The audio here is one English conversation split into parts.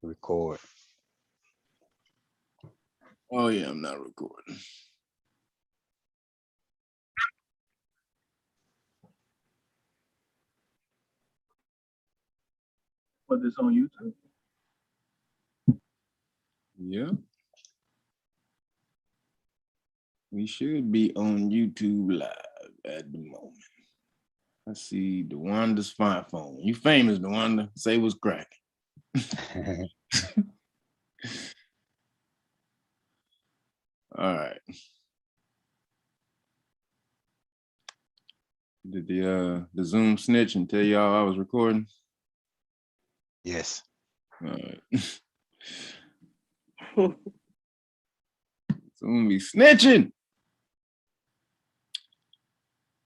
Record. Oh yeah, I'm not recording. Put this on YouTube? Yeah. We should be on YouTube live at the moment. I see DeWanda's smartphone. You famous, DeWanda. Say what's cracking. All right. Did the Zoom snitch and tell y'all I was recording? Yes. All right. Zoom be snitching.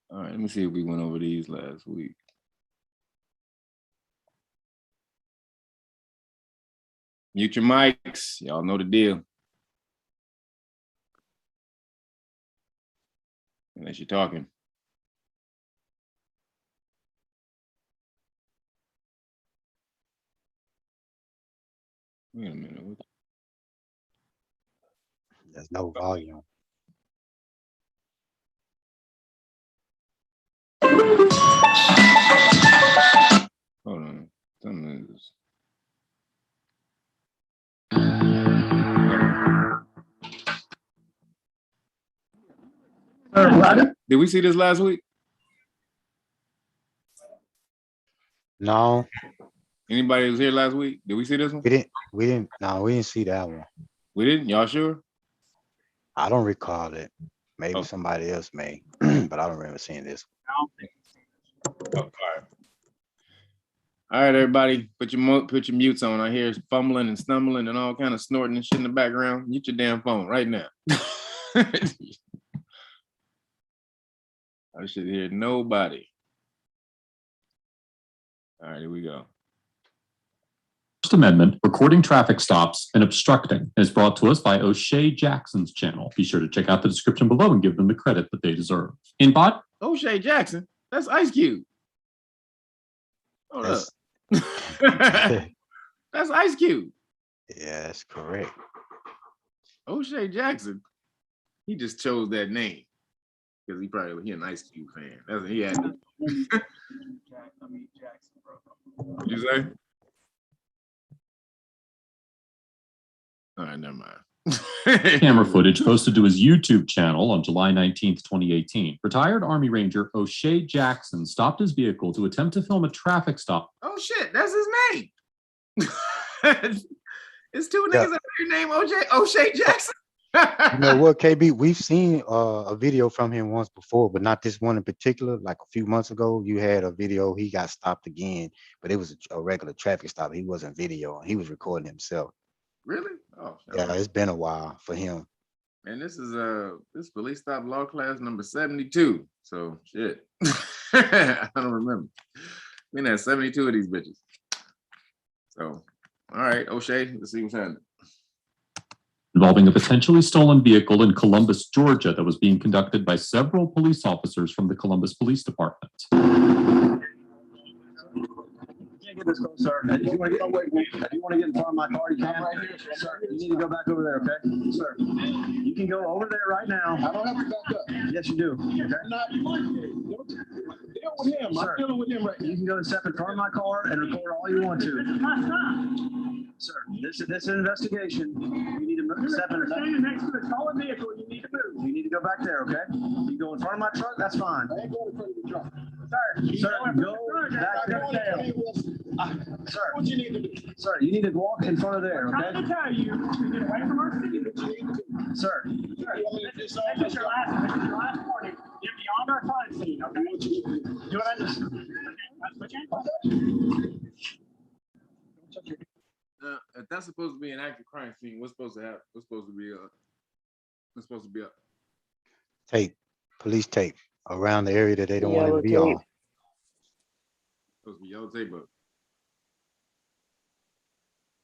All right, let me see if we went over these last week. Mute your mics. Y'all know the deal. Unless you're talking. Wait a minute. What? There's no volume. Hold on. Something is. Did we see this last week? No, Anybody was here last week? Did we see this one? we didn't see that one. We didn't? Y'all sure? I don't recall it. Maybe Oh. somebody else may, but I don't remember seeing this. Oh, all right. All right, everybody, put your mutes on. I hear fumbling and stumbling and all kind of snorting and shit in the background. Mute your damn phone right now. I should hear nobody. All right, here we go. First Amendment, recording traffic stops and obstructing, is brought to us by O'Shea Jackson's channel. Be sure to check out the description below and give them the credit that they deserve. In bot, O'Shea Jackson, that's Ice Cube. Hold up. That's Ice Cube. Yeah, that's correct. O'Shea Jackson. He just chose that name because he an Ice Cube fan. That's what he had. What'd you say? All right, never mind. camera footage posted to his YouTube channel on July 19th, 2018. Retired Army Ranger O'Shea Jackson stopped his vehicle to attempt to film a traffic stop. Oh shit, that's his name. It's two niggas under your name, O'Shea Jackson. You know what, KB? We've seen a video from him once before, but not this one in particular. Like a few months ago, you had a video. He got stopped again, but it was a regular traffic stop. He wasn't video. He was recording himself. Really? Oh, yeah, it's been a while for him. And this is this police stop law class number 72. So shit. I don't remember. We had 72 of these bitches. So all right, O'Shea, let's see what's happening. Involving a potentially stolen vehicle in Columbus, Georgia, that was being conducted by several police officers from the Columbus Police Department. Get this close, sir. If you want to get in front of my car, you can. Right here, sir. You need to go back over there, okay? Sir, you can go over there right now. I don't have to back up. Yes, you do. Okay? I'm not deal with him. Sir, I'm dealing with him right now. You can go and step in front of my car and record all you want to. Sir, this is an investigation. You need to step in. Standing next to the stolen vehicle. You need to move. You need to go back there, okay? You go in front of my truck. That's fine. I ain't going in front of the truck. Sir, go back there. Sir, what you need to do? Sir, you need to walk in front of there, okay? I'm trying to tell you to get away from our city. Sir, this is your last warning. You're beyond our crime scene, okay? Do what I just. If that's supposed to be an active crime scene, what's supposed to happen? What's supposed to be up? Tape, police tape around the area that they don't want to be on. Supposed to be yellow tape up.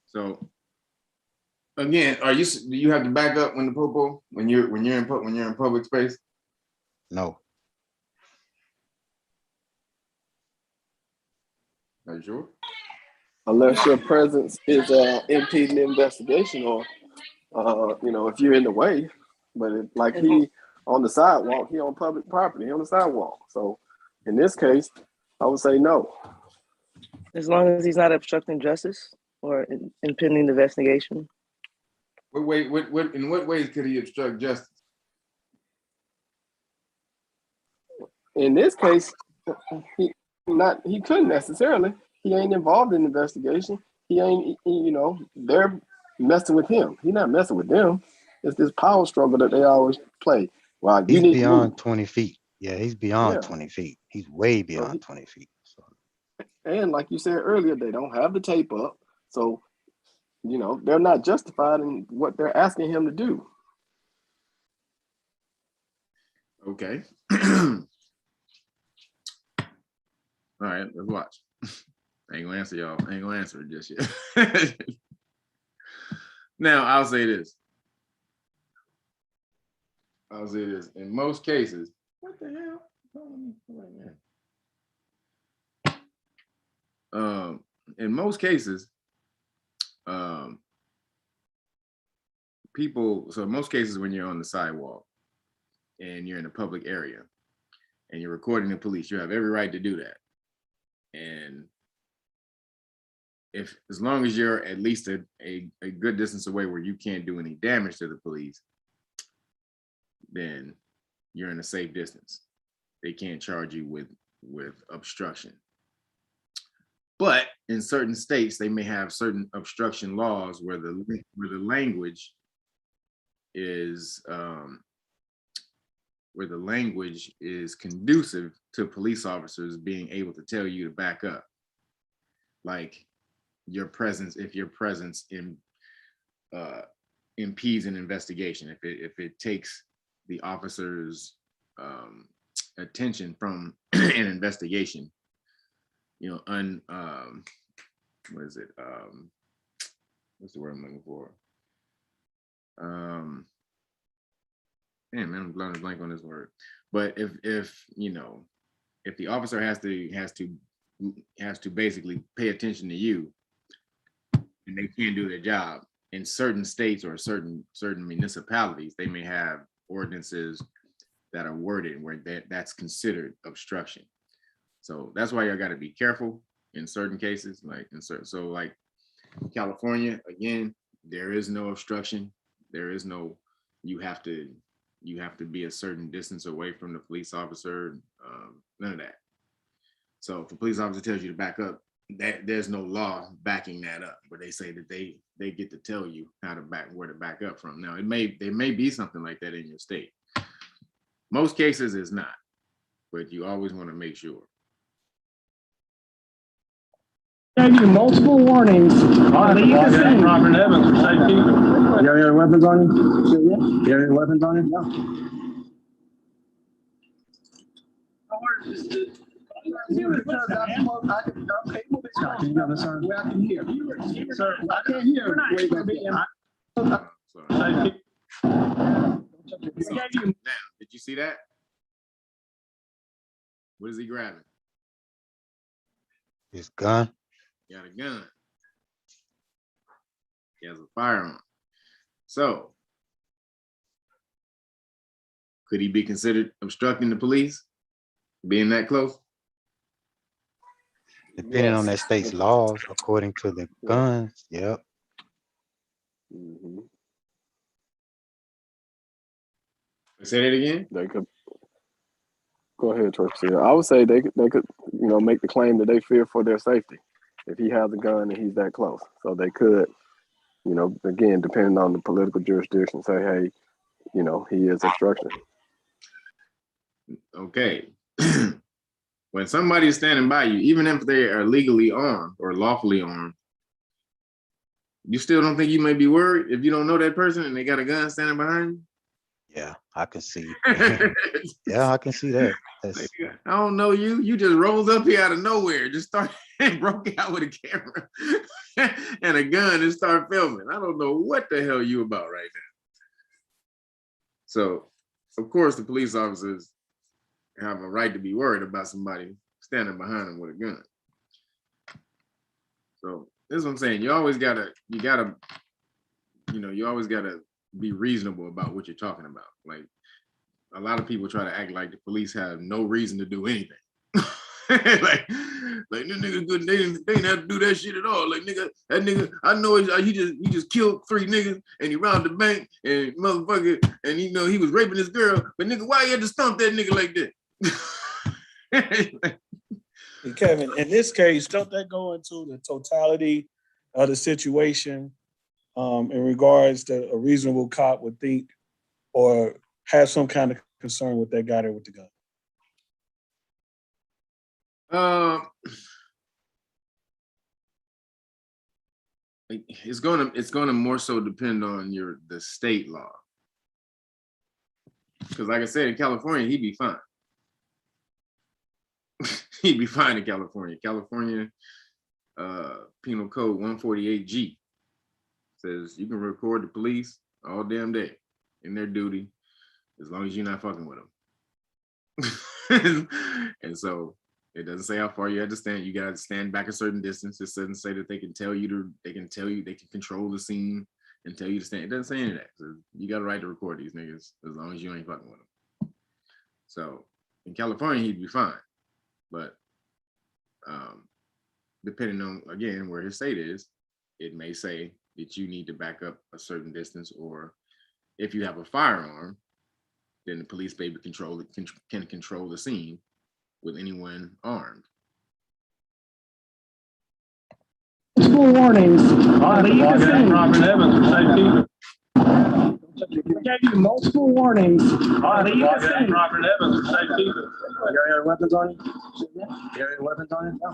So again, do you have to back up when the popo when you're in public space? No. Are you sure? unless your presence is impeding the investigation or if you're in the way. But like he on the sidewalk, he on public property, he on the sidewalk. So in this case, I would say no. As long as he's not obstructing justice or impeding the investigation. In what ways could he obstruct justice? In this case, he couldn't necessarily. He ain't involved in the investigation. They're messing with him. He's not messing with them. It's this power struggle that they always play. Well, he's beyond 20 feet. Yeah, he's beyond 20 feet. He's way beyond 20 feet. So. And like you said earlier, they don't have the tape up. So, they're not justified in what they're asking him to do. Okay. All right, let's watch. I ain't gonna answer y'all. I ain't gonna answer it just yet. Now, I'll say this. In most cases, what the hell? In most cases, when you're on the sidewalk and you're in a public area and you're recording the police, you have every right to do that. And as long as you're at least a good distance away where you can't do any damage to the police, then you're in a safe distance. They can't charge you with obstruction. But in certain states, they may have certain obstruction laws where the language is conducive to police officers being able to tell you to back up. Like if your presence impedes an investigation, if it takes the officer's attention from an investigation, what is it? What's the word I'm looking for? Man, I'm blowing a blank on this word. But if the officer has to basically pay attention to you, and they can't do their job, in certain states or certain municipalities, they may have ordinances that are worded where that's considered obstruction. So that's why y'all got to be careful in certain cases, like California, again, there is no obstruction. There is no, you have to be a certain distance away from the police officer, none of that. So if the police officer tells you to back up, there's no law backing that up, but they say that they get to tell you where to back up from. Now, there may be something like that in your state. Most cases it's not, but you always want to make sure. Gave you multiple warnings. Robert Evans for safety. You have any weapons on you? You have any weapons on you? No. Can you go this side? I can hear. Sir, I can't hear. Now, did you see that? What is he grabbing? His gun. He got a gun. He has a firearm. So, could he be considered obstructing the police, being that close? Depending on that state's laws, according to the guns, yep. Mm-hmm. Say that again? They could. Go ahead, Trustee. I would say they could, make the claim that they fear for their safety if he has a gun and he's that close. So they could, again, depending on the political jurisdiction, say, hey, he is obstruction. Okay. When somebody is standing by you, even if they are legally armed or lawfully armed, you still don't think you may be worried if you don't know that person and they got a gun standing behind you? Yeah, I can see. Yeah, I can see that. I don't know you. You just rolled up here out of nowhere, just started and broke out with a camera and a gun and start filming. I don't know what the hell you about right now. So, of course, the police officers have a right to be worried about somebody standing behind them with a gun. So is what I'm saying. You always gotta be reasonable about what you're talking about. Like a lot of people try to act like the police have no reason to do anything. like this nigga good, they didn't have to do that shit at all. Like nigga, that nigga, I know he just killed 3 niggas and he robbed the bank and motherfucker, and he was raping this girl. But nigga, why you had to stomp that nigga like that? And Kevin, in this case, don't that go into the totality of the situation in regards to a reasonable cop would think or have some kind of concern with that guy there with the gun? It's gonna more so depend on the state law. Because like I said, in California, he'd be fine. He'd be fine in California. California Penal Code 148G says you can record the police all damn day in their duty as long as you're not fucking with them. And so it doesn't say how far you have to stand. You gotta stand back a certain distance. It doesn't say that they can control the scene and tell you to stand. It doesn't say any of that. So you got a right to record these niggas as long as you ain't fucking with them. So in California, he'd be fine. But depending on, again, where his state is, it may say that you need to back up a certain distance, or if you have a firearm, then the police may can control the scene with anyone armed. Multiple warnings. We gave you multiple warnings. Proper evidence for safety. You got any weapons on you? You got any weapons on you? No.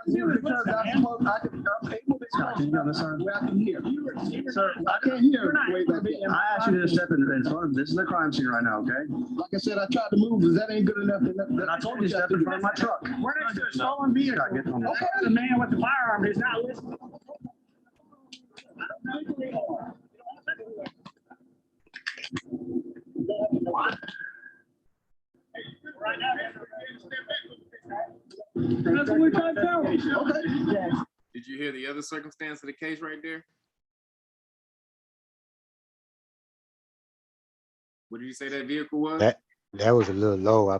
Can you go this side? I can hear. Sir, I can't hear. I asked you to step in front of this. Is the crime scene right now, okay? Like I said, I tried to move. Is that ain't good enough? Then I told you to step in front of my truck. We're next to a stolen vehicle. Okay, the man with the firearm is not listening. That's what we're trying to tell you. Okay. Yes. Did you hear the other circumstance of the case right there? What did you say that vehicle was? That was a little low. I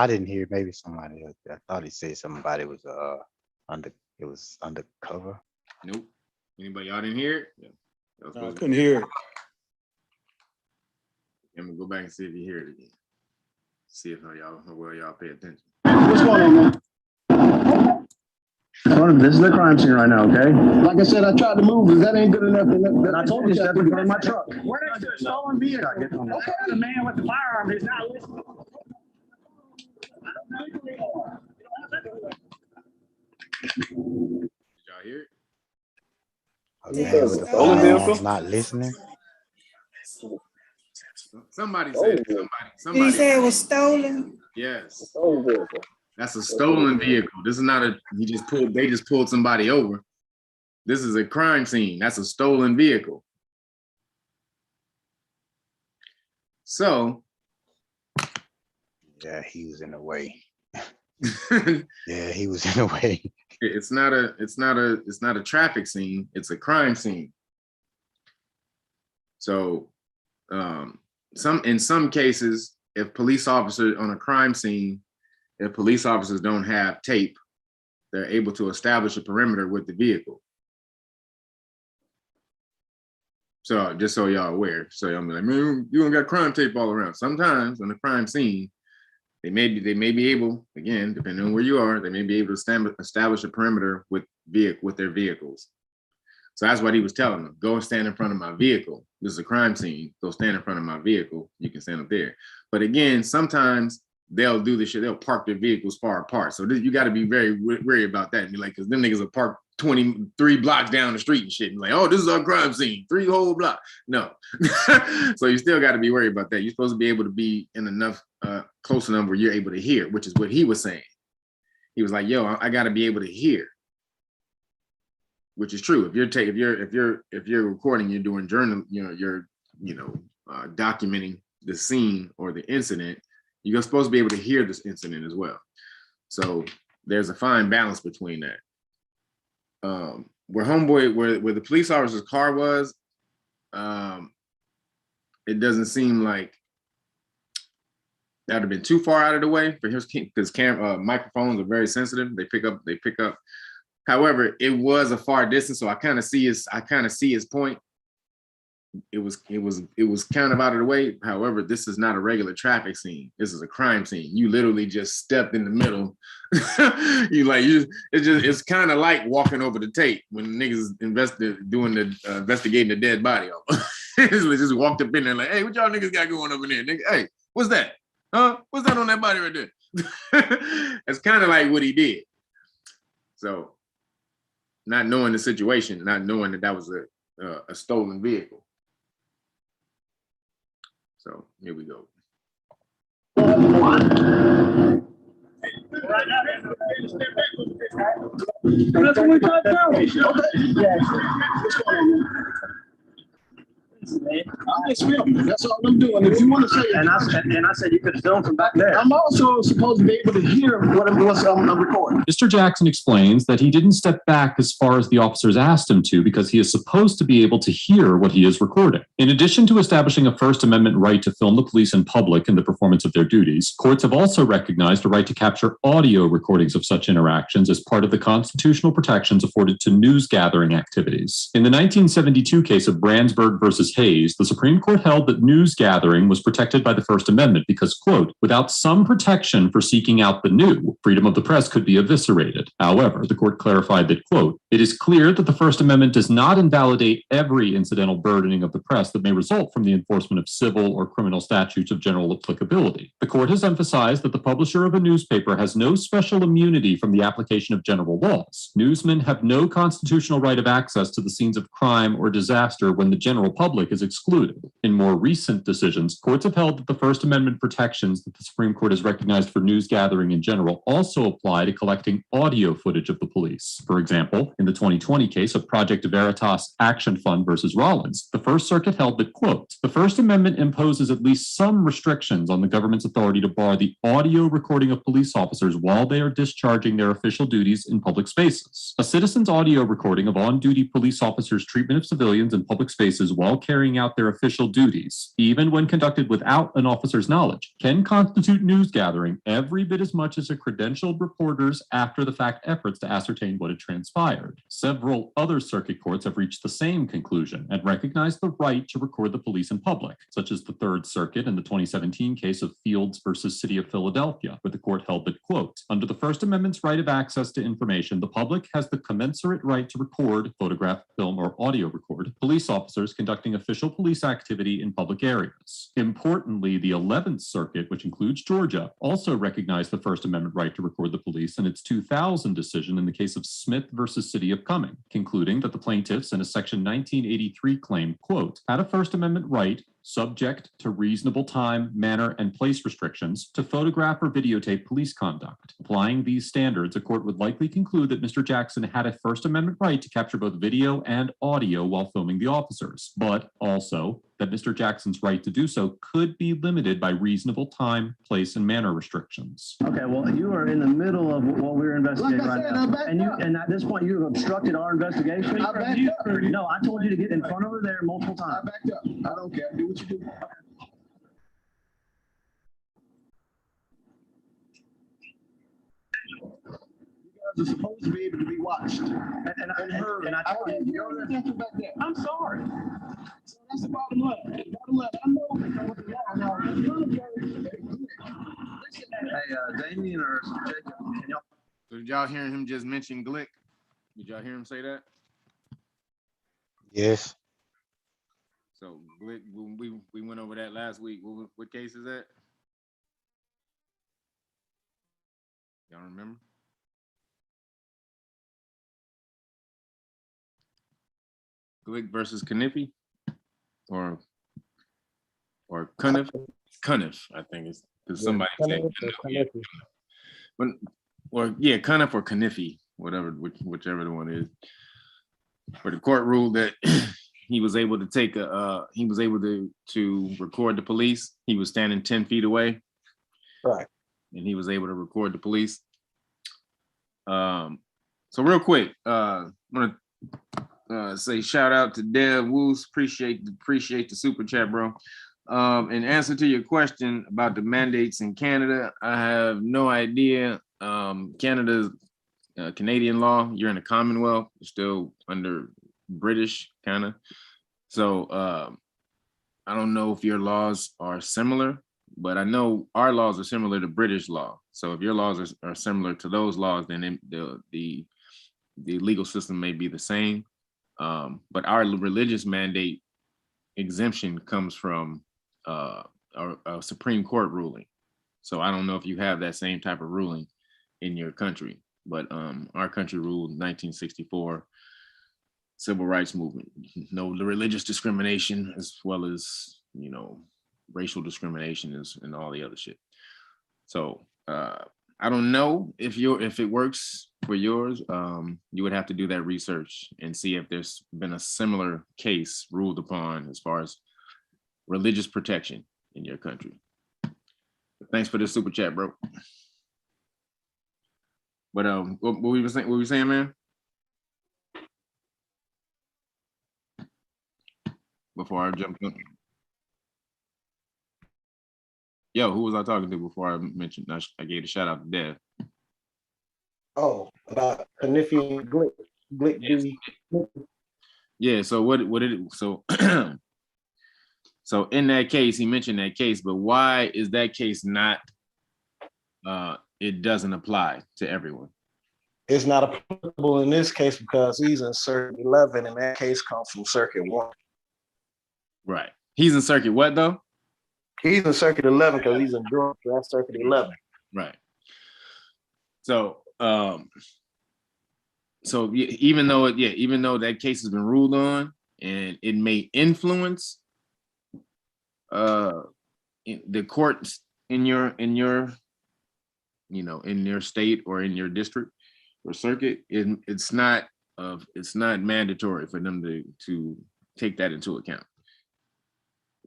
didn't hear. Maybe somebody else. I thought he said somebody was undercover. Nope. Anybody, y'all didn't hear it? Yeah. No, I couldn't hear it. I'm gonna go back and see if you hear it again. See if y'all pay attention. What's going on, man? This is the crime scene right now, okay? Like I said, I tried to move. That ain't good enough. Then I told you to step in front of my truck. We're next to a stolen vehicle. Okay, the man with the firearm is not listening. Did y'all hear it? Man with the firearm not listening. Somebody said it. Somebody. Did he say it was stolen? Yes. That's a stolen vehicle. This is not they just pulled somebody over. This is a crime scene. That's a stolen vehicle. So. Yeah, he was in the way. Yeah, he was in the way. It's not a traffic scene. It's a crime scene. So, in some cases, if police officers on a crime scene, if police officers don't have tape, they're able to establish a perimeter with the vehicle. So just so y'all aware, so y'all be like, man, you don't got crime tape all around. Sometimes on the crime scene, they may be able, again, depending on where you are, they may be able to establish a perimeter with their vehicles. So that's what he was telling them. Go and stand in front of my vehicle. This is a crime scene. Go stand in front of my vehicle. You can stand up there. But again, sometimes they'll do this shit. They'll park their vehicles far apart. So you got to be very wary about that. And be like, because them niggas will park 23 blocks down the street and shit. And like, oh, this is our crime scene. 3 whole blocks. No. So you still got to be worried about that. You're supposed to be able to be in enough, close enough where you're able to hear, which is what he was saying. He was like, yo, I got to be able to hear. Which is true. If you're recording, you're doing journal, you're documenting the scene or the incident, you're supposed to be able to hear this incident as well. So there's a fine balance between that. Where the police officer's car was, it doesn't seem like that would have been too far out of the way for his, because microphones are very sensitive. They pick up. However, it was a far distance, so I kind of see his point. It was kind of out of the way. However, this is not a regular traffic scene. This is a crime scene. You literally just stepped in the middle. It's kind of like walking over the tape when niggas investigating the dead body. Just walked up in there like, hey, what y'all niggas got going over there? Nigga, hey, what's that? Huh? What's that on that body right there? It's kind of like what he did. So, not knowing the situation, not knowing that was a stolen vehicle. So here we go. That's what we got now. I'm just filming. That's all I'm doing. If you want to say, and I said you could film from back there. I'm also supposed to be able to hear what I'm recording. Mr. Jackson explains that he didn't step back as far as the officers asked him to because he is supposed to be able to hear what he is recording. In addition to establishing a First Amendment right to film the police in public in the performance of their duties, courts have also recognized a right to capture audio recordings of such interactions as part of the constitutional protections afforded to news gathering activities. In the 1972 case of Brandsburg versus Hayes, the Supreme Court held that news gathering was protected by the First Amendment because, quote, without some protection for seeking out the new, freedom of the press could be eviscerated. However, the court clarified that, quote, it is clear that the First Amendment does not invalidate every incidental burdening of the press that may result from the enforcement of civil or criminal statutes of general applicability. The court has emphasized that the publisher of a newspaper has no special immunity from the application of general laws. Newsmen have no constitutional right of access to the scenes of crime or disaster when the general public is excluded. In more recent decisions, courts have held that the First Amendment protections that the Supreme Court has recognized for news gathering in general also apply to collecting audio footage of the police. For example, in the 2020 case of Project Veritas Action Fund versus Rollins, the First Circuit held that, quote, the First Amendment imposes at least some restrictions on the government's authority to bar the audio recording of police officers while they are discharging their official duties in public spaces. A citizen's audio recording of on-duty police officers' treatment of civilians in public spaces while carrying out their official duties, even when conducted without an officer's knowledge, can constitute news gathering every bit as much as a credentialed reporter's after-the-fact efforts to ascertain what had transpired. Several other circuit courts have reached the same conclusion and recognized the right to record the police in public, such as the Third Circuit in the 2017 case of Fields versus City of Philadelphia, where the court held that, quote, under the First Amendment's right of access to information, the public has the commensurate right to record, photograph, film, or audio record police officers conducting official police activity in public areas. Importantly, the 11th Circuit, which includes Georgia, also recognized the First Amendment right to record the police in its 2000 decision in the case of Smith versus City of Cumming, concluding that the plaintiffs in a Section 1983 claim, quote, had a First Amendment right subject to reasonable time, manner, and place restrictions to photograph or videotape police conduct. Applying these standards, a court would likely conclude that Mr. Jackson had a First Amendment right to capture both video and audio while filming the officers, but also that Mr. Jackson's right to do so could be limited by reasonable time, place, and manner restrictions. Okay, well, you are in the middle of what we're investigating right now. And at this point, you have obstructed our investigation. No, I told you to get in front over there multiple times. I backed up. I don't care. Do what you do. You guys are supposed to be able to be watched and heard. And I told you, I'm sorry. So that's the bottom line. Bottom line. I know what the law is. Hey, Damien or Jacob, can y'all? So did y'all hear him just mention Glick? Did y'all hear him say that? Yes. So Glick, we went over that last week. What case is that? Y'all remember? Glick versus Cunniff, or Cunniff? Cunniff, I think it's because somebody said Cunniff. Yeah, Cunniff or Cunniff, whichever the one is. Where the court ruled that he was able to take he was able to record the police. He was standing 10 feet away. Right. And he was able to record the police. So real quick, I'm gonna say shout out to Dev Woos. Appreciate the super chat, bro. In answer to your question about the mandates in Canada, I have no idea. Canada's Canadian law, you're in a Commonwealth, you're still under British kind of. So I don't know if your laws are similar, but I know our laws are similar to British law. So if your laws are similar to those laws, then the legal system may be the same. But our religious mandate exemption comes from a Supreme Court ruling. So I don't know if you have that same type of ruling in your country, but our country ruled in 1964, civil rights movement, no religious discrimination, as well as, you know, racial discrimination and all the other shit. So I don't know if it works for yours. You would have to do that research and see if there's been a similar case ruled upon as far as religious protection in your country. But thanks for the super chat, bro. But what were you saying, man? Before I jumped in. Yo, who was I talking to before I mentioned? I gave a shout out to Dev. Oh, about Cunniff and Glick. Yeah. So so in that case, he mentioned that case, but why is that case not? It doesn't apply to everyone. It's not applicable in this case because he's in Circuit 11, and that case comes from Circuit 1. Right. He's in Circuit what though? He's in Circuit 11 because he's in Georgia. That's Circuit 11. Right. So, even though that case has been ruled on and it may influence the courts in your state or in your district or circuit, it's not mandatory for them to take that into account.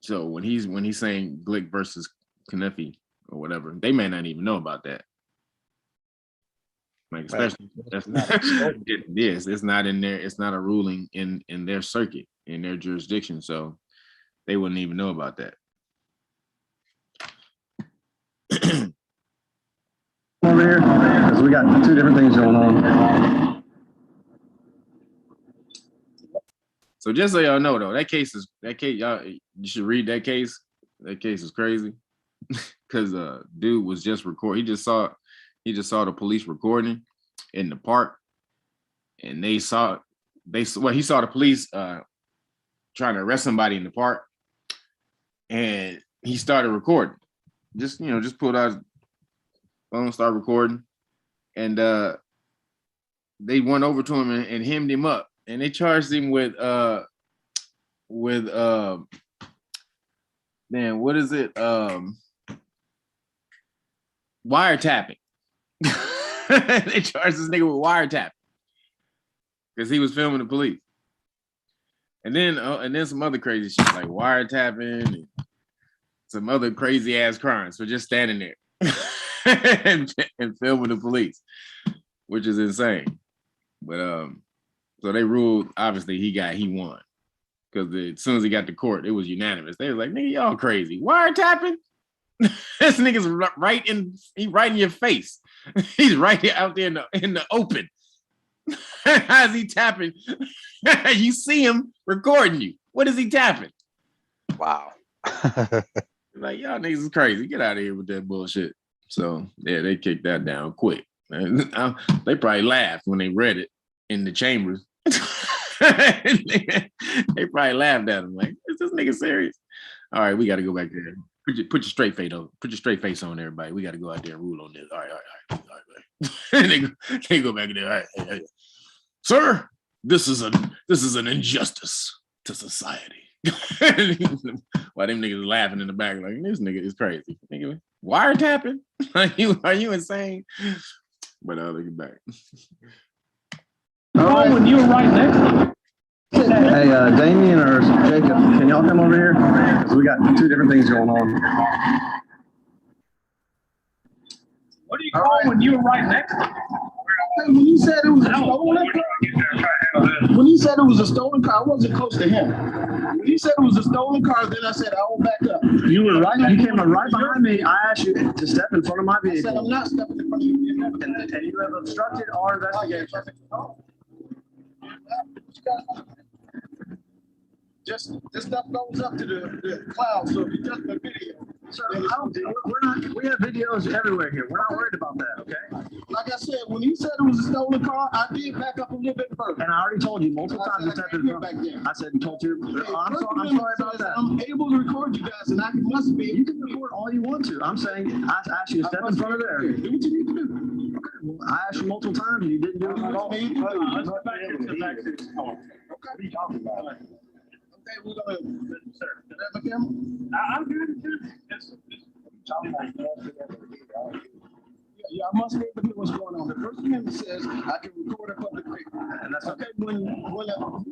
So when he's saying Glick versus Cunniff or whatever, they may not even know about that. Like especially yes, it's not in there. It's not a ruling in their circuit, in their jurisdiction, so they wouldn't even know about that. Over here, because we got two different things going on. So just so y'all know, though, that case y'all, you should read that case. That case is crazy because dude was just recording. He just saw the police recording in the park, and he saw the police trying to arrest somebody in the park, and he started recording. Just pulled out his phone, started recording, and they went over to him and hemmed him up. And they charged him with man, what is it? Wiretapping. They charged this nigga with wiretapping because he was filming the police. And then some other crazy shit like wiretapping and some other crazy ass crimes for just standing there and filming the police, which is insane. But so they ruled, obviously he won. Because as soon as he got to court, it was unanimous. They were like, nigga, y'all crazy. Wiretapping? This nigga's right in your face. He's right here out there in the open. How's he tapping? You see him recording you. What is he tapping? Wow. Like, y'all niggas is crazy. Get out of here with that bullshit. So yeah, they kicked that down quick. They probably laughed when they read it in the chambers. They probably laughed at him like, is this nigga serious? All right, we got to go back there. Put your straight face on. Put your straight face on, everybody. We got to go out there and rule on this. All right. They go back there. All right. Sir, this is an injustice to society. Why them niggas laughing in the back like, this nigga is crazy. Nigga, wiretapping? Are you insane? But I'll look back. All right. When you were right next to him. Hey, Damien or Jacob, can y'all come over here? Because we got two different things going on. What do you call when you were right next to him? When you said it was a stolen car, when you said it was a stolen car, I wasn't close to him. When you said it was a stolen car, then I said I will back up. You were right. You came up right behind me. I asked you to step in front of my vehicle. I said I'm not stepping in front of your vehicle. And you have obstructed our investigation. Just this stuff goes up to the cloud, so if you just the video. Sir, we have videos everywhere here. We're not worried about that, okay? Like I said, when you said it was a stolen car, I did back up a little bit further. And I already told you multiple times. I said and told you. I'm sorry about that. I'm able to record you guys, and I must be. You can record all you want to. I'm saying I asked you to step in front of there. Do what you need to do. Okay. Well, I asked you multiple times, and you didn't do it at all. Okay. What are you talking about? Okay, we're gonna, sir, is that the camera? I'm good. Yeah, I must be able to hear what's going on. The First Amendment says I can record a public record. And that's okay. When he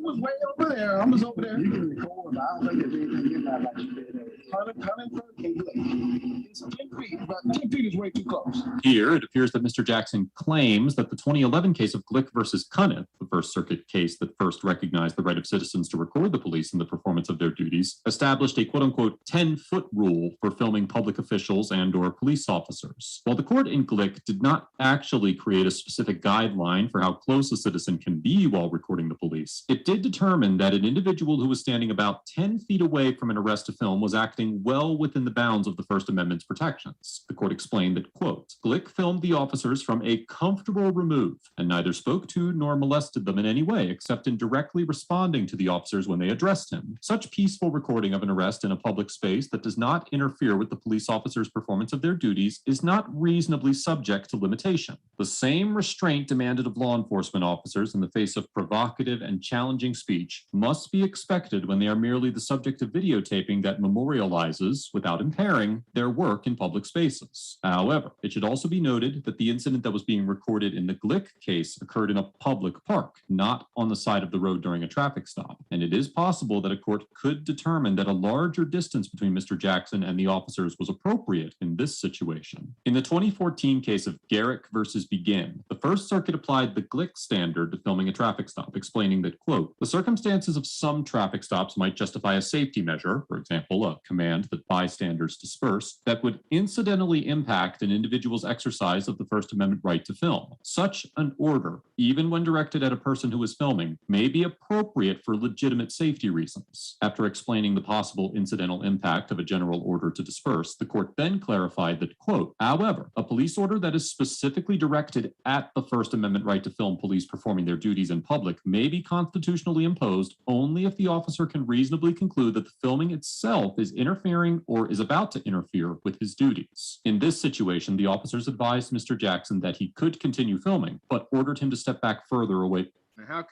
was way over there, I was over there. You can record, but I don't think there's anything in that like you did. Cunniff and Glick. It's 10 feet, but 10 feet is way too close. Here, it appears that Mr. Jackson claims that the 2011 case of Glick versus Cunniff, the First Circuit case that first recognized the right of citizens to record the police in the performance of their duties, established a quote-unquote 10-foot rule for filming public officials and or police officers. While the court in Glick did not actually create a specific guideline for how close a citizen can be while recording the police, it did determine that an individual who was standing about 10 feet away from an arrest to film was acting well within the bounds of the First Amendment's protections. The court explained that, quote, Glick filmed the officers from a comfortable remove and neither spoke to nor molested them in any way except in directly responding to the officers when they addressed him. Such peaceful recording of an arrest in a public space that does not interfere with the police officers' performance of their duties is not reasonably subject to limitation. The same restraint demanded of law enforcement officers in the face of provocative and challenging speech must be expected when they are merely the subject of videotaping that memorializes, without impairing, their work in public spaces. However, it should also be noted that the incident that was being recorded in the Glick case occurred in a public park, not on the side of the road during a traffic stop. And it is possible that a court could determine that a larger distance between Mr. Jackson and the officers was appropriate in this situation. In the 2014 case of Garrick versus Begin, the First Circuit applied the Glick standard to filming a traffic stop, explaining that, quote, the circumstances of some traffic stops might justify a safety measure, for example, a command that bystanders disperse, that would incidentally impact an individual's exercise of the First Amendment right to film. Such an order, even when directed at a person who is filming, may be appropriate for legitimate safety reasons. After explaining the possible incidental impact of a general order to disperse, the court then clarified that, quote, however, a police order that is specifically directed at the First Amendment right to film police performing their duties in public may be constitutionally imposed only if the officer can reasonably conclude that the filming itself is interfering or is about to interfere with his duties. In this situation, the officers advised Mr. Jackson that he could continue filming, but ordered him to step back further away. How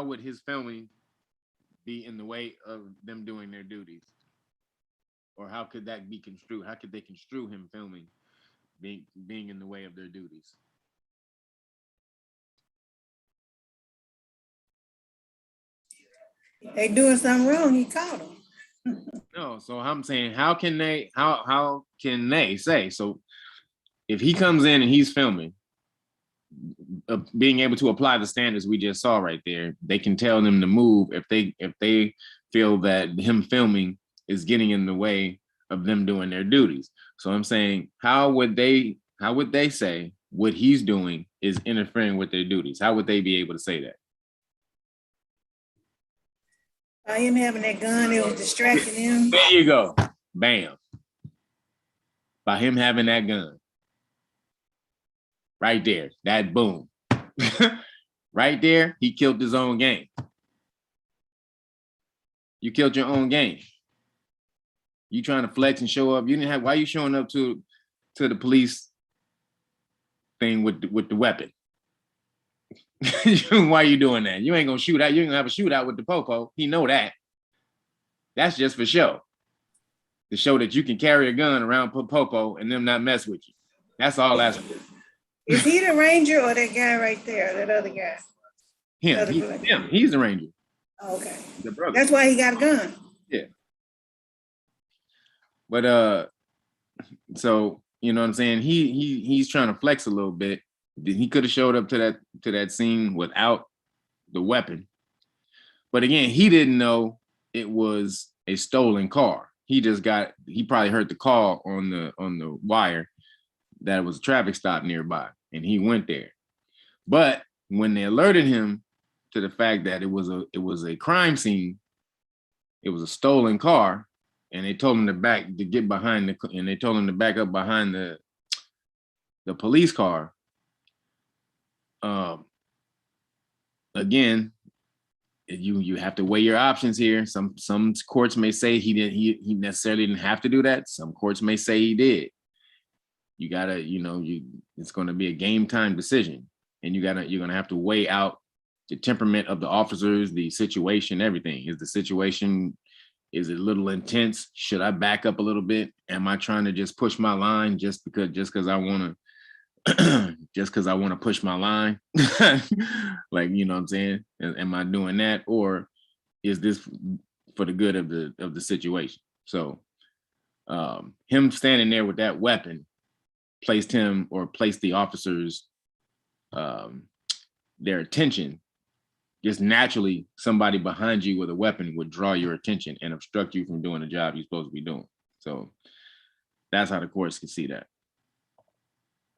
would his filming be in the way of them doing their duties? Or how could that be construed? How could they construe him filming being in the way of their duties? They doing something wrong, he caught them. No, so I'm saying, how can they say, so if he comes in and he's filming, being able to apply the standards we just saw right there, they can tell them to move if they feel that him filming is getting in the way of them doing their duties. So I'm saying, how would they say what he's doing is interfering with their duties? How would they be able to say that? By him having that gun, it was distracting him. There you go. Bam. By him having that gun. Right there. That boom. Right there, he killed his own game. You killed your own game. You trying to flex and show up. You didn't have, why are you showing up to the police thing with the weapon? Why are you doing that? You ain't gonna shoot out. You ain't gonna have a shootout with the popo. He know that. That's just for show. To show that you can carry a gun around popo and them not mess with you. That's all that's for. Is he the ranger or that guy right there, that other guy? Him. He's the ranger. Oh, okay. The brother. That's why he got a gun. Yeah. But so you know what I'm saying? He's trying to flex a little bit. He could have showed up to that scene without the weapon. But again, he didn't know it was a stolen car. He probably heard the call on the wire that it was a traffic stop nearby, and he went there. But when they alerted him to the fact that it was a crime scene, it was a stolen car, and they told him to back up behind the police car. Again, you have to weigh your options here. Some courts may say he necessarily didn't have to do that. Some courts may say he did. You gotta, it's going to be a game time decision, and you're gonna have to weigh out the temperament of the officers, the situation, everything. Is it a little intense? Should I back up a little bit? Am I trying to just push my line just because I want to? Just because I want to push my line, like, you know what I'm saying? Am I doing that, or is this for the good of the situation? So him standing there with that weapon placed the officers their attention. Just naturally, somebody behind you with a weapon would draw your attention and obstruct you from doing the job you're supposed to be doing. So that's how the courts can see that.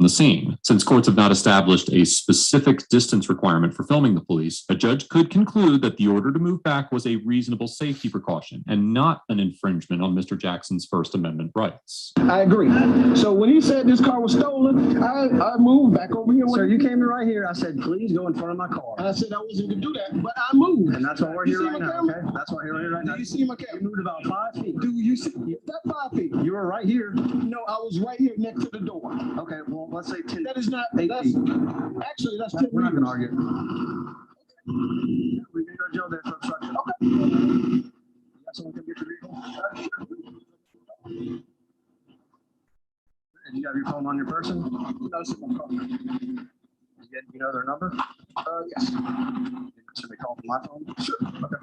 The scene. Since courts have not established a specific distance requirement for filming the police, a judge could conclude that the order to move back was a reasonable safety precaution and not an infringement on Mr. Jackson's First Amendment rights. I agree. So when he said this car was stolen, I moved back over here. Sir, you came in right here. I said, please go in front of my car. I said I wasn't going to do that, but I moved. And that's why we're here right now, okay? That's why we're here right now. Do you see my camera? You moved about 5 feet. Do you see that 5 feet? You were right here. No, I was right here next to the door. Okay, well, let's say 10. That is not, 8 that's, feet. actually, that's 10 We're not going to meters. argue. We can go to jail there for obstruction. Okay. You got someone come get your vehicle? And you have your phone on your person? No, it's my car. You know their number? Yes. Should we call from my phone? Sure. Okay.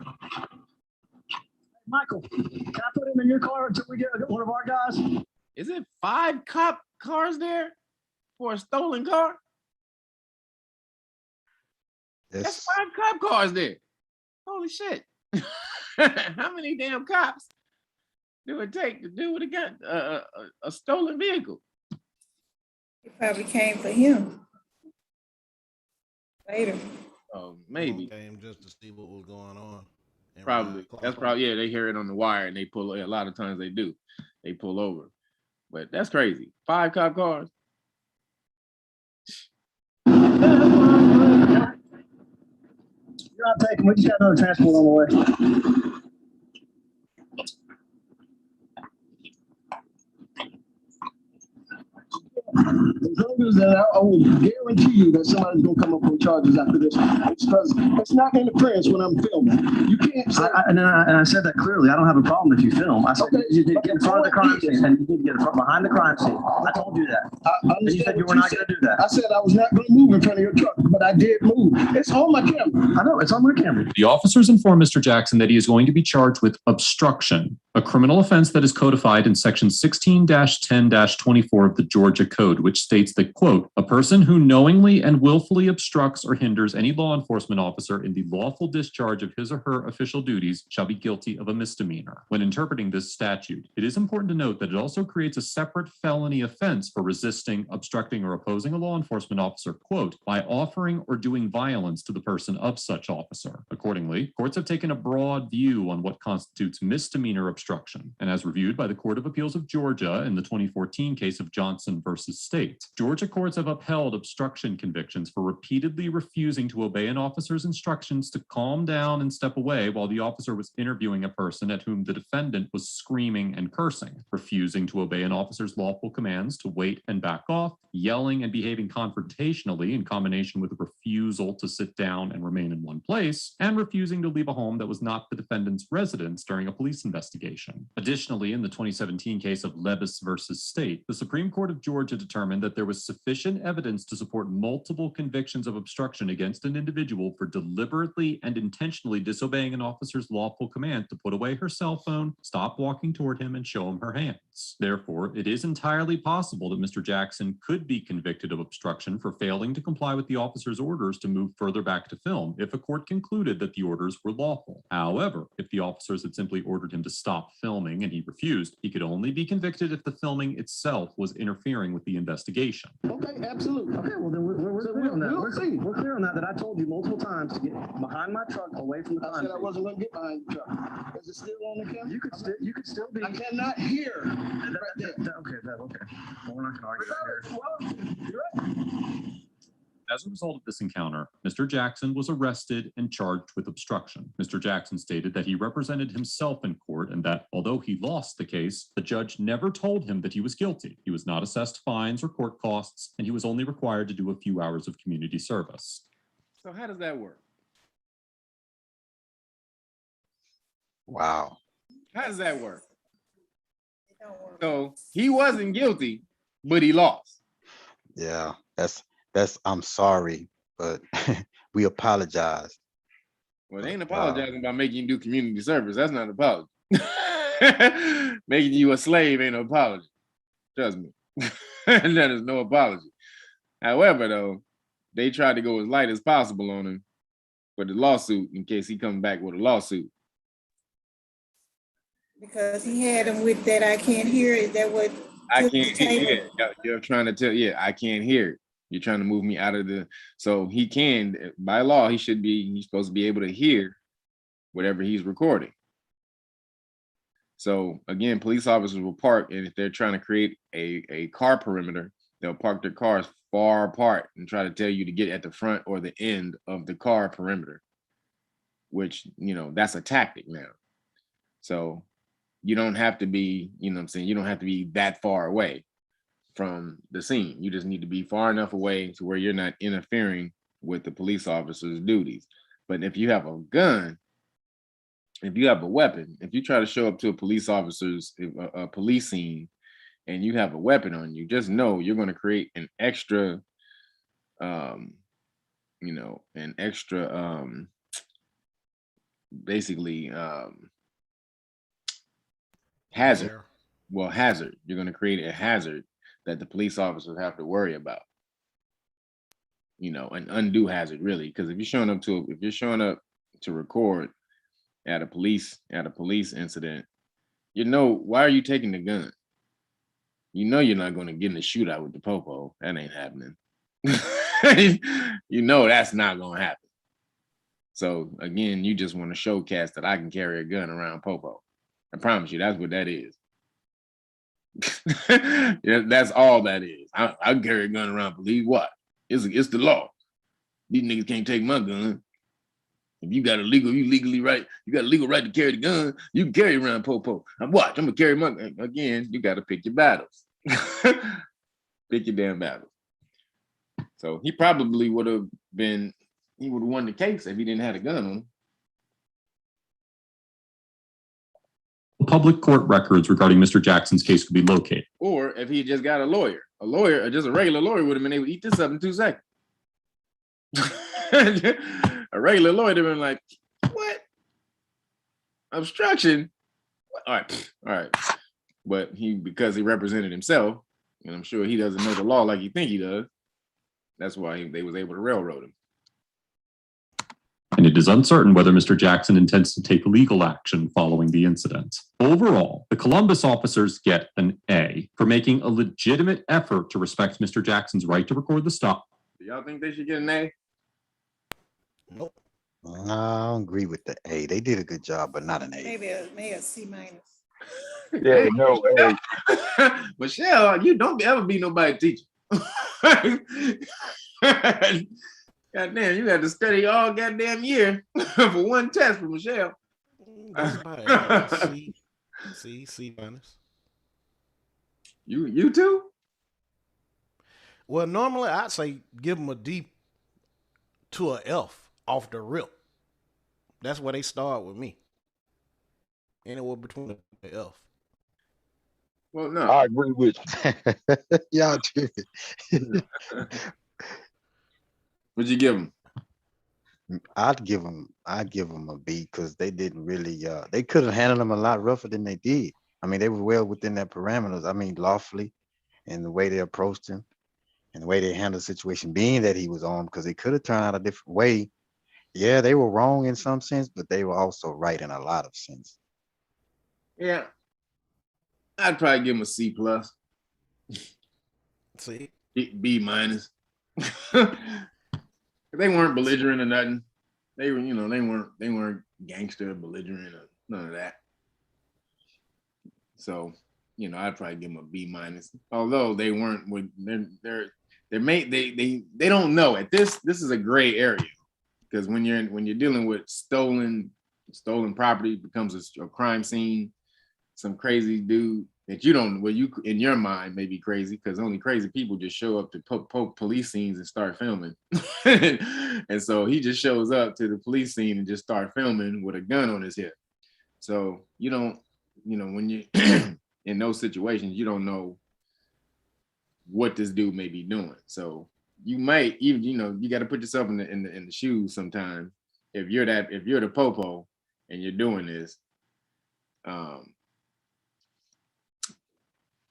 Michael, can I put him in your car until we get one of our guys? Is it 5 cop cars there for a stolen car? That's 5 cop cars there. Holy shit. How many damn cops do it take to do with a stolen vehicle? He probably came for him later. Oh, maybe. Came just to see what was going on. Probably. That's probably, yeah, they hear it on the wire and they pull, a lot of times they do. They pull over. But that's crazy. 5 cop cars. You're not taking, we just got another transport on the way. As long as that, I will guarantee you that somebody's gonna come up with charges after this. It's because it's not interference when I'm filming. You can't say. And I said that clearly. I don't have a problem if you film. I said you need to get in front of the crime scene and you need to get in front behind the crime scene. I told you that. I And you said you were not going to do that. I said I was not going to move in front of your truck, but I did move. It's on my camera. I know, it's on my camera. The officers inform Mr. Jackson that he is going to be charged with obstruction, a criminal offense that is codified in section 16-10-24 of the Georgia Code, which states that, quote, a person who knowingly and willfully obstructs or hinders any law enforcement officer in the lawful discharge of his or her official duties shall be guilty of a misdemeanor. When interpreting this statute, it is important to note that it also creates a separate felony offense for resisting, obstructing, or opposing a law enforcement officer, quote, by offering or doing violence to the person of such officer. Accordingly, courts have taken a broad view on what constitutes misdemeanor obstruction, and as reviewed by the Court of Appeals of Georgia in the 2014 case of Johnson versus State, Georgia courts have upheld obstruction convictions for repeatedly refusing to obey an officer's instructions to calm down and step away while the officer was interviewing a person at whom the defendant was screaming and cursing, refusing to obey an officer's lawful commands to wait and back off, yelling and behaving confrontationally in combination with a refusal to sit down and remain in one place, and refusing to leave a home that was not the defendant's residence during a police investigation. investigation. Additionally, in the 2017 case of Levis versus State, the Supreme Court of Georgia determined that there was sufficient evidence to support multiple convictions of obstruction against an individual for deliberately and intentionally disobeying an officer's lawful command to put away her cell phone, stop walking toward him, and show him her hands. Therefore, it is entirely possible that Mr. Jackson could be convicted of obstruction for failing to comply with the officer's orders to move further back to film if a court concluded that the orders were lawful. However, if the officers had simply ordered him to stop filming and he refused, he could only be convicted if the filming itself was interfering with the investigation. Okay, absolutely. Okay, well then we're clear on that. We're clear on that I told you multiple times to get behind my truck, away from the I crime said I scene. wasn't gonna get behind the truck. Is it still on the camera? You could still be. I cannot hear right there. Okay. Well, we're not gonna argue that here. Well, you're right. As a result of this encounter, Mr. Jackson was arrested and charged with obstruction. Mr. Jackson stated that he represented himself in court and that although he lost the case, the judge never told him that he was guilty. He was not assessed fines or court costs, and he was only required to do a few hours of community service. So how does that work? Wow. How does that work? It don't work. So he wasn't guilty, but he lost. Yeah, that's I'm sorry, but we apologize. Well, they ain't apologizing about making you do community service. That's not an apology. Making you a slave ain't no apology. Trust me. That is no apology. However, though, they tried to go as light as possible on him for the lawsuit in case he comes back with a lawsuit. Because he had him with that I can't hear it. That what I can't hear it. You're trying to tell, I can't hear it. You're trying to move me out of the, so he can, by law, he's supposed to be able to hear whatever he's recording. So again, police officers will park, and if they're trying to create a car perimeter, they'll park their cars far apart and try to tell you to get at the front or the end of the car perimeter, which, that's a tactic now. So you don't have to be, you don't have to be that far away from the scene. You just need to be far enough away to where you're not interfering with the police officer's duties. But if you have a gun, if you have a weapon, if you try to show up to a police officer's a police scene and you have a weapon on you, just know you're going to create an extra, basically hazard. Well, hazard. You're going to create a hazard that the police officers have to worry about. An undue hazard, really, because if you're showing up to record at a police incident, why are you taking the gun? You're not going to get in a shootout with the popo. That ain't happening. That's not going to happen. So again, you just want to showcase that I can carry a gun around popo. I promise you, that's what that is. That's all that is. I can carry a gun around police. What? It's the law. These niggas can't take my gun. If you got legally right, you got a legal right to carry the gun, you can carry around popo. I'm gonna carry my gun. Again, you gotta pick your battles. Pick your damn battles. So he probably would have won the case if he didn't have a gun on him. Public court records regarding Mr. Jackson's case could be located. Or if he just got a lawyer, or just a regular lawyer would have been able to eat this up in 2 seconds. A regular lawyer would have been like, what? Obstruction? All right. But because he represented himself, and I'm sure he doesn't know the law like you think he does, that's why they was able to railroad him. And it is uncertain whether Mr. Jackson intends to take legal action following the incident. Overall, the Columbus officers get an A for making a legitimate effort to respect Mr. Jackson's right to record the stop. Do y'all think they should get an A? Nope. No, I don't agree with the A. They did a good job, but not an A. Maybe a C minus. Yeah, no way. Michelle, you don't ever be nobody teacher. Goddamn, you had to study all goddamn year for one test for Michelle. That's about it. C minus. You too? Well, normally I'd say give them a D to a F off the rip. That's where they start with me. anywhere between the F. Well, no. I agree with you. Y'all tripping. What'd you give him? I'd give them a B because they didn't really they could have handled them a lot rougher than they did. I mean, they were well within their parameters. I mean, lawfully, and the way they approached him and the way they handled the situation, being that he was armed, because it could have turned out a different way. Yeah, they were wrong in some sense, but they were also right in a lot of sense. Yeah. I'd probably give him a C plus. See? B minus. They weren't belligerent or nothing. They were, they weren't gangster, belligerent, or none of that. So, I'd probably give them a B minus. Although they weren't with they don't know at this is a gray area, because when you're dealing with stolen property, becomes a crime scene. Some crazy dude that you don't, well, you in your mind may be crazy, because only crazy people just show up to police scenes and start filming. And so he just shows up to the police scene and just start filming with a gun on his hip. So you don't, when you in those situations, you don't know what this dude may be doing. So you might even, you got to put yourself in the shoes sometime. If you're the popo and you're doing this,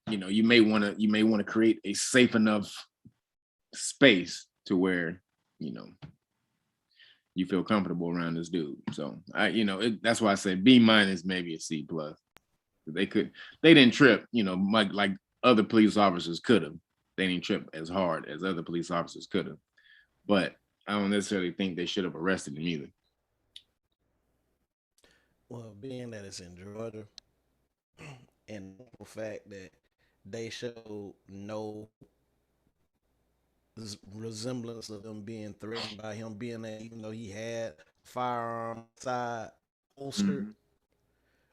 you may want to create a safe enough space to where, you feel comfortable around this dude. So that's why I said B minus, maybe a C plus. They didn't trip, like other police officers could have. They didn't trip as hard as other police officers could have. But I don't necessarily think they should have arrested him either. Well, being that it's in Georgia, and the fact that they show no resemblance of them being threatened by him being there, even though he had firearm side holster,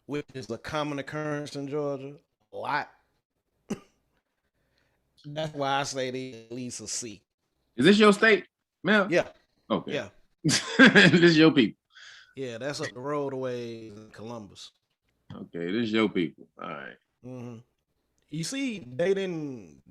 which is a common occurrence in Georgia a lot. That's why I say they at least a C. Is this your state, Mel? Yeah. Okay. Yeah. This is your people. Yeah, that's up the road away in Columbus. Okay, this is your people. All right. Mm-hmm. You see, they didn't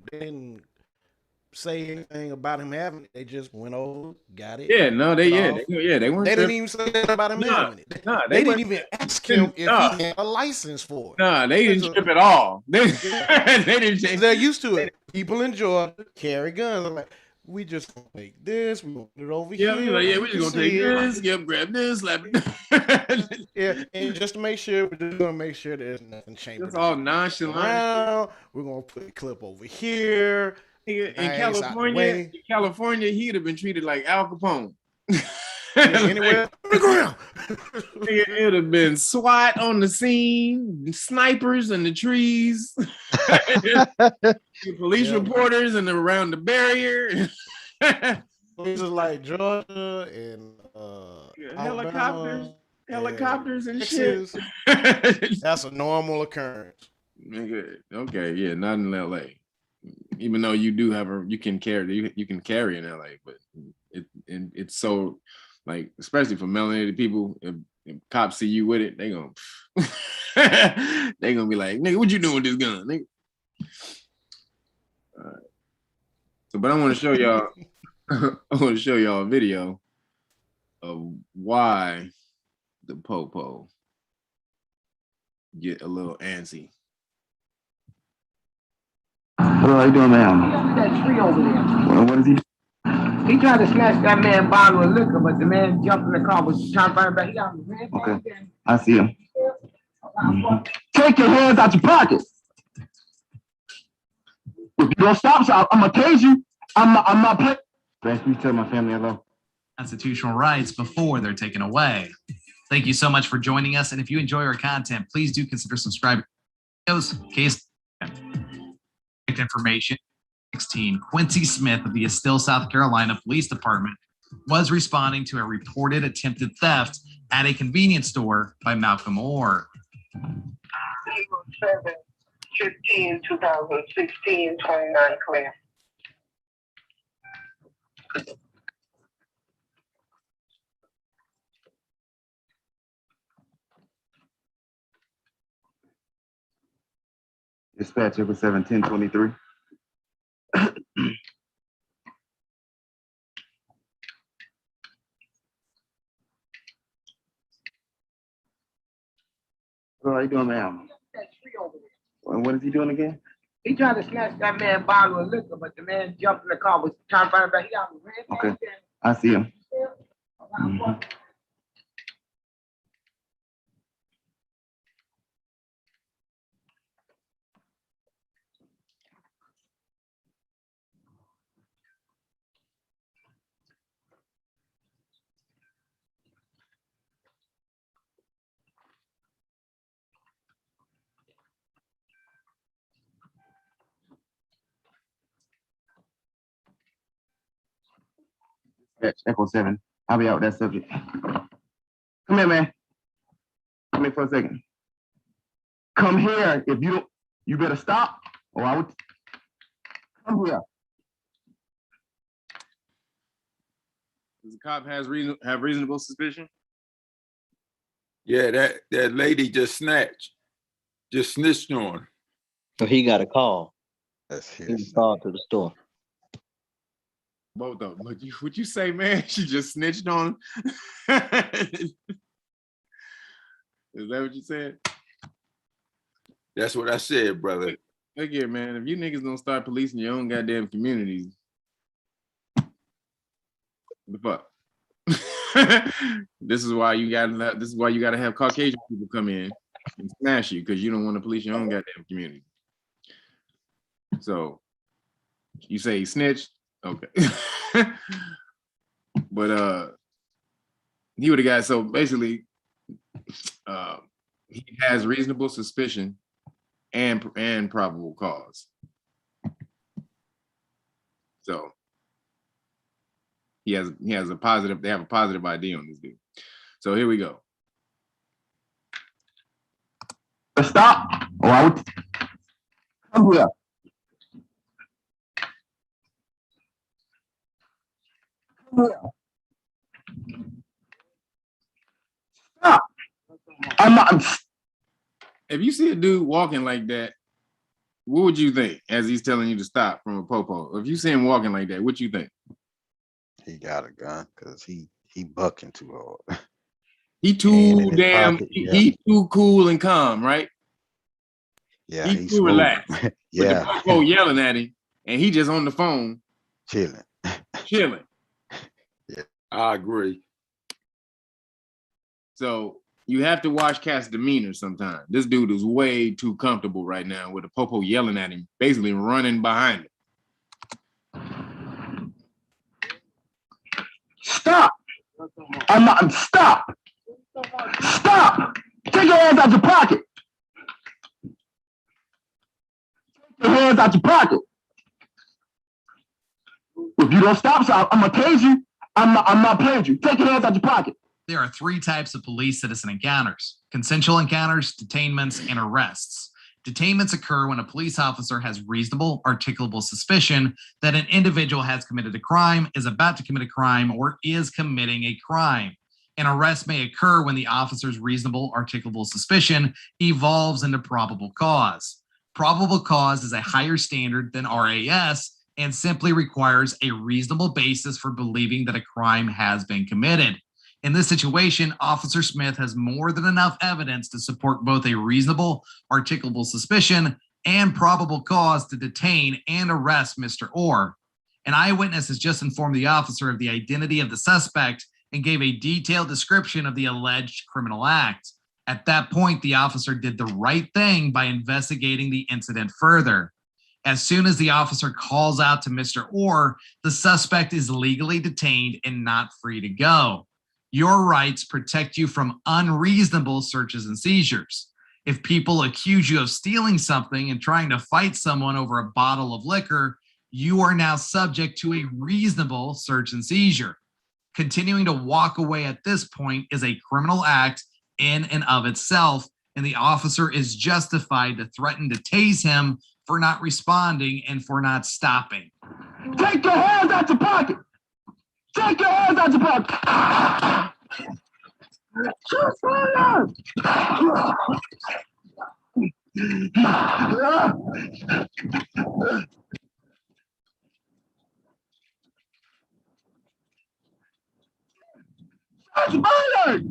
say anything about him having it. They just went over, got it. Yeah, no, they weren't. They didn't even say that about him having it. Nah, they didn't even ask him if he had a license for it. Nah, they didn't trip at all. They didn't. They're used to it. People in Georgia carry guns. I'm like, we just gonna take this, we gonna put it over here. We just gonna take this, grab this, slap it. Yeah, and just to make sure, we're just gonna make sure there's nothing chambered. It's all nonchalant. Around. We're gonna put a clip over here. In California, he'd have been treated like Al Capone. Anywhere on the ground. It would have been SWAT on the scene, snipers in the trees, police reporters and around the barrier. Places like Georgia and helicopters and shit. That's a normal occurrence. Okay, yeah, not in LA. Even though you can carry in LA, but it's so, like, especially for melanated people, if cops see you with it, they gonna be like, nigga, what you doing with this gun, nigga? All right. So, but I want to show y'all a video of why the popo get a little antsy. What are you doing now? That tree over there. What is he? He tried to snatch that man bottle of liquor, but the man jumped in the car, was trying to find him back. He got his hand back. Okay, I see him. Take your hands out your pockets. If you don't stop, so I'm gonna tase you. I'm not playing. Thanks, please tell my family hello. Constitutional rights before they're taken away. Thank you so much for joining us, and if you enjoy our content, please do consider subscribing. Case information. 16, Quincy Smith of the Estill, South Carolina Police Department was responding to a reported attempted theft at a convenience store by Malcolm Orr. 7/15/2016, 29 clear. Dispatch Echo 7, 1023. What are you doing, ma'am? What is he doing again? He tried to snatch that man bottle of liquor, but the man jumped in the car, was trying to find out he out. Okay, I see him. Mhm. Echo 7. I'll be out with that subject. Come here, man. Come here for a second. Come here. If you don't, you better stop, or I would. Come here. Does the cop have reasonable suspicion? Yeah, that lady just snitched on him. So he got a call. That's He was called to the store. Both of them. What you say, man? She just snitched on him? Is that what you said? That's what I said, brother. Look here, man. If you niggas don't start policing your own goddamn communities, the fuck? This is why you gotta have Caucasian people come in and smash you, because you don't want to police your own goddamn community. So you say he snitched, okay. But he would have got, so basically he has reasonable suspicion and probable cause. So they have a positive ID on this dude. So here we go. Stop, or I would. Come here. Come here. Stop. I'm not. If you see a dude walking like that, what would you think as he's telling you to stop from a popo? If you see him walking like that, what you think? He got a gun because he bucking too hard. He too damn. He too cool and calm, right? Yeah, he's too relaxed. Yeah, with the popo yelling at him, and he just on the phone chilling. Yeah, I agree. So you have to watch Cat's demeanor sometimes. This dude is way too comfortable right now with a popo yelling at him, basically running behind him. Stop! I'm not. Stop! Stop! Take your hands out your pocket. Take your hands out your pocket. If you don't stop, so I'm gonna tase you. I'm not playing with you. Take your hands out your pocket. There are three types of police-citizen encounters: consensual encounters, detainments, and arrests. Detainments occur when a police officer has reasonable, articulable suspicion that an individual has committed a crime, is about to commit a crime, or is committing a crime. An arrest may occur when the officer's reasonable, articulable suspicion evolves into probable cause. Probable cause is a higher standard than RAS and simply requires a reasonable basis for believing that a crime has been committed. In this situation, Officer Smith has more than enough evidence to support both a reasonable, articulable suspicion and probable cause to detain and arrest Mr. Orr. An eyewitness has just informed the officer of the identity of the suspect and gave a detailed description of the alleged criminal act. At that point, the officer did the right thing by investigating the incident further. As soon as the officer calls out to Mr. Orr, the suspect is legally detained and not free to go. Your rights protect you from unreasonable searches and seizures. If people accuse you of stealing something and trying to fight someone over a bottle of liquor, you are now subject to a reasonable search and seizure. Continuing to walk away at this point is a criminal act in and of itself, and the officer is justified to threaten to tase him for not responding and for not stopping. Take your hands out your pocket. Take your hands out your pocket. Shots fired!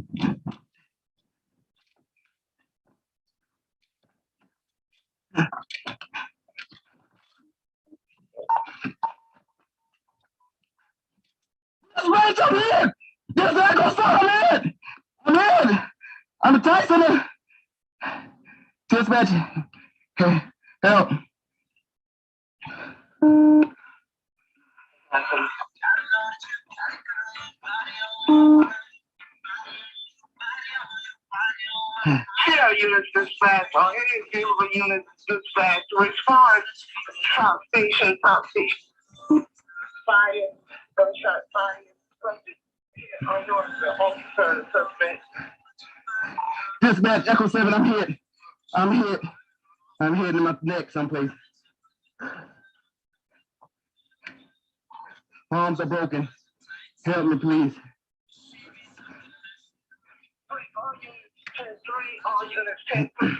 This range, I'm in! This ain't gonna stop, I'm in! I'm in! I'm a Tyson. Dispatch, help. Care units dispatch or any available units dispatch respond. Top station. Fire, gunshot fire. On your officer suspect. Dispatch, Echo 7, I'm hit. I'm hit in my neck someplace. Arms are broken. Help me, please. All units 10-3, all units 10-3.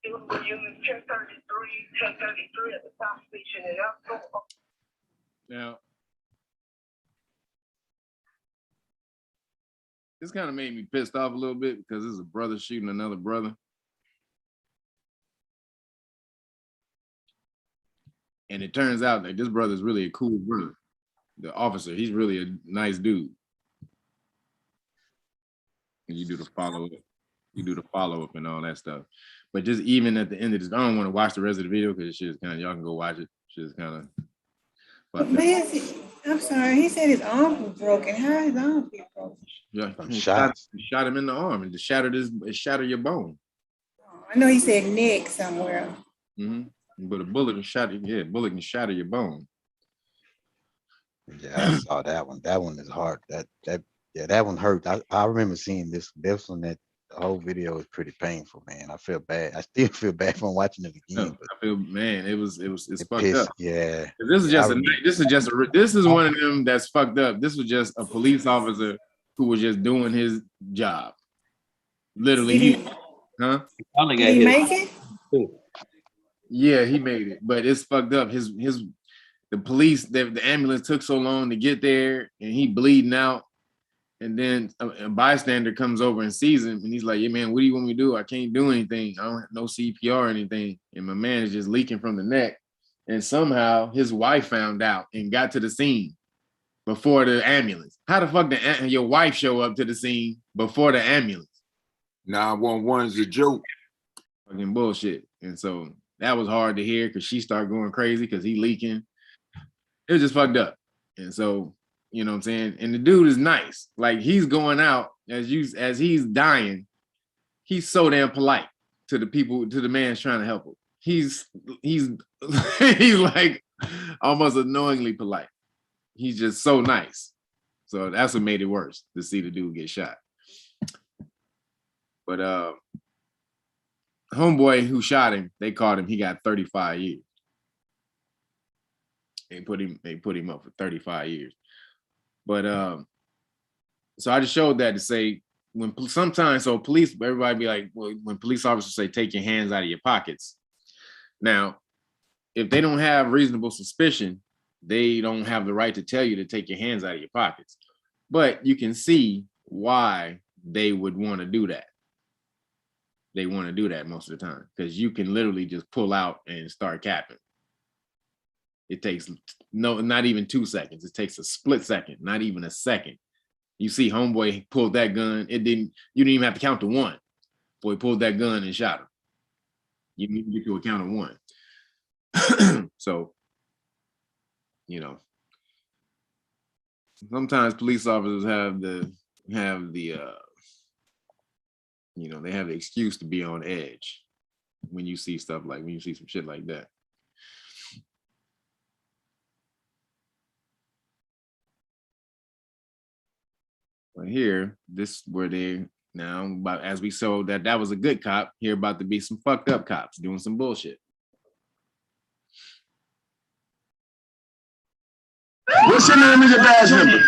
Units 1033 at the top station and up. Now, this kind of made me pissed off a little bit because this is a brother shooting another brother. And it turns out that this brother is really a cool brother. The officer, he's really a nice dude. And you do the follow-up and all that stuff. But just even at the end of this, I don't want to watch the rest of the video because shit is kind of, y'all can go watch it. Shit is kind of. I'm sorry, he said his arm was broken. How is his arm get broken? Yeah, shot him in the arm and just shattered your bone. I know he said neck somewhere. Mm-hmm. But a bullet can shatter your bone. Yeah, I saw that one. That one is hard. That one hurt. I remember seeing this one. That the whole video is pretty painful, man. I feel bad. I still feel bad from watching it again. But I feel, man, it's fucked up. Yeah. This is one of them that's fucked up. This was just a police officer who was just doing his job. Literally, Did he make it? Yeah, he made it, but it's fucked up. The police, the ambulance took so long to get there, and he bleeding out. And then a bystander comes over and sees him, and he's like, "Yeah, man, what do you want me to do? I can't do anything. I don't have no CPR or anything." And my man is just leaking from the neck. And somehow his wife found out and got to the scene before the ambulance. How the fuck did your wife show up to the scene before the ambulance? 911 is a joke. Fucking bullshit. And so that was hard to hear because she started going crazy because he leaking. It was just fucked up. And so, you know what I'm saying? And the dude is nice. Like, he's going out as he's dying. He's so damn polite to the people, to the man's trying to help him. He's like almost annoyingly polite. He's just so nice. So that's what made it worse, to see the dude get shot. But homeboy who shot him, they caught him. He got 35 years. They put him up for 35 years. But so I just showed that to say, police, everybody be like, well, when police officers say take your hands out of your pockets. Now, if they don't have reasonable suspicion, they don't have the right to tell you to take your hands out of your pockets. But you can see why they would want to do that. They want to do that most of the time because you can literally just pull out and start capping. It takes not even 2 seconds. It takes a split second, not even a second. You see homeboy pulled that gun. You didn't even have to count to one. Boy pulled that gun and shot him. You need to get to a count of one. So, you know, sometimes police officers have the you know, they have the excuse to be on edge when you see stuff like, when you see some shit like that. But here, this where they now, about as we saw that was a good cop, here about to be some fucked up cops doing some bullshit. What's your name and your badge number?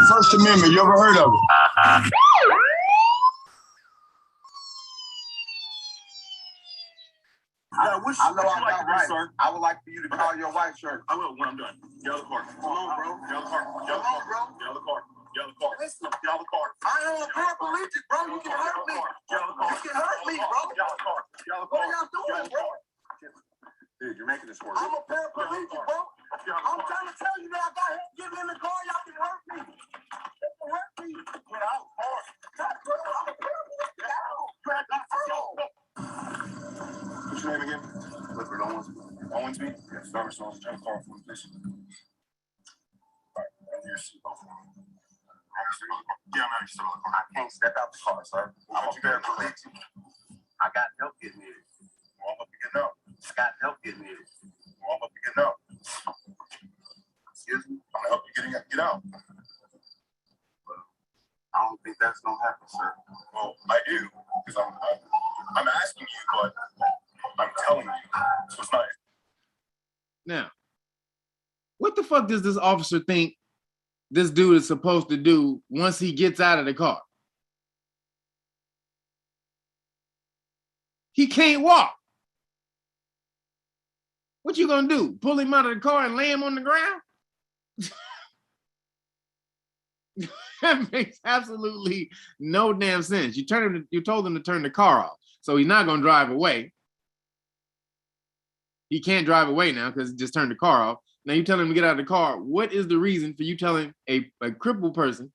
First Amendment, you ever heard of it? I know I'm not right. Sir. I would like for you to call your wife, sir. I will when I'm done. Get out of the car. Come on, bro. Get out of the car. Get out of the car, bro. Get out of the car. Get out of the car. Listen. Get out of the car. I am a paraplegic, bro. You can hurt me. Get out of the car. You can hurt me, bro. Get out of the car. Get out of the car. What are y'all doing, bro? Dude, you're making this worse. I'm a paraplegic, bro. I'm trying to tell you that I got help getting in the car. Y'all can hurt me. You can hurt me. Get out. I'm a paraplegic. Get out. What's your name again? Clifford Owensby. Owensby? Yes, service on the car for the police. All right, your seatbelt for me. Yeah, I'm out of the car. I can't step out the car, sir. I'm a paraplegic. I got help getting in. Well, I'm up to get up. I got help getting in. Well, I'm up to get up. Excuse me? I'm gonna help you get out. I don't think that's gonna happen, sir. Well, I do, because I'm asking you, but I'm telling you, so it's not. Now, what the fuck does this officer think this dude is supposed to do once he gets out of the car? He can't walk. What you gonna do? Pull him out of the car and lay him on the ground? That makes absolutely no damn sense. You told him to turn the car off, so he's not gonna drive away. He can't drive away now because he just turned the car off. Now you tell him to get out of the car. What is the reason for you telling a crippled person,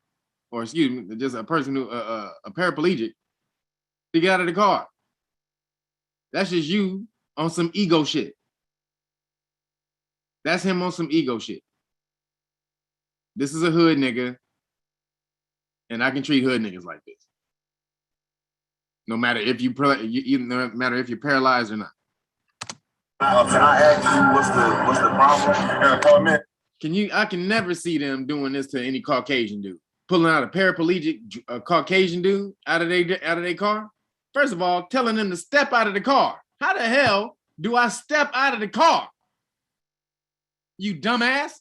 or excuse me, just a person who a paraplegic, to get out of the car? That's just you on some ego shit. That's him on some ego shit. This is a hood nigga, and I can treat hood niggas like this. No matter if no matter if you're paralyzed or not. Can I ask you what's the problem? I can never see them doing this to any Caucasian dude. Pulling out a paraplegic Caucasian dude out of their car. First of all, telling them to step out of the car. How the hell do I step out of the car? You dumbass.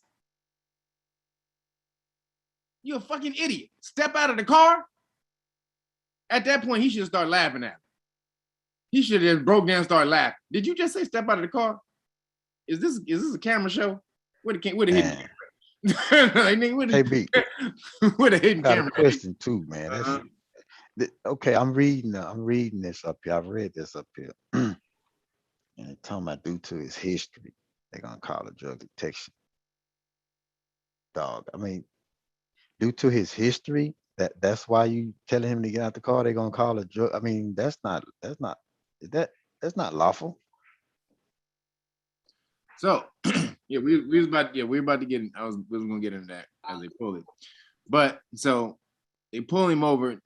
You a fucking idiot. Step out of the car. At that point, he should start laughing at me. He should have broke down and started laughing. Did you just say step out of the car? Is this a camera show? What a hidden camera? What a hidden camera. Got a question too, man. Okay, I'm reading this up here. I've read this up here. And they're talking about due to his history, they're gonna call it drug detection. Dog, I mean, due to his history, that's why you telling him to get out the car, they're gonna call it drug. I mean, that's not lawful. So yeah, we're about to get in. We was gonna get into that as they pull it. But so they pull him over.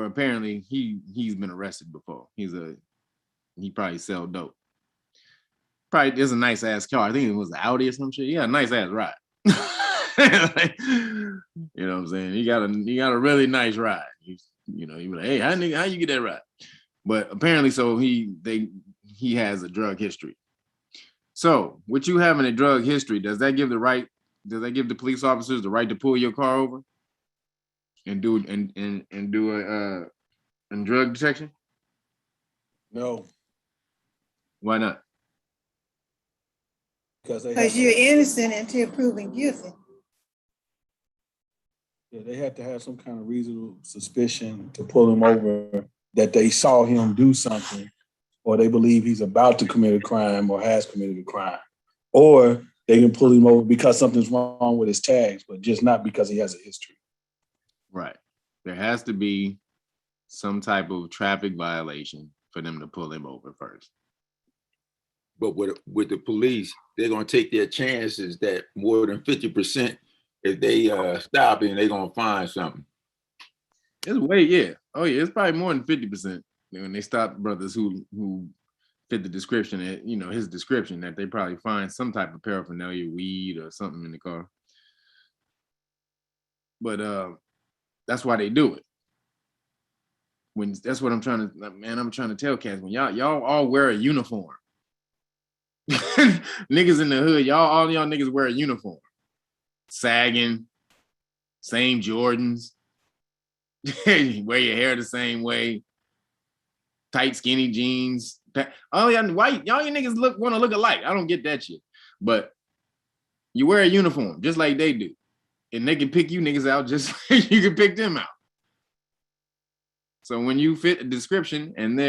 Apparently, he's been arrested before. He probably sell dope. Probably is a nice ass car. I think it was an Audi or some shit. Yeah, nice ass ride. Like, you know what I'm saying? He got a really nice ride. You be like, hey, how you get that ride? But apparently, so he has a drug history. So, with you having a drug history, does that give the police officers the right to pull your car over and do a drug detection? No. Why not? Because you're innocent until proven guilty. Yeah, they have to have some kind of reasonable suspicion to pull him over that they saw him do something, or they believe he's about to commit a crime or has committed a crime. Or they can pull him over because something's wrong with his tags, but just not because he has a history. Right. There has to be some type of traffic violation for them to pull him over first. But with the police, they're going to take their chances that more than 50%, if they stop him, they're going to find something. It's way, yeah. Oh, yeah. It's probably more than 50% when they stop brothers who fit the description, his description, that they probably find some type of paraphernalia, weed or something in the car. But that's why they do it. That's what I'm trying to tell cats. When y'all all wear a uniform. Niggas in the hood, all y'all niggas wear a uniform. Sagging, same Jordans. Wear your hair the same way. Tight, skinny jeans. Oh yeah, white. Y'all you niggas want to look alike. I don't get that shit. But you wear a uniform just like they do. And they can pick you niggas out just like you can pick them out. So when you fit a description and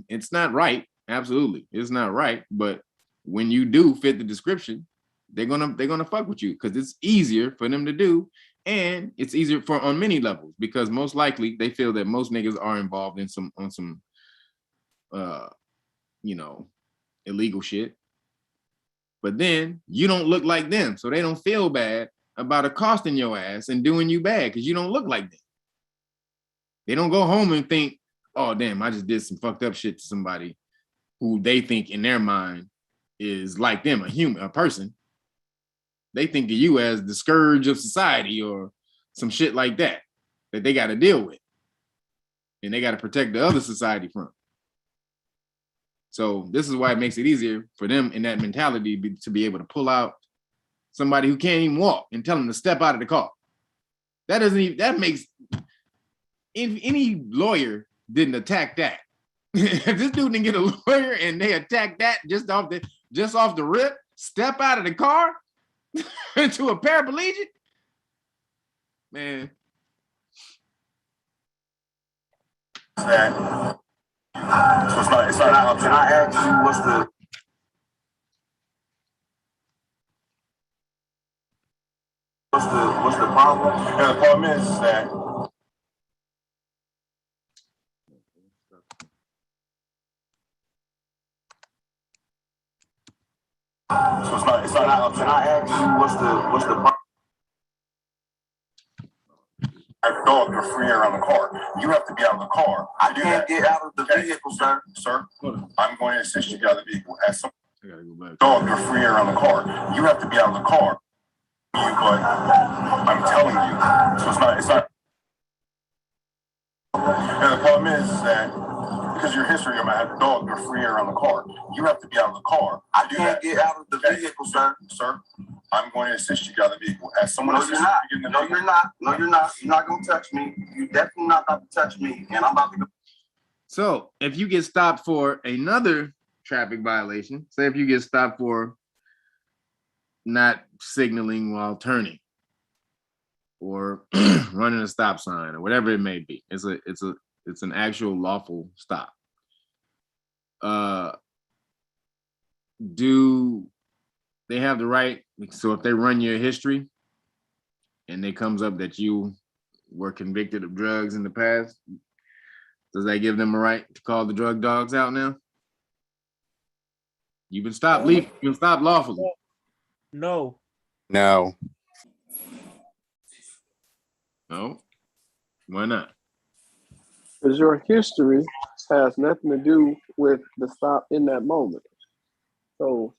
it's not right, absolutely, it's not right. But when you do fit the description, they're gonna fuck with you because it's easier for them to do, and it's easier on many levels because most likely they feel that most niggas are involved in some illegal shit. But then you don't look like them, so they don't feel bad about accosting your ass and doing you bad because you don't look like them. They don't go home and think, oh, damn, I just did some fucked up shit to somebody who they think in their mind is like them, a person. They think of you as the scourge of society or some shit like that they got to deal with. And they got to protect the other society from. So this is why it makes it easier for them in that mentality to be able to pull out somebody who can't even walk and tell them to step out of the car. That makes... If any lawyer didn't attack that, if this dude didn't get a lawyer and they attack that just off the rip, step out of the car into a paraplegic, man. So it's not. Can I ask you what's the problem? And the problem is that. So it's not. Can I ask you what's the problem? A dog, you're free around the car. You have to be out of the car. I can't get out of the vehicle, sir. Sir, I'm going to assist you out of the vehicle. As some dog, you're free around the car. You have to be out of the car. But I'm telling you, so it's not. And the problem is that because your history, I'm at the dog, you're free around the car. You have to be out of the car. I can't get out of the vehicle, sir. Sir, I'm going to assist you out of the vehicle. As someone else, no, you're not. No, you're not. You're not going to touch me. You're definitely not about to touch me. And I'm about to go. So if you get stopped for another traffic violation, say if you get stopped for not signaling while turning or running a stop sign or whatever it may be, it's an actual lawful stop. Do they have the right? So if they run your history and it comes up that you were convicted of drugs in the past, does that give them a right to call the drug dogs out now? You've been stopped leaving. You've been stopped lawfully. No. No. No. Why not? Because your history has nothing to do with the stop in that moment. So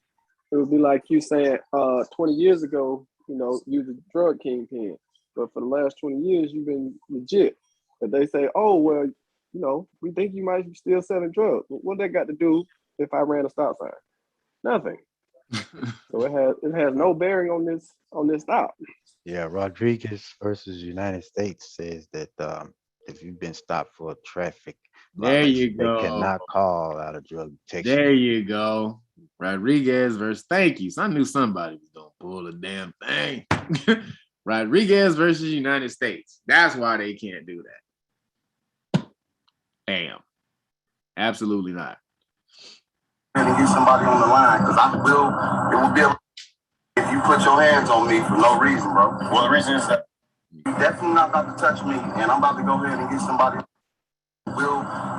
it would be like you saying 20 years ago, you know, you the drug kingpin, but for the last 20 years, you've been legit. But they say, oh, well, you know, we think you might be still selling drugs. What that got to do if I ran a stop sign? Nothing. So it has no bearing on this stop. Yeah, Rodriguez versus United States says that if you've been stopped for a traffic violation, they cannot call out a drug detection. There you go. Rodriguez versus, thank you. So I knew somebody was gonna pull the damn thing. Rodriguez versus United States. That's why they can't do that. Damn. Absolutely not. And get somebody on the line because it will be if you put your hands on me for no reason, bro. Well, the reason is that you're definitely not about to touch me, and I'm about to go ahead and get somebody. It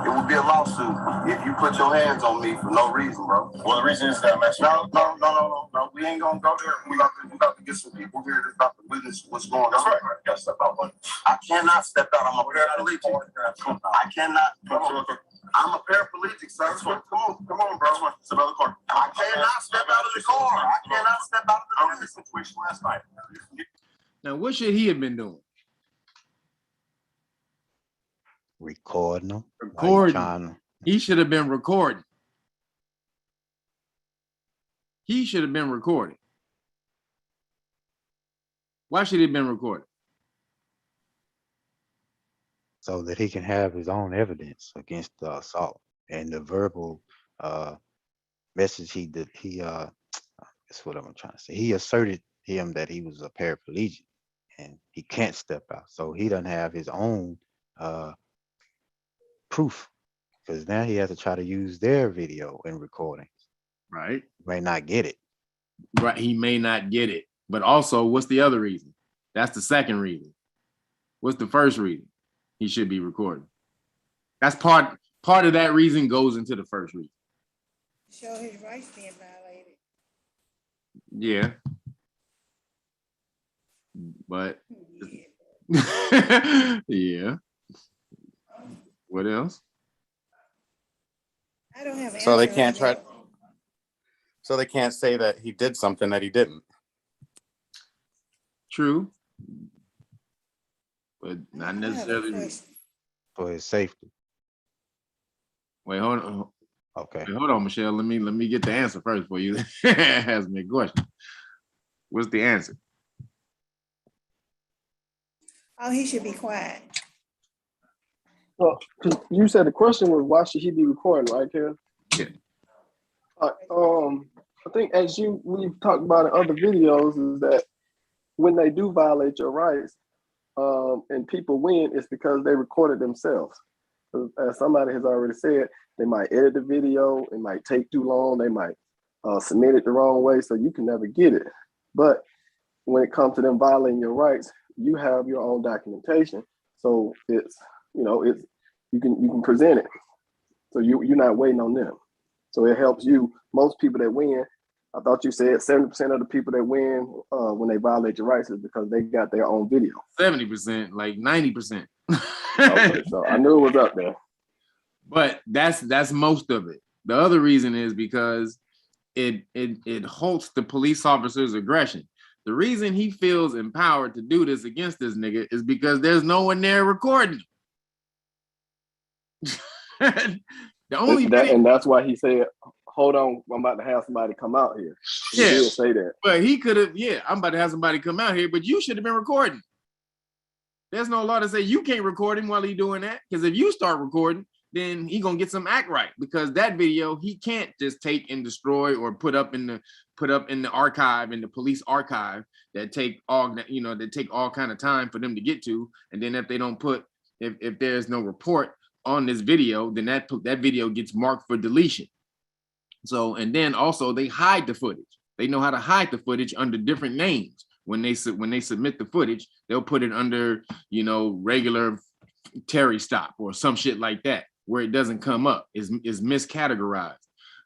will be a lawsuit if you put your hands on me for no reason, bro. Well, the reason is that I'm actually no. We ain't gonna go there. We about to get some people here that's about to witness what's going on. That's right. You gotta step out. I cannot step out. I'm a paraplegic. I cannot. I'm a paraplegic, sir. Come on, bro. It's another car. I cannot step out of the car. I cannot step out of the situation last night. Now, what should he have been doing? Recording them. Recording. He should have been recording. he should have been recorded. Why should he have been recorded? So that he can have his own evidence against the assault and the verbal message that's what I'm trying to say. He asserted him that he was a paraplegic and he can't step out. So he doesn't have his own proof, because now he has to try to use their video and recording. Right. May not get it. Right. He may not get it. But also, what's the other reason? That's the second reason. What's the first reason? He should be recording. That's part of that reason goes into the first reason. Show his rights being violated. Yeah. But yeah. What else? I don't have an So they answer can't on try. that. So they can't say that he did something that he didn't. True. But not I have a necessarily. question. For his safety. Wait, hold on. Okay. Wait, hold on, Michelle. Let me get the answer first for you. Ask me a question. What's the answer? Oh, he should be quiet. Well, you said the question was why should he be recording, right, Karen? Yeah. I think as we've talked about in other videos is that when they do violate your rights, and people win, it's because they recorded themselves. As somebody has already said, they might edit the video, it might take too long, they might submit it the wrong way, so you can never get it. But when it comes to them violating your rights, you have your own documentation, so it's you can present it. So you're not waiting on them. So it helps you. Most people that win, I thought you said 70% of the people that win when they violate your rights is because they got their own video. 70%, like 90%. Okay, so I knew it was up there. But that's most of it. The other reason is because it halts the police officer's aggression. The reason he feels empowered to do this against this nigga is because there's no one there recording. The only and that's why he said, hold on, I'm about to have somebody come out here. He did say that. But he could have, I'm about to have somebody come out here, but you should have been recording. There's no law to say you can't record him while he's doing that. Because if you start recording, then he gonna get some act right. Because that video he can't just take and destroy or put up in the archive, in the police archive that take all kind of time for them to get to. And then if they don't if there's no report on this video, then that video gets marked for deletion. So, and then also they hide the footage. They know how to hide the footage under different names. When they submit the footage, they'll put it under, regular Terry stop or some shit like that, where it doesn't come up, is miscategorized.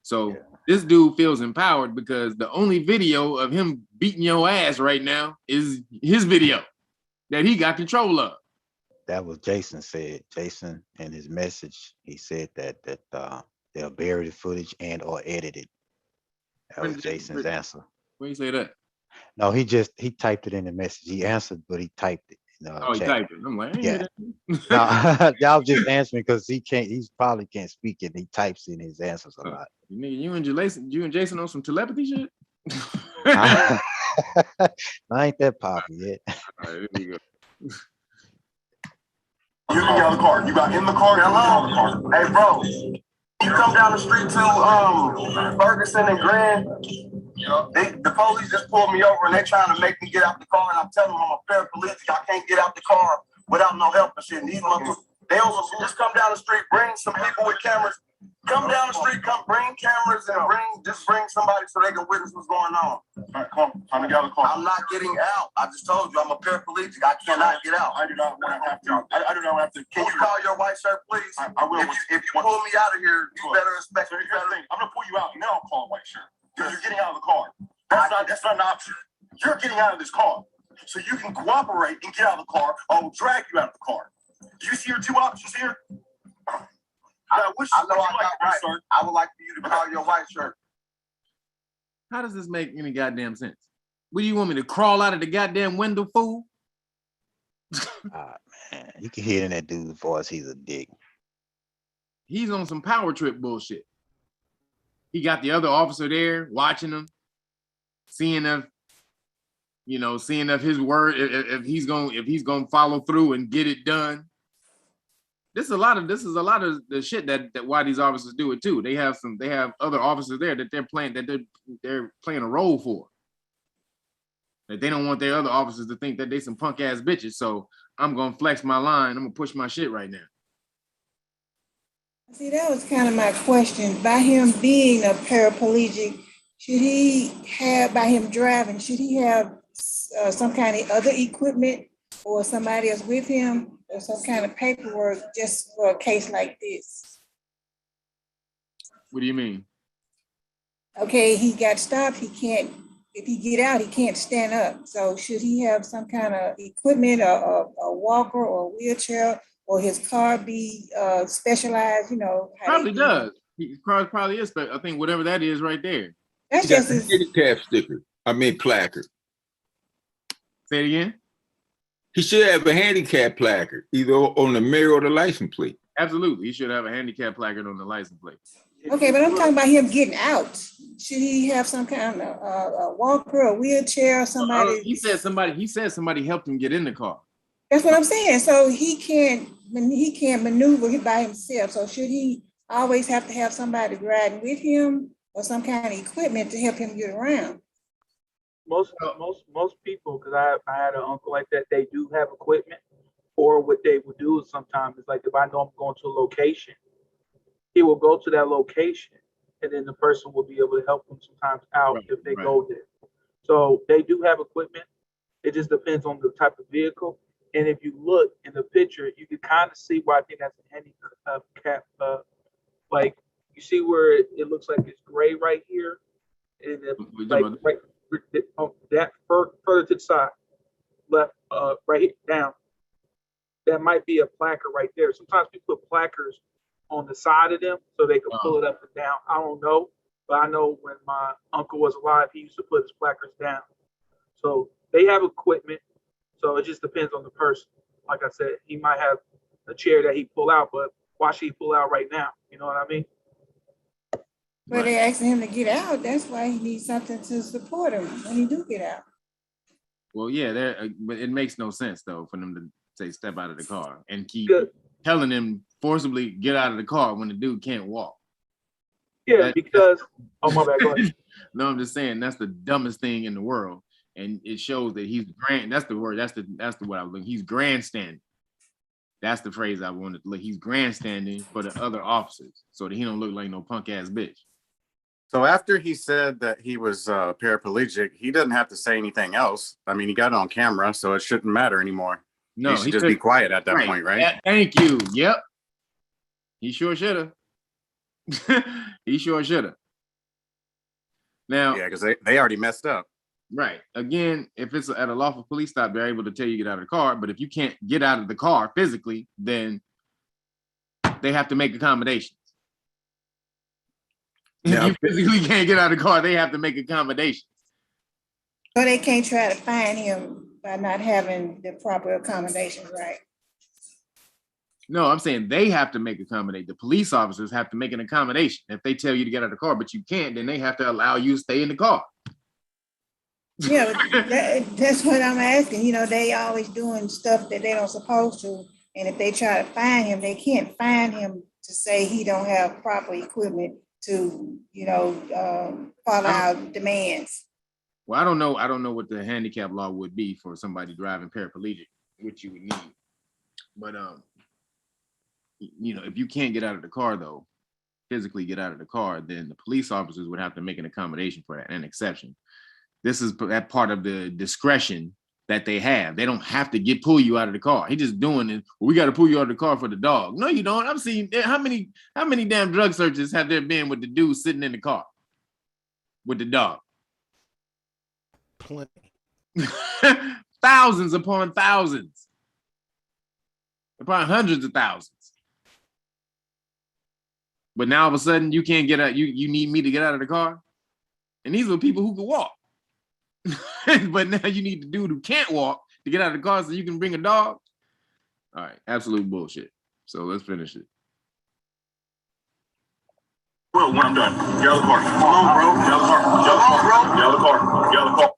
So this dude feels empowered because the only video of him beating your ass right now is his video that he got control of. That was Jason said. Jason in his message, he said that they'll bury the footage and or edit it. That was Jason's answer. When you say that? No, he typed it in the message. He answered, but he typed it. He typed it. I'm like, yeah. No, y'all just answering because he probably can't speak it. He types in his answers a lot. You and Jason on some telepathy shit? I ain't that poppy yet. All right, here we go. You can get out of the car. You got in the car. Hello. Hey, bro. You come down the street to Ferguson and Grand. The police just pulled me over and they're trying to make me get out the car. And I'm telling them I'm a paraplegic. I can't get out the car without no help and shit. And these motherfuckers, they also just come down the street, bring some people with cameras. Come down the street, come bring cameras and bring somebody so they can witness what's going on. All right, come on. Time to get out of the car. I'm not getting out. I just told you I'm a paraplegic. I cannot get out. I do not want to have to. I do not have to. Can you call your white shirt, please? I will. If you pull me out of here, you better expect. Here's the thing. I'm gonna pull you out and then I'll call a white shirt. Because you're getting out of the car. That's not an option. You're getting out of this car. So you can cooperate and get out of the car, or I'll drag you out of the car. Do you see your two options here? I would like for you to call your white shirt. How does this make any goddamn sense? What do you want me to crawl out of the goddamn window, fool? Man, you can hear in that dude's voice, he's a dick. He's on some power trip bullshit. He got the other officer there watching him. seeing if, seeing if his word, if he's gonna follow through and get it done. This is a lot of the shit that why these officers do it too. They have other officers there that they're playing a role for. That they don't want their other officers to think that they some punk ass bitches. So I'm gonna flex my line. I'm gonna push my shit right now. See, that was kind of my question. By him being a paraplegic, by him driving, should he have some kind of other equipment or somebody else with him or some kind of paperwork just for a case like this? What do you mean? Okay, he got stopped. If he get out, he can't stand up. So should he have some kind of equipment, a walker or a wheelchair, or his car be specialized? Probably does. His car probably is. I think whatever that is right there. That's just his handicap sticker. Placard. Say it again. He should have a handicap placard, either on the mirror or the license plate. Absolutely, he should have a handicap placard on the license plate. Okay, but I'm talking about him getting out. Should he have some kind of a walker, a wheelchair, or somebody? He said somebody helped him get in the car. That's what I'm saying. So he can't maneuver by himself. So should he always have to have somebody riding with him or some kind of equipment to help him get around? Most people, because I had an uncle like that, they do have equipment. Or what they would do is sometimes it's like if I know I'm going to a location, he will go to that location, and then the person will be able to help them sometimes out if they go there. So they do have equipment. It just depends on the type of vehicle. And if you look in the picture, you can kind of see why I think that's a handicap. Like you see where it looks like it's gray right here, and then that further to the side, left, right here, down. That might be a placard right there. Sometimes people put placards on the side of them so they can pull it up and down. I don't know, but I know when my uncle was alive, he used to put his placards down. So they have equipment. So it just depends on the person. Like I said, he might have a chair that he pull out, but why should he pull out right now? You know what I mean? Well, they're asking him to get out. That's why he needs something to support him when he do get out. Well, yeah, but it makes no sense though for them to say step out of the car and keep telling him forcibly get out of the car when the dude can't walk. Yeah, because oh my bad. Go ahead. No, I'm just saying that's the dumbest thing in the world, and it shows that he's That's the word. That's the word I was looking. He's grandstanding. That's the phrase I wanted to look. He's grandstanding for the other officers so that he don't look like no punk ass bitch. So after he said that he was paraplegic, he doesn't have to say anything else. I mean, he got it on camera, so it shouldn't matter anymore. No, he should just be quiet at that point, right? Yeah, thank you. Yep. He sure should have. He sure should have. Now, yeah, because they already messed up. Right. Again, if it's at a lawful police stop, they're able to tell you to get out of the car. But if you can't get out of the car physically, then they have to make accommodations. Yeah. If you physically can't get out of the car, they have to make accommodations. So they can't try to find him by not having the proper accommodations, right? No, I'm saying they have to make accommodate. The police officers have to make an accommodation. If they tell you to get out of the car, but you can't, then they have to allow you to stay in the car. Yeah, that's what I'm asking. You know, they always doing stuff that they don't supposed to. And if they try to find him, they can't find him to say he don't have proper equipment to, follow our demands. Well, I don't know what the handicap law would be for somebody driving paraplegic, which you would need. But if you can't get out of the car though, physically get out of the car, then the police officers would have to make an accommodation for that, an exception. This is that part of the discretion that they have. They don't have to pull you out of the car. He just doing it. Well, we got to pull you out of the car for the dog. No, you don't. I've seen how many damn drug searches have there been with the dude sitting in the car with the dog? Plenty. Thousands upon thousands. Probably hundreds of thousands. But now all of a sudden you can't get out. You need me to get out of the car. And these were people who could walk. But now you need the dude who can't walk to get out of the car so you can bring a dog. All right, absolute bullshit. So let's finish it. Well, will when I'm done. Get out of the car. Come on, bro. Get out of the car. Get out of the car, bro. Get out of the car. Get out of the car.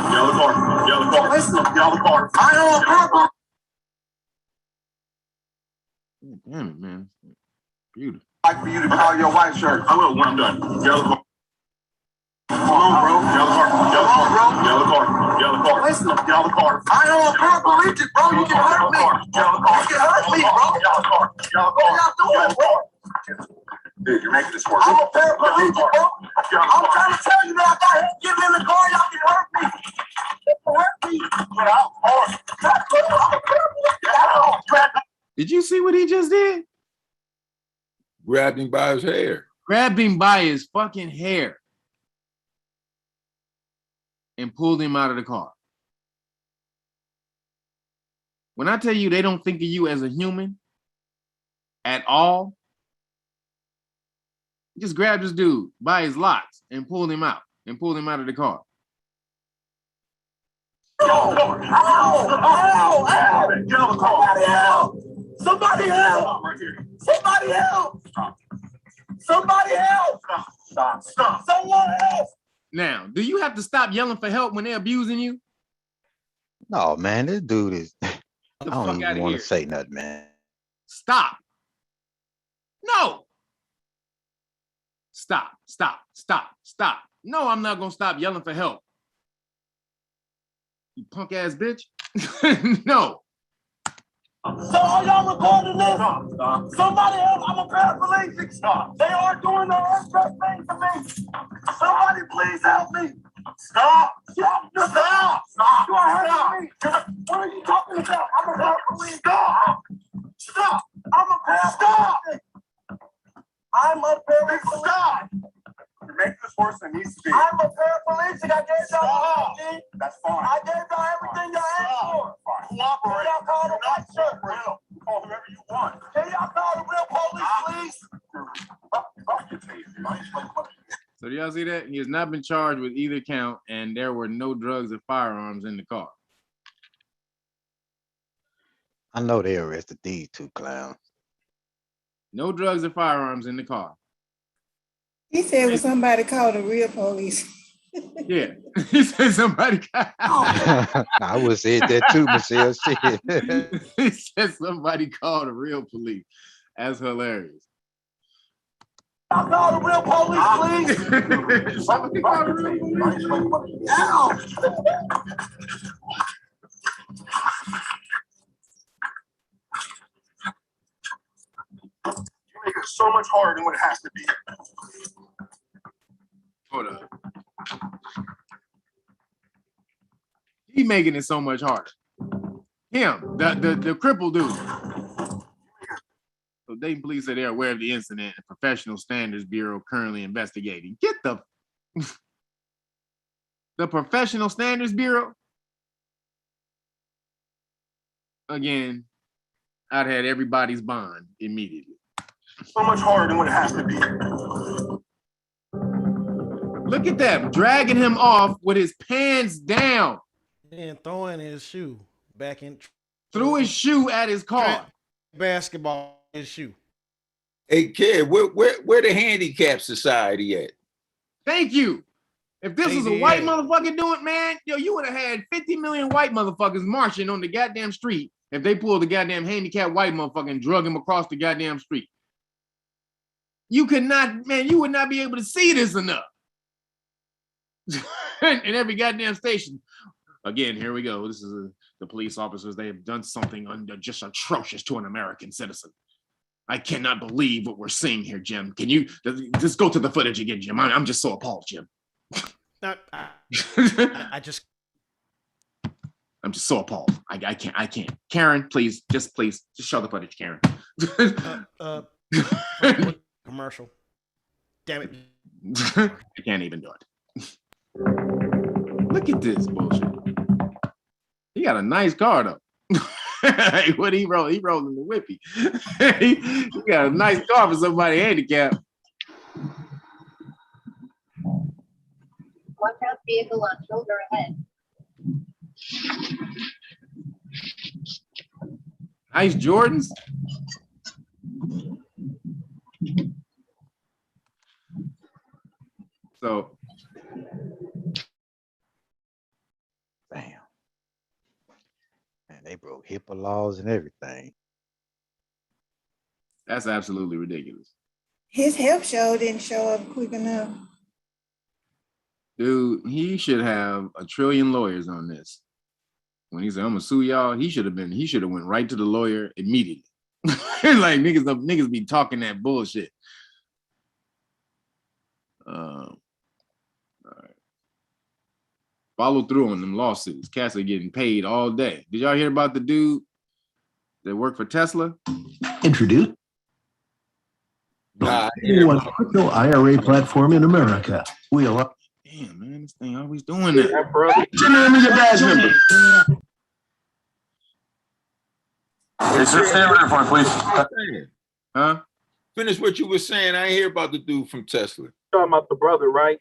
Get out of the car. Get out of the car. Listen, get out of the car. I don't care. Damn it, man. Beautiful. I'd like for you to call your white shirt. I will when I'm done. Get out of the car. Come on, bro. Get out of the car. Get out of the car, bro. Get out of the car. Get out of the car. Listen, get out of the car. I don't paraplegic, bro. You can hurt me. Get out of the car. You can hurt me, bro. Get out of the car. Get out of the car. What are y'all doing, bro? Dude, you're making this worse. I'm a paraplegic, bro. I'm trying to tell you that I got him. Get in the car. Y'all can hurt me. You can hurt me. Get out of the car. I'm a paraplegic. Get out. Did you see what he just did? Grabbed him by his hair. Grabbed him by his fucking hair and pulled him out of the car. When I tell you they don't think of you as a human at all, just grabbed this dude by his locks and pulled him out of the car. Ow! Get out of the car. Somebody help! Somebody help! Somebody help! Stop! Someone help! Now, do you have to stop yelling for help when they're abusing you? No, man, this dude is. I The don't fuck even outta want here. to say nothing, man. Stop. No. Stop. No, I'm not gonna stop yelling for help. You punk ass bitch. No. So are y'all recording this? Stop. Somebody help! I'm a paraplegic. Stop. They are doing the unjust thing to me. Somebody please help me. Stop. You are hurting me. What are you talking about? I'm a paraplegic. Stop. I'm a paraplegic. I'm a paraplegic. Stop. You're making this worse than it needs to be. I'm a paraplegic. I gave y'all everything. That's fine. I gave y'all everything y'all asked for. Cooperate. Can y'all call the white shirt? Call whoever you want. Can y'all call the real police, please? So do y'all see that? He has not been charged with either count, and there were no drugs or firearms in the car. I know they arrested these two clowns. No drugs or firearms in the car. He said, "Well, somebody called the real police." Yeah, he said somebody. I would have said that too, Michelle. Shit. He said somebody called the real police. That's hilarious. I'll call the real police, please. Somebody call the real police. Ow. You make it so much harder than what it has to be. Hold up. He making it so much harder. Him, the crippled dude. So Dayton police say they're aware of the incident and Professional Standards Bureau currently investigating. Get the Professional Standards Bureau? Again, I'd had everybody's bond immediately. So much harder than what it has to be. Look at that, dragging him off with his pants down. And throwing his shoe back in. Threw his shoe at his car. Basketball in his shoe. Hey, kid, where the handicap society at? Thank you. If this was a white motherfucker doing, man, yo, you would have had 50 million white motherfuckers marching on the goddamn street if they pulled the goddamn handicapped white motherfucker and drug him across the goddamn street. You could not, man, you would not be able to see this enough. In every goddamn station. Again, here we go. This is the police officers. They have done something just atrocious to an American citizen. I cannot believe what we're seeing here, Jim. Can you just go to the footage again, Jim? I'm just so appalled, Jim. I just. I'm just so appalled. I can't. Karen, please show the footage, Karen. Commercial. Damn it. I can't even do it. Look at this bullshit. He got a nice car though. What he roll? He rolling the whippy. he got a nice car for somebody handicapped. Watch out, vehicle on shoulder ahead. Nice Jordans. They broke HIPAA laws and everything. That's absolutely ridiculous. His help show didn't show up quick enough. Dude, he should have a trillion lawyers on this. When he said, I'm gonna sue y'all, he should have went right to the lawyer immediately. Like niggas be talking that bullshit. All right. Follow through on them lawsuits. Cats are getting paid all day. Did y'all hear about the dude that worked for Tesla? Introduce one crypto IRA platform in America. We allow. Damn, man, this thing always doing that. What's your name and your badge number? Hey, sir, stay over there for me, please. Huh? Finish what you were saying. I ain't hear about the dude from Tesla. Talking about the brother, right?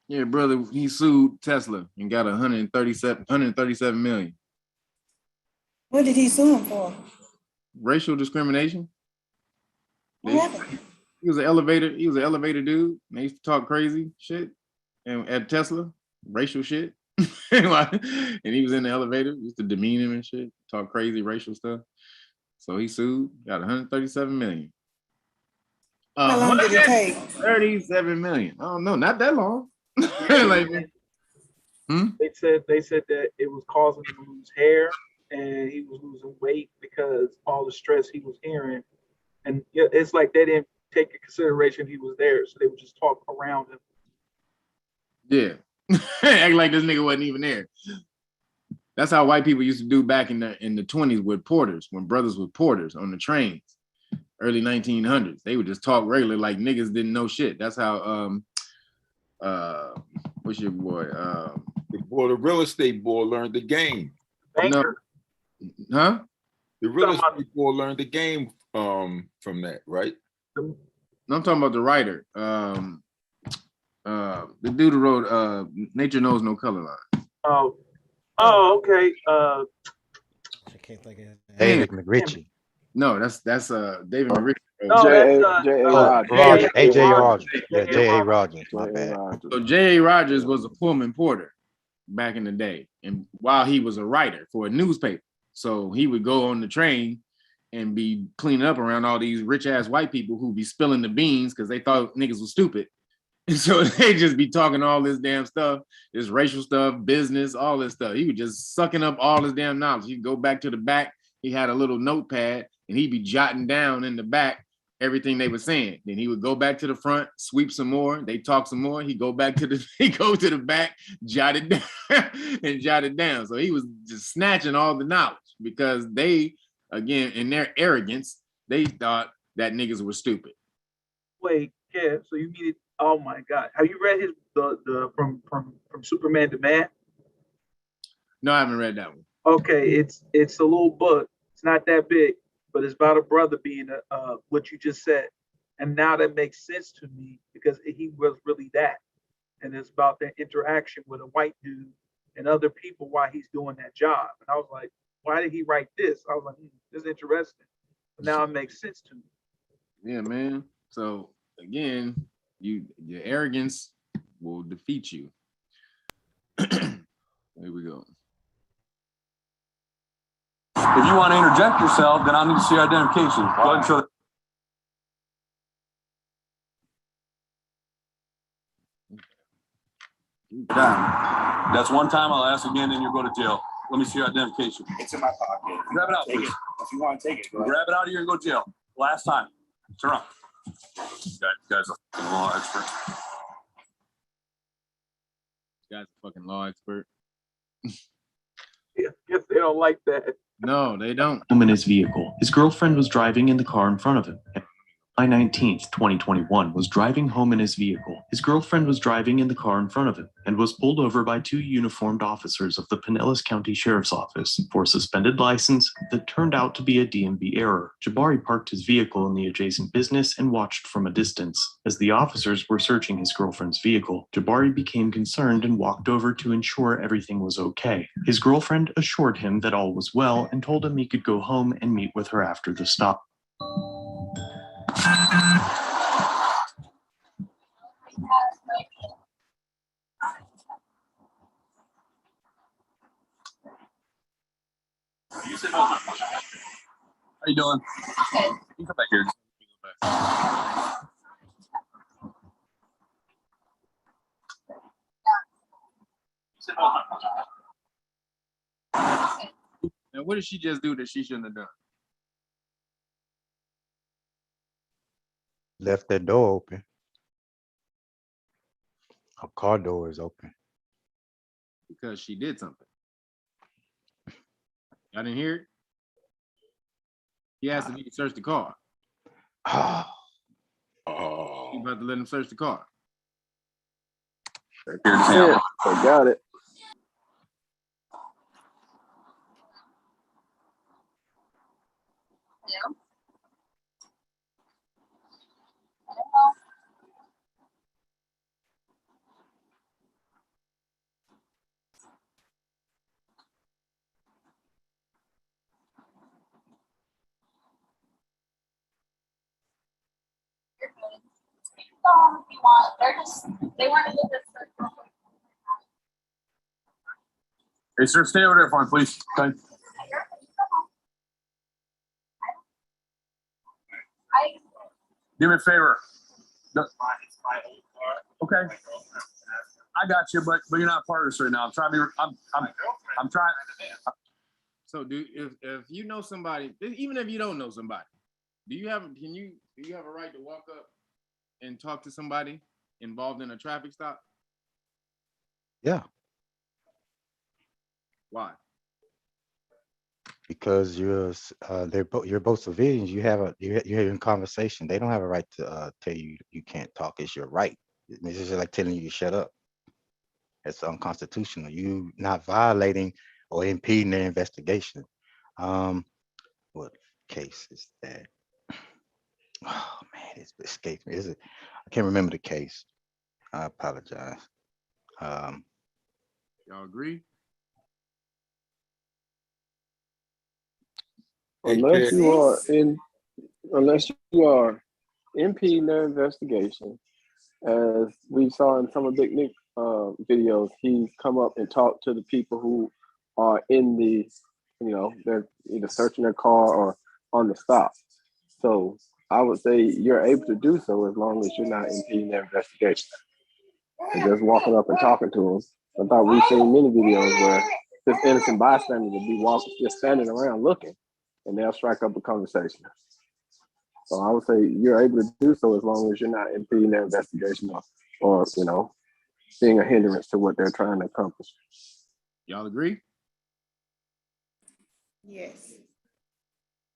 Yeah, brother, he sued Tesla and got 137 million. What did he sue him for? Racial discrimination. What happened? He was an elevator dude. And they used to talk crazy shit and at Tesla, racial shit. And he was in the elevator, used to demean him and shit, talk crazy racial stuff. So he sued, got 137 million. How long did it take? 37 million. I don't know, not that long. They said that it was causing him to lose hair and he was losing weight because all the stress he was hearing. And it's like they didn't take into consideration he was there, so they would just talk around him. Yeah. Act like this nigga wasn't even there. That's how white people used to do back in the 20s with porters, when brothers were porters on the trains, early 1900s. They would just talk regular like niggas didn't know shit. That's how what's your boy? The real estate boy learned the game. No. Huh? The real estate boy learned the game from that, right? No, I'm talking about the writer. The dude who wrote Nature Knows No Color Line. Oh, okay. I can't think of it. David McRitchie. No, that's David McRitchie. A.J. Rogers. Yeah, J.A. Rogers. My bad. So J.A. Rogers was a Pullman porter back in the day, and while he was a writer for a newspaper, so he would go on the train and be cleaning up around all these rich ass white people who be spilling the beans because they thought niggas was stupid. And so they just be talking all this damn stuff, this racial stuff, business, all this stuff. He was just sucking up all this damn knowledge. He'd go back to the back. He had a little notepad and he'd be jotting down in the back everything they were saying. Then he would go back to the front, sweep some more. They talk some more. He go to the back, jot it down and jot it down. So he was just snatching all the knowledge because they, again, in their arrogance, they thought that niggas were stupid. Wait, yeah. So you mean it? Oh my God! Have you read his the from Superman to Man? No, I haven't read that one. Okay, it's a little book. It's not that big, but it's about a brother being what you just said, and now that makes sense to me because he was really that, and it's about that interaction with a white dude and other people while he's doing that job. And I was like, why did he write this? I was like, this is interesting. But now it makes sense to me. Yeah, man. So again, your arrogance will defeat you. Here we go. If you want to interject yourself, then I need to see your identification. Go ahead and show that. Down. That's one time. I'll ask again, and you'll go to jail. Let me see your identification. It's in my pocket. Grab it out, please. If you want to take it, go ahead. Grab it out of here and go to jail. Last time. Turn around. Guy's a law expert. Guy's a fucking law expert. Yeah, guess they don't like that. No, they don't. Home in his vehicle. His girlfriend was driving in the car in front of him. July 19th, 2021, was driving home in his vehicle. His girlfriend was driving in the car in front of him and was pulled over by two uniformed officers of the Pinellas County Sheriff's Office for a suspended license that turned out to be a DMV error. Jabari parked his vehicle in the adjacent business and watched from a distance. As the officers were searching his girlfriend's vehicle, Jabari became concerned and walked over to ensure everything was okay. His girlfriend assured him that all was well and told him he could go home and meet with her after the stop. you doing? You come back here. Now, what did she just do that she shouldn't have done? Left that door open. Her car door is open. Because she did something. Y'all didn't hear it? He asked if he could search the car. Oh. He about to let him search the car. I got it. They want to get this. Hey, sir, stay over there for me, please. Okay. Do me a favor. Okay. I got you, but you're not part of this right now. I'm trying to be. I'm trying. So, if you know somebody, even if you don't know somebody, do you have a right to walk up and talk to somebody involved in a traffic stop? Yeah. Why? Because you're both civilians. You're having conversation. They don't have a right to tell you you can't talk. It's your right. It's just like telling you to shut up. It's unconstitutional. You not violating or impeding their investigation. What case is that? Oh man, it's escaped me. Is it? I can't remember the case. I apologize. Y'all agree? Unless you are impeding their investigation, as we saw in some of Big Nick videos, he's come up and talked to the people who are in the, they're either searching their car or on the stop. So I would say you're able to do so as long as you're not impeding their investigation. And just walking up and talking to them. I thought we've seen many videos where this innocent bystander would be walking, just standing around looking, and they'll strike up a conversation. So I would say you're able to do so as long as you're not impeding their investigation or being a hindrance to what they're trying to accomplish. Y'all agree? Yes.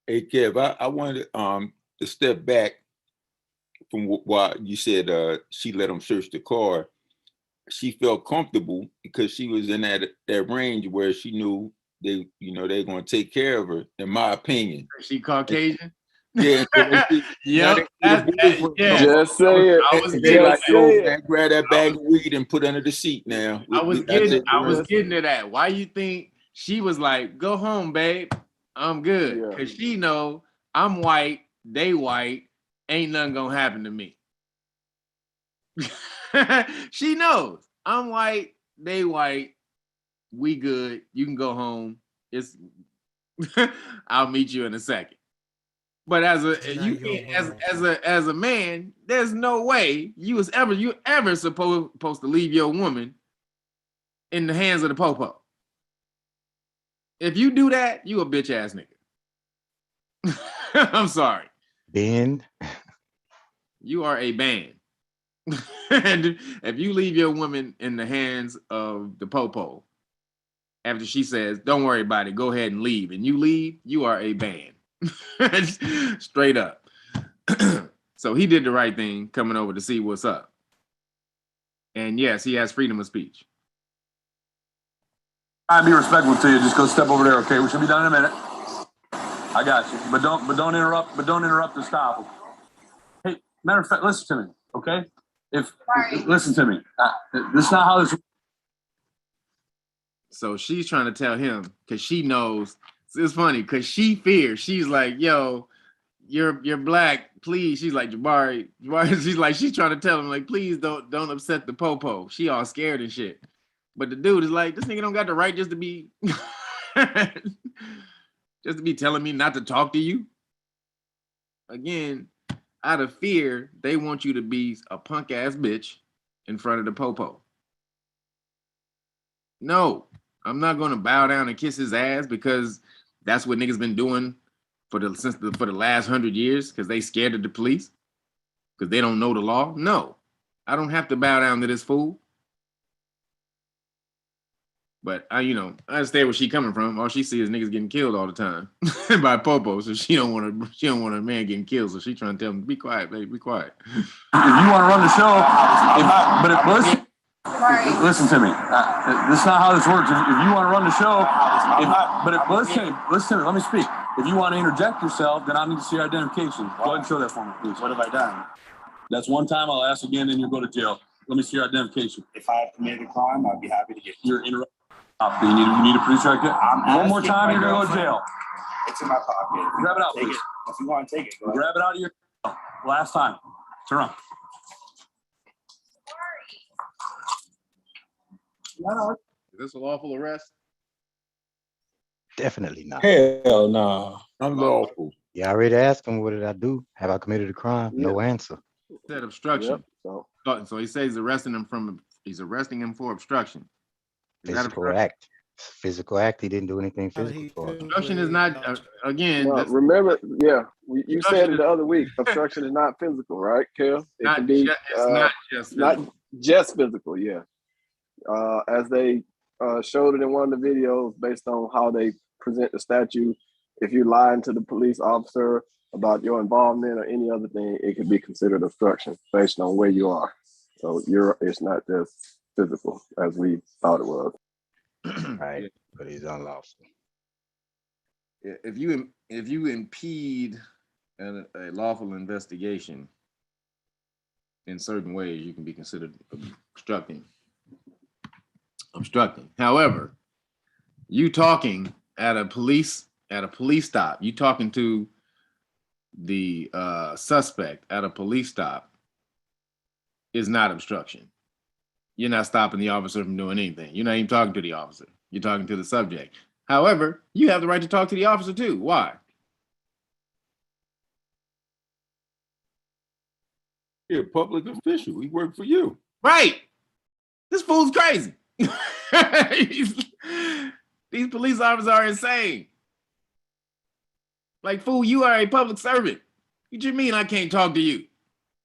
Hey, Kev, I wanted to step back from what you said. She let him search the car. She felt comfortable because she was in that range where she knew they're going to take care of her. In my opinion, she Caucasian. Yeah. Yeah. Just say it. I was getting grab that bag of weed and put under the seat. Now I was getting to that. Why you think she was like, "Go home, babe. I'm good," because she know I'm white, they white, ain't nothing gonna happen to me. She knows I'm white, they white, we good. You can go home. I'll meet you in a second. But as a man, there's no way you ever supposed to leave your woman in the hands of the popo. If you do that, you a bitch ass nigga. I'm sorry. Ben. You are a band. And if you leave your woman in the hands of the popo, after she says, "Don't worry about it, go ahead and leave," and you leave, you are a band. Straight up. So he did the right thing coming over to see what's up. And yes, he has freedom of speech. I'd be respectful to you. Just go step over there, okay? We should be done in a minute. I got you. But don't interrupt the stop. Hey, matter of fact, listen to me, okay? Listen to me. This is not how this. So she's trying to tell him because she knows. It's funny because she fears. She's like, "Yo, you're black. Please." She's like, Jabari. She's trying to tell him like, "Please don't upset the popo." She all scared and shit. But the dude is like, "This nigga don't got the right just to be." just to be telling me not to talk to you. Again, out of fear, they want you to be a punk ass bitch in front of the popo. No, I'm not gonna bow down and kiss his ass because that's what niggas been doing for the last 100 years because they scared of the police because they don't know the law. No, I don't have to bow down to this fool. But I understand where she coming from. All she sees is niggas getting killed all the time by popo, so she don't want a man getting killed. So she trying to tell him, be quiet, baby, be quiet. If you want to run the show, listen to me. This is not how this works. If you want to run the show, listen to me. Let me speak. If you want to interject yourself, then I need to see your identification. Go ahead and show that for me, please. What have I done? That's one time. I'll ask again, then you'll go to jail. Let me see your identification. If I have committed a crime, I'd be happy to get you're interrupting. You need a police record. One more time, you're gonna go to jail. It's in my pocket. Grab it out, please. If you want to take it, go ahead. Grab it out of your last time. Turn around. Is this a lawful arrest? Definitely not. Hell no. Unlawful. You already asked him, what did I do? Have I committed a crime? No answer. Said obstruction. Yep, So he says he's arresting him for obstruction. Physical act. Physical act. He didn't do anything physical for it. Obstruction is not again. No, remember, you said it the other week. Obstruction is not physical, right, Kel? It can be not just physical. Yeah. As they showed it in one of the videos, based on how they present the statute, if you're lying to the police officer about your involvement or any other thing, it could be considered obstruction based on where you are. So it's not just physical as we thought it was. Right, but it's unlawful. If you impede a lawful investigation in certain ways, you can be considered obstructing. However, you talking at a police stop, you talking to the suspect at a police stop is not obstruction. You're not stopping the officer from doing anything. You're not even talking to the officer. You're talking to the subject. However, you have the right to talk to the officer too. Why? You're a public official. We work for you. Right. This fool's crazy. These police officers are insane. Like, fool, you are a public servant. What you mean I can't talk to you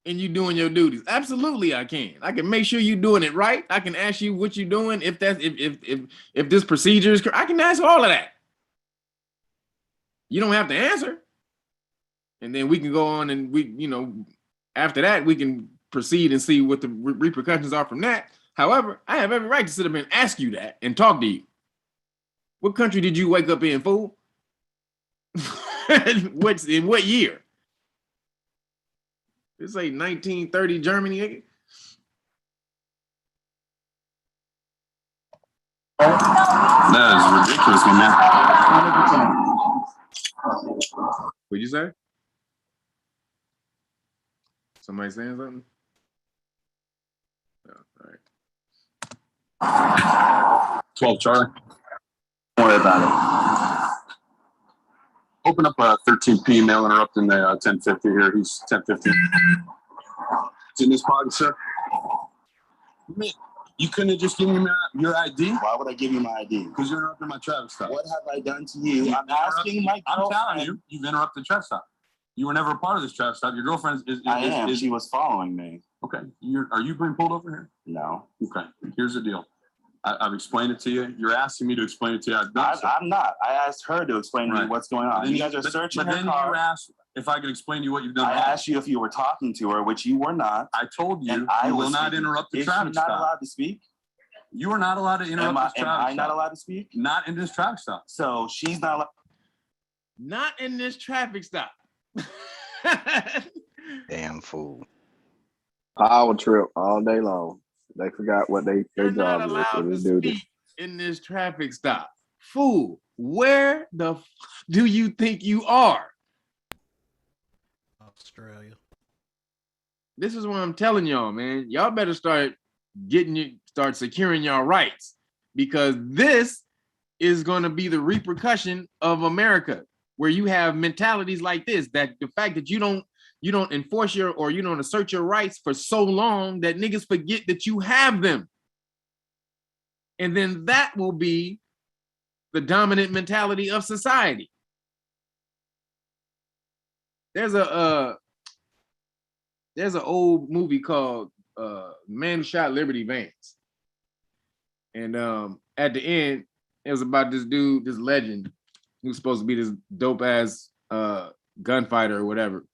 and you doing your duties? Absolutely I can. I can make sure you're doing it right. I can ask you what you're doing. If this procedure is correct, I can ask all of that. You don't have to answer. And then we can go on and after that, we can proceed and see what the repercussions are from that. However, I have every right to sit up and ask you that and talk to you. What country did you wake up in, fool? In what year? This ain't 1930 Germany. That is ridiculous, man. What'd you say? Somebody saying something? Oh, all right. 12, Charlie. Don't worry about it. Open up 13P, mail interrupting the 1050 here. He's 1050. It's in this pocket, sir. You couldn't have just given me your ID? Why would I give you my ID? Because you're interrupting my traffic stop. What have I done to you? I'm asking my girlfriend. I'm telling you, you've interrupted the traffic stop. You were never a part of this traffic stop. Your girlfriend is I am. She was following me. Okay. Are you being pulled over here? No. Okay. Here's the deal. I've explained it to you. You're asking me to explain it to you. I'm not. I asked her to explain to me what's going on. You guys are searching her car. You asked if I could explain to you what you've done. I asked you if you were talking to her, which you were not. I told you you will not interrupt the traffic stop. Is she not allowed to speak? You are not allowed to interrupt this traffic stop. Am I not allowed to speak? Not in this traffic stop. So she's not allowed. Not in this traffic stop. Damn fool. Power trip all day long. They forgot what their job is. To speak in this traffic stop. Fool, where the do you think you are? Australia. This is what I'm telling y'all, man. Y'all better start securing y'all rights, because this is going to be the repercussion of America, where you have mentalities like this, that the fact that you don't enforce or you don't assert your rights for so long that niggas forget that you have them. And then that will be the dominant mentality of society. There's an old movie called Man Who Shot Liberty Vance. And at the end, it was about this dude, this legend, who's supposed to be this dope ass gunfighter or whatever.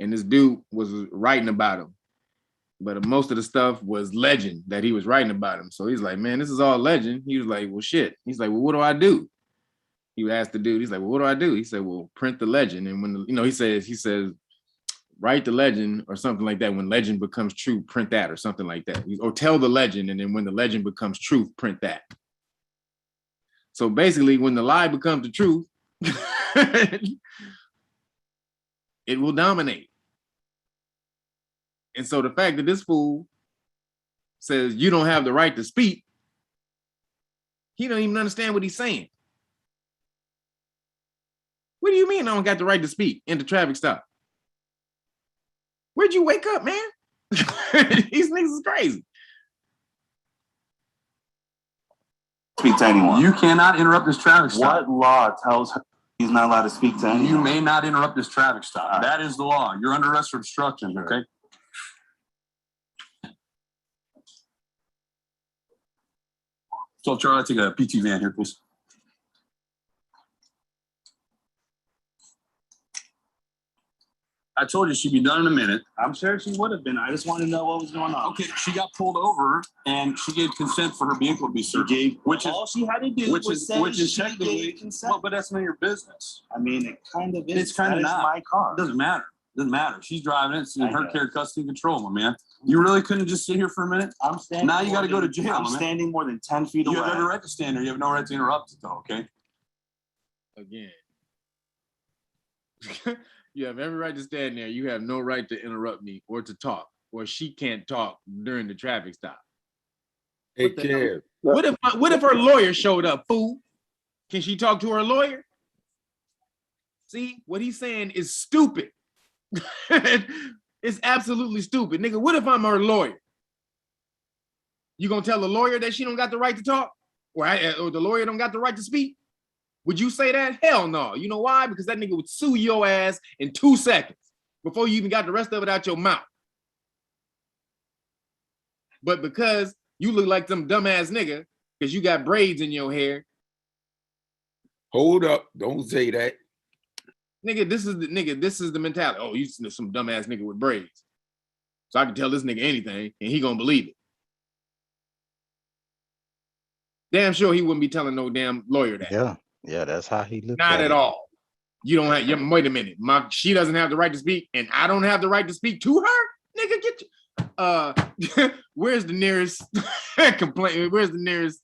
And this dude was writing about him. But most of the stuff was legend that he was writing about him. So he's like, man, this is all legend. He was like, well, shit. He's like, well, what do I do? He asked the dude, he's like, well, what do I do? He said, well, print the legend. And when, he says, write the legend or something like that. When legend becomes true, print that or something like that. Or tell the legend. And then when the legend becomes truth, print that. So basically, when the lie becomes the truth, it will dominate. And so the fact that this fool says you don't have the right to speak, he don't even understand what he's saying. What do you mean I don't got the right to speak in the traffic stop? Where'd you wake up, man? These niggas is crazy. Speak to anyone. You cannot interrupt this traffic stop. What law tells her he's not allowed to speak to anyone? You may not interrupt this traffic stop. That is the law. You're under arrest for obstruction, okay? So Charlie, take a PT van here, please. I told you she'd be done in a minute. I'm sure she would have been. I just wanted to know what was going on. Okay, she got pulled over and she gave consent for her vehicle to be searched. Which is all she had to do was say she gave consent. Well, but that's none of your business. I mean, it kind of is. It's kind of not. My car. It doesn't matter. It doesn't matter. She's driving it. It's in her care, custody, and control, my man. You really couldn't just sit here for a minute? I'm standing. Now you got to go to jail. I'm standing more than 10 feet away. You have every right to stand there. You have no right to interrupt it, though. Okay. Again. You have every right to stand there. You have no right to interrupt me or to talk, or she can't talk during the traffic stop. Hey, Kev. What if her lawyer showed up, fool? Can she talk to her lawyer? See, what he's saying is stupid. It's absolutely stupid. Nigga, what if I'm her lawyer? You gonna tell the lawyer that she don't got the right to talk? Or the lawyer don't got the right to speak? Would you say that? Hell no. You know why? Because that nigga would sue your ass in 2 seconds before you even got the rest of it out your mouth. But because you look like some dumbass nigga, because you got braids in your hair. Hold up. Don't say that. Nigga, this is the mentality. Oh, you some dumbass nigga with braids. So I can tell this nigga anything and he gonna believe it. Damn sure he wouldn't be telling no damn lawyer that. Yeah, that's how he looks. Not at all. You don't have, wait a minute. She doesn't have the right to speak and I don't have the right to speak to her? Nigga, get you. Where's the nearest complaint? Where's the nearest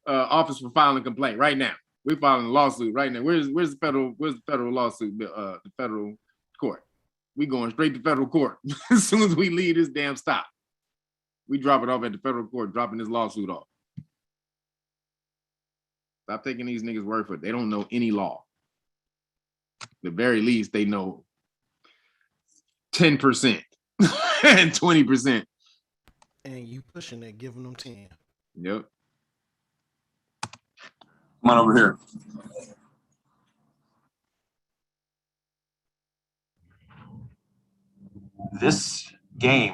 office for filing a complaint right now? We're filing a lawsuit right now. Where's the federal lawsuit? The federal court. We going straight to federal court as soon as we leave this damn stop. We drop it off at the federal court, dropping this lawsuit off. Stop taking these niggas' word for it. They don't know any law. The very least, they know 10% and 20%. And you pushing it, giving them 10. Yep. Come on over here. This game.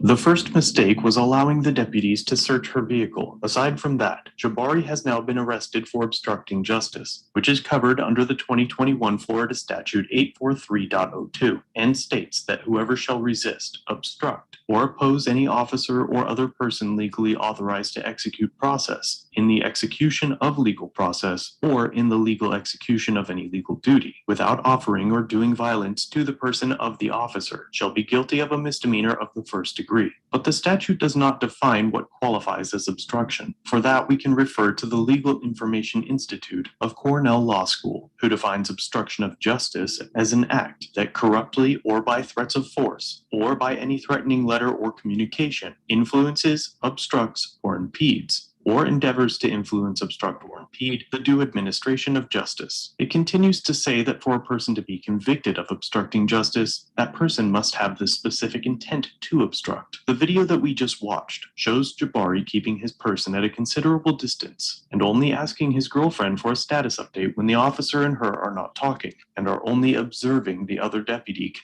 The first mistake was allowing the deputies to search her vehicle. Aside from that, Jabari has now been arrested for obstructing justice, which is covered under the 2021 Florida Statute 843.02 and states that whoever shall resist, obstruct, or oppose any officer or other person legally authorized to execute process, in the execution of legal process, or in the legal execution of any legal duty, without offering or doing violence to the person of the officer, shall be guilty of a misdemeanor of the first degree. disagree, but the statute does not define what qualifies as obstruction. For that, we can refer to the Legal Information Institute of Cornell Law School, who defines obstruction of justice as an act that corruptly or by threats of force or by any threatening letter or communication influences, obstructs, or impedes or endeavors to influence, obstruct, or impede the due administration of justice. It continues to say that for a person to be convicted of obstructing justice, that person must have the specific intent to obstruct. The video that we just watched shows Jabari keeping his person at a considerable distance and only asking his girlfriend for a status update when the officer and her are not talking and are only observing the other deputy.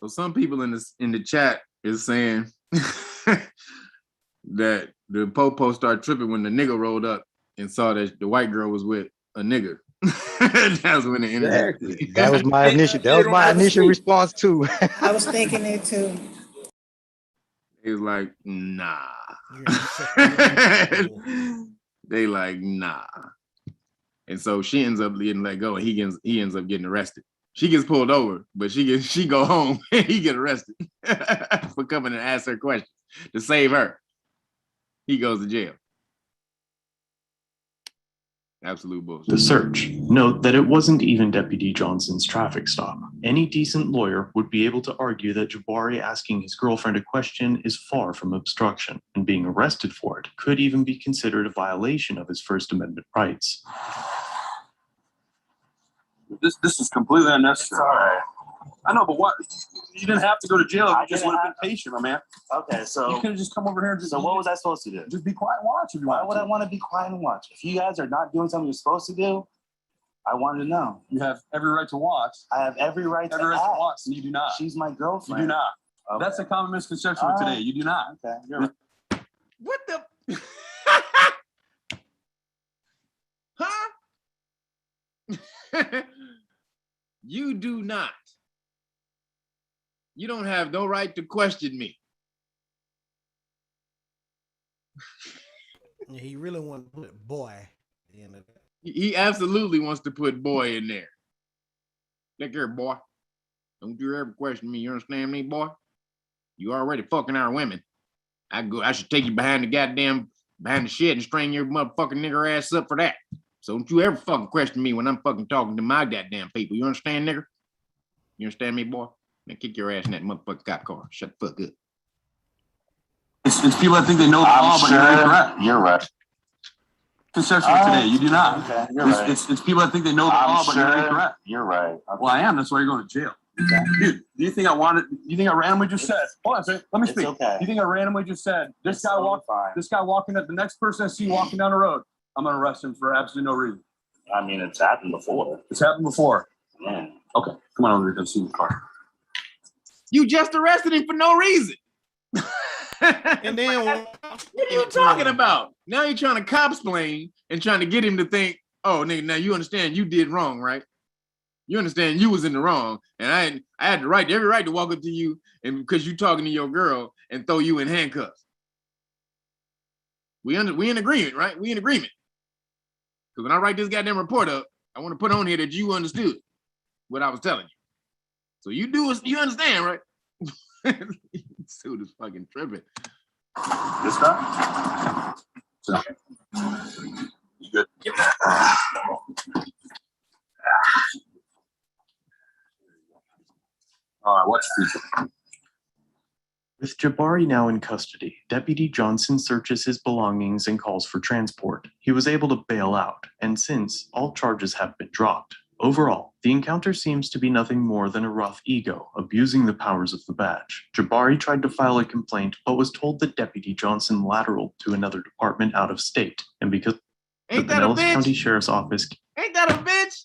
So some people in the chat is saying that the popo started tripping when the nigga rolled up and saw that the white girl was with a nigga. That was when the internet. Exactly. That was my initial response too. I was thinking it too. He was like, nah. They like, nah. And so she ends up getting let go, and he ends up getting arrested. She gets pulled over, but she go home and he get arrested for coming and ask her questions to save her. He goes to jail. Absolute bullshit. The search. Note that it wasn't even Deputy Johnson's traffic stop. Any decent lawyer would be able to argue that Jabari asking his girlfriend a question is far from obstruction, and being arrested for it could even be considered a violation of his First Amendment rights. This is completely unnecessary. I know, but what? You didn't have to go to jail if you just would have been patient, my man. Okay, so you could have just come over here and just. So what was I supposed to do? Just be quiet and watch. Why would I want to be quiet and watch? If you guys are not doing something you're supposed to do, I wanted to know. You have every right to watch. I have every right to watch, and you do not. She's my girlfriend. You do not. Okay. That's a common misconception of today. You do not. Okay, you're right. What the? Huh? You do not. You don't have no right to question me. He really wanted to put boy at the end of that. He absolutely wants to put boy in there. Look here, boy. Don't you ever question me. You understand me, boy? You already fucking our women. I should take you behind the shed and string your motherfucking nigger ass up for that. So don't you ever fucking question me when I'm fucking talking to my goddamn people. You understand, nigger? You understand me, boy? Now kick your ass in that motherfucking cop car. Shut the fuck up. It's people that think they know the law, but you're incorrect. You're right. Conception of today, you do not. Okay, you're right. It's people that think they know the law, but you're incorrect. You're right. Okay. Well, I am. That's why you're going to jail. Okay. Dude, do you think I randomly just said? Hold on a second. Let me It's speak. okay. Do you think I randomly just said this guy walking up, the next person I see walking down the road, I'm gonna arrest him for absolutely no reason. I mean, it's happened before. It's happened before. Yeah. Okay, come on over here. Come see the car. You just arrested him for no reason. And then What are you talking about? Now you're trying to cop-splain and trying to get him to think, oh, nigga, now you understand you did wrong, right? You understand you was in the wrong, and I had the right, every right to walk up to you and because you talking to your girl and throw you in handcuffs. We in agreement, right? We in agreement. Because when I write this goddamn report up, I want to put on here that you understood what I was telling you. So you understand, right? This dude is fucking tripping. This guy? Okay. You good? All right, watch this. With Jabari now in custody, Deputy Johnson searches his belongings and calls for transport. He was able to bail out, and since all charges have been dropped, overall, the encounter seems to be nothing more than a rough ego, abusing the powers of the badge. Jabari tried to file a complaint, but was told that Deputy Johnson lateraled to another department out of state, and because the Pinellas County Sheriff's Office... Ain't that a bitch?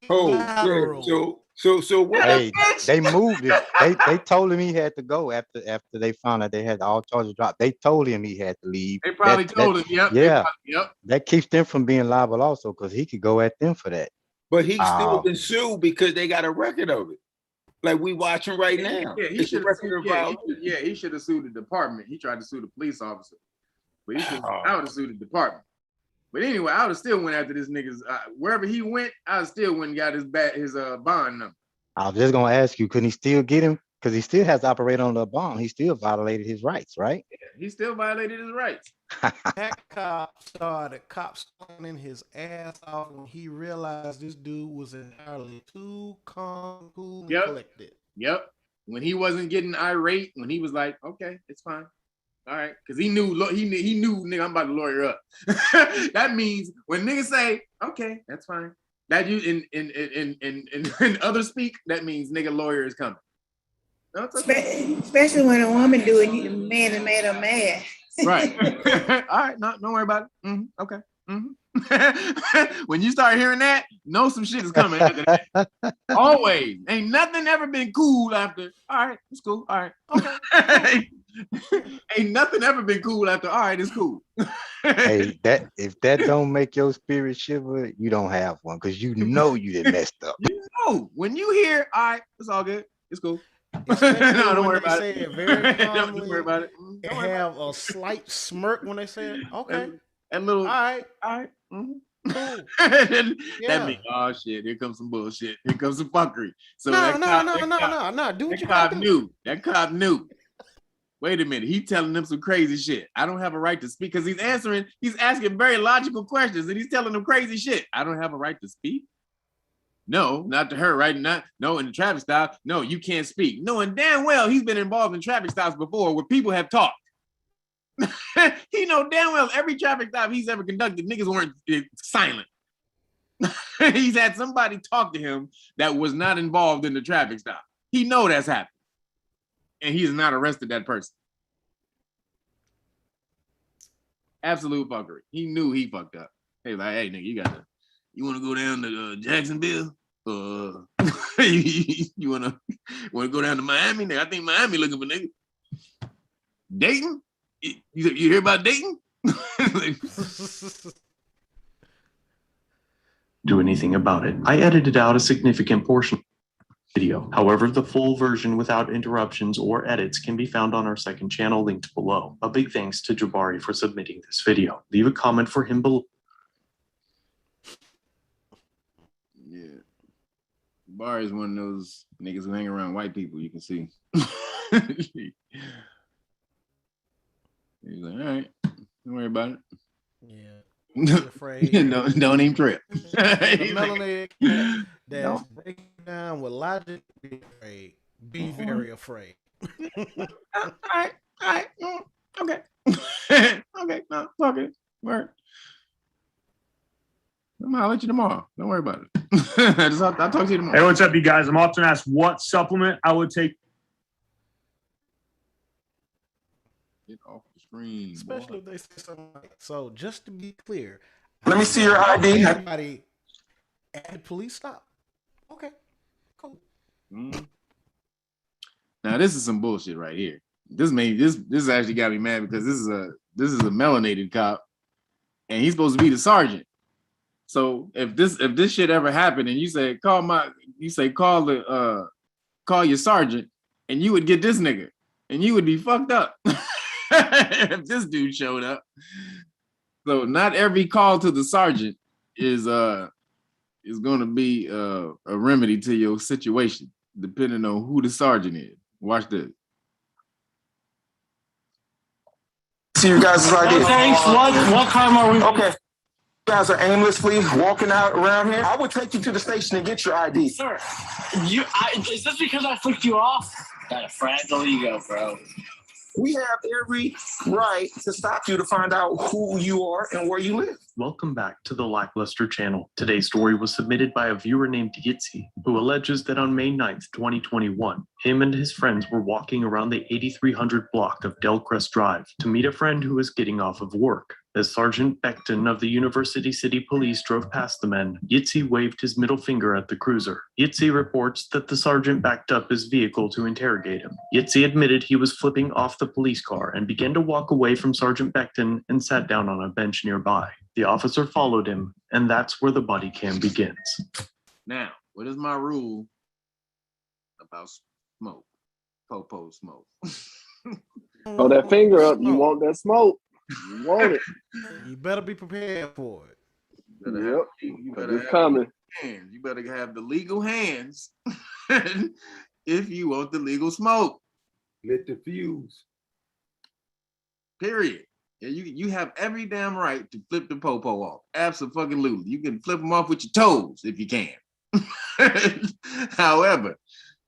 Oh, yeah. So what? Hey, they moved it. They told him he had to go after they found out they had all charges dropped. They told him he had to leave. They probably told him, yep. Yeah. Yep. That keeps them from being liable also because he could go at them for that. But he's still been sued because they got a record of it. Like we watching right now. Yeah, he should have sued the department. He tried to sue the police officer. But I would have sued the department. But anyway, I would have still went after this nigga's wherever he went, I still went and got his bond number. I was just gonna ask you, couldn't he still get him? because he still has to operate on the bomb. He still violated his rights, right? He still violated his rights. That cop started in his ass off when he realized this dude was entirely too calm, cool, and collected. Yep. When he wasn't getting irate, when he was like, okay, it's fine. All right. Because he knew, nigga, I'm about to lawyer up. That means when niggas say, okay, that's fine. That you in other speak, that means nigga lawyer is coming. No, it's okay. Especially when a woman do it, the man that made her mad. Right. All right. No, don't worry about it. Mm-hmm. Okay. Mm-hmm. When you start hearing that, know some shit is coming after that. Always. Ain't nothing ever been cool after. All right, it's cool. All right. Okay. Ain't nothing ever been cool after. All right, it's cool. Hey, if that don't make your spirit shiver, you don't have one, because you know you did messed up. You know, when you hear, all right, it's all good. It's cool. No, don't worry about it. it. Very calmly, don't worry about it. They have a slight smirk when they say it. Okay. That little, all right. Mm-hmm. Cool. That means, oh shit, here comes some bullshit. Here comes some fuckery. So no. Do what you cop gotta do. knew. That cop knew. Wait a minute, he telling them some crazy shit. I don't have a right to speak, because he's asking very logical questions, and he's telling them crazy shit. I don't have a right to speak? No, not to her, right? No, in the traffic stop, no, you can't speak. Knowing damn well he's been involved in traffic stops before where people have talked. He know damn well every traffic stop he's ever conducted, niggas weren't silent. He's had somebody talk to him that was not involved in the traffic stop. He know that's happened. And he has not arrested that person. Absolute fuckery. He knew he fucked up. Hey, like, hey, nigga, you want to go down to Jacksonville? You want to go down to Miami? Nigga, I think Miami looking for niggas. Dayton? You hear about Dayton? Do anything about it. I edited out a significant portion of the video. However, the full version without interruptions or edits can be found on our second channel linked below. A big thanks to Jabari for submitting this video. Leave a comment for him below. Yeah. Jabari is one of those niggas who hang around white people, you can see. He's like, all right, don't worry about it. Yeah. Afraid. don't even trip. The melanated that's breaking down with logic. Be afraid. Be very afraid. All right. Okay. Okay. No, fuck it. Work. I'm gonna let you tomorrow. Don't worry about it. I'll talk to you tomorrow. Hey, what's up, you guys? I'm often asked what supplement I would take. Get off the screen. Especially if they say something like, so just to be clear. Let me see your ID. Everybody at the police stop. Okay, cool. Now this is some bullshit right here. This actually got me mad, because this is a melanated cop, and he's supposed to be the sergeant. So if this shit ever happened, and you say call your sergeant, and you would get this nigga, and you would be fucked up. If this dude showed up. So not every call to the sergeant is going to be a remedy to your situation, depending on who the sergeant is. Watch this. See you guys' ID. Thanks. What crime are we? Okay. You guys are aimlessly walking out around here. I would take you to the station and get your ID. Sir, is this because I flicked you off? Got a fragile ego, bro. We have every right to stop you to find out who you are and where you live. Welcome back to the Lackluster channel. Today's story was submitted by a viewer named Yitzi, who alleges that on May 9th, 2021, him and his friends were walking around the 8300 block of Delcrest Drive to meet a friend who was getting off of work. As Sergeant Beckton of the University City Police drove past the men, Yitzi waved his middle finger at the cruiser. Yitzi reports that the sergeant backed up his vehicle to interrogate him. Yitzi admitted he was flipping off the police car and began to walk away from Sergeant Beckton and sat down on a bench nearby. The officer followed him, and that's where the body cam begins. Now, what is my rule about smoke? Popo smoke. Throw that finger up. You want that smoke. You want it. You better be prepared for it. You better it's coming. Hands. You better have the legal hands if you want the legal smoke. Lit the fuse. Period. And you have every damn right to flip the popo off. Absolutely. You can flip them off with your toes if you can. However,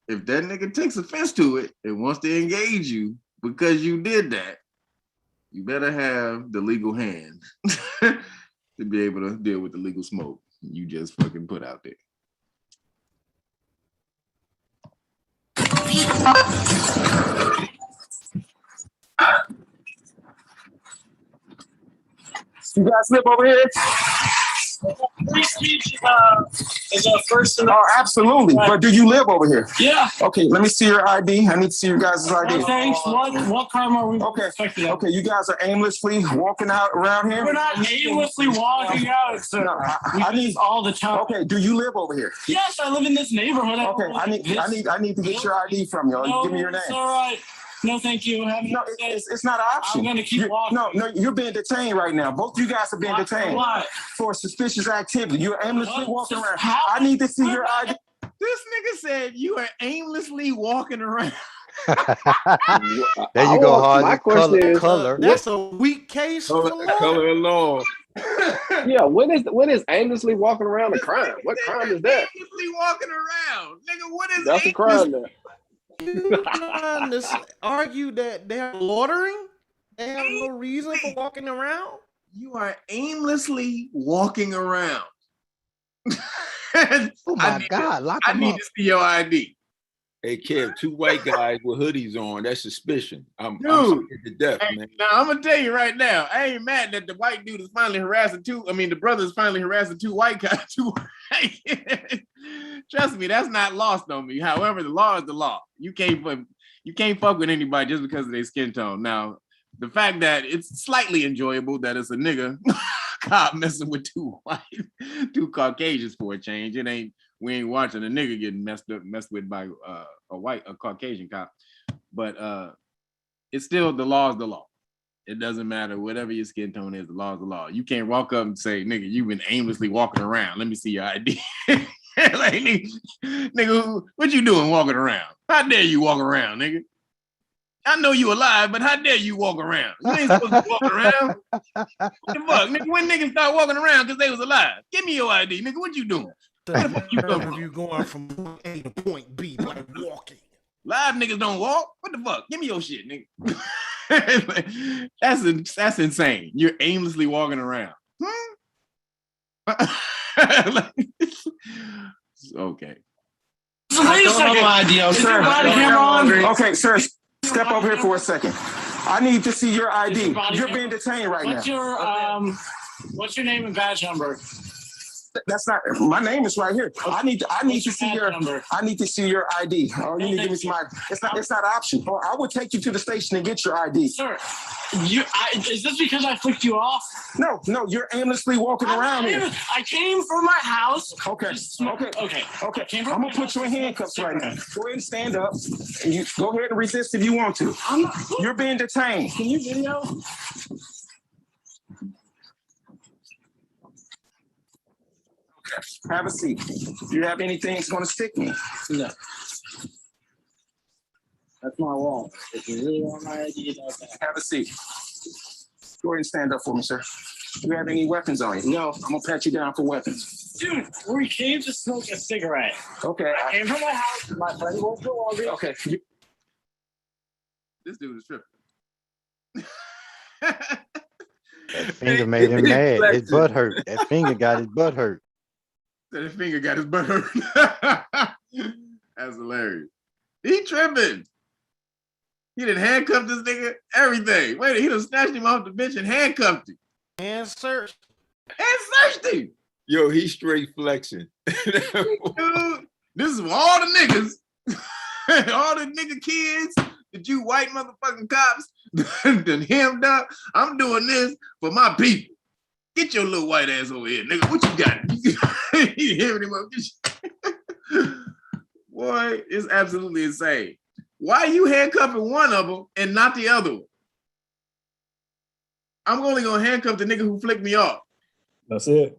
if that nigga takes offense to it and wants to engage you because you did that, you better have the legal hand to be able to deal with the legal smoke you just fucking put out there. You guys live over here? Free speech is a first. Oh, absolutely. But do you live over here? Yeah. Okay, let me see your ID. I need to see your guys' ID. No, thanks. What crime are we expecting? Okay, you guys are aimlessly walking out around here? We're not aimlessly walking out, sir. No, I need all the time. Okay, do you live over here? Yes, I live in this neighborhood. Okay, I need to get your ID from you. No, Give me your name. it's all right. No, thank you. No, it's not an option. I'm gonna keep walking. No, you're being detained right now. Both you guys are being detained. Why? For suspicious activity. You're aimlessly walking around. I need to see your ID. This nigga said you are aimlessly walking around. There you go, Hard. Color. That's a weak case. Color of law. Yeah, when is aimlessly walking around a crime? What crime is that? Aimlessly walking around, nigga. What is That's a crime there. You trying to argue that they're loitering? They have no reason for walking around? You are aimlessly walking around. Oh my God, lock I them need up. to see your ID. Hey, Kev, 2 white guys with hoodies on. That's suspicion. I'm Dude, scared to death, hey, man. now I'm gonna tell you right now, I ain't mad that the white dude is finally harassing the brother is finally harassing 2 white guys. Trust me, that's not lost on me. However, the law is the law. You can't fuck with anybody just because of their skin tone. Now, the fact that it's slightly enjoyable that it's a nigga cop messing with 2 Caucasians for a change. We ain't watching a nigga getting messed with by a Caucasian cop. But it's still, the law is the law. It doesn't matter whatever your skin tone is. The law is the law. You can't walk up and say, "Nigga, you've been aimlessly walking around. Let me see your ID." Like, nigga, what you doing walking around? How dare you walk around, nigga? I know you alive, but how dare you walk around? You ain't supposed to walk around. What the fuck, nigga? When niggas start walking around because they was alive? Give me your ID, nigga. What you doing? Where the fuck you coming from? You going from point A to point B by walking. Live niggas don't walk. What the fuck? Give me your shit, nigga. That's insane. You're aimlessly walking around. Okay. So wait a second. Sir, okay, sir, step over here for a second. I need to see your ID. You're being detained right now. What's your name and badge number? That's not my name is right here. I need to see your ID. Oh, you need to give me some ID. It's not an option. Or I would take you to the station and get your ID. Sir, is this because I flicked you off? No, you're aimlessly walking around here. I came from my house. Okay. I'm gonna put you in handcuffs right now. Go ahead and stand up. And you go ahead and resist if you want to. You're being detained. Can you video? Have a seat. Do you have anything that's going to stick me? No. That's my wall. If you really want my ID, have a seat. Go ahead and stand up for me, sir. Do you have any weapons on you? No. I'm going to pat you down for weapons. Dude, we came to smoke a cigarette. Okay. I came from my house. My friend went to Walgreens. Okay. This dude is tripping. That finger made him mad. His butt hurt. That finger got his butt hurt. That finger got his butt hurt. That's hilarious. He tripping. He done handcuffed this nigga, everything. Wait, he done snatched him off the bench and handcuffed him. And searched. And searched him. Yo, he's straight flexing. Dude, this is for all the niggas. All the nigga kids, that you white motherfucking cops done hemmed up. I'm doing this for my people. Get your little white ass over here, nigga. What you got? You hearing him up? Boy, it's absolutely insane. Why are you handcuffing one of them and not the other one? I'm only gonna handcuff the nigga who flicked me off. That's it.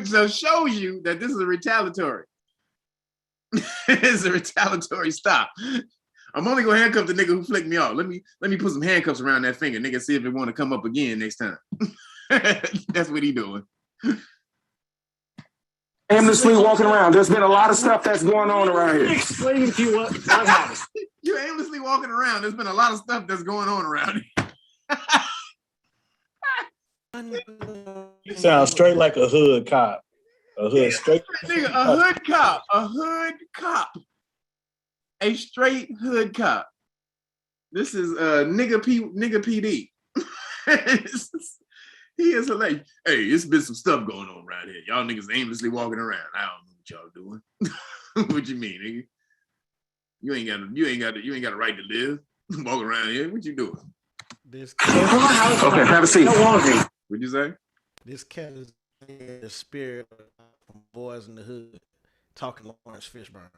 So it shows you that this is a retaliatory. It's a retaliatory stop. I'm only gonna handcuff the nigga who flicked me off. Let me put some handcuffs around that finger, nigga. See if it want to come up again next time. That's what he doing. Aimlessly walking around. There's been a lot of stuff that's going on around here. Explaining to you what happened. You aimlessly walking around. There's been a lot of stuff that's going on around here. You sound straight like a hood cop. A hood straight. Nigga, a hood cop. A hood cop. A straight hood cop. This is nigga PD. He is hilarious. Hey, it's been some stuff going on around here. Y'all niggas aimlessly walking around. I don't know what y'all doing. What you mean, nigga? You ain't got a right to live. Walking around here. What you doing? This Okay, have a seat. What'd you say? This cat is the spirit from Boys in the Hood, talking to Lawrence Fishburne.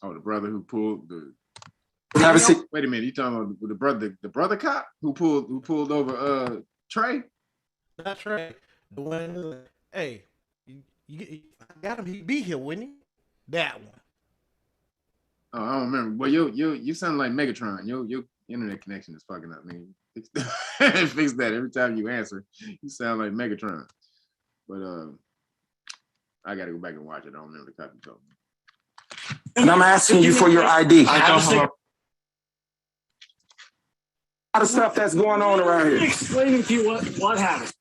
Oh, the brother who pulled the. Have a seat. Wait a minute, you talking about the brother cop who pulled over Trey? Not Trey. The one who, hey, you got him. He'd be here, wouldn't he? That one. Oh, I don't remember. Well, you sound like Megatron. Your internet connection is fucking up, man. Fix that every time you answer. You sound like Megatron. But I gotta go back and watch it. I don't remember the cop you told me. And I'm asking you for your ID. I don't have a lot of stuff that's going on around here. explaining to you what happened.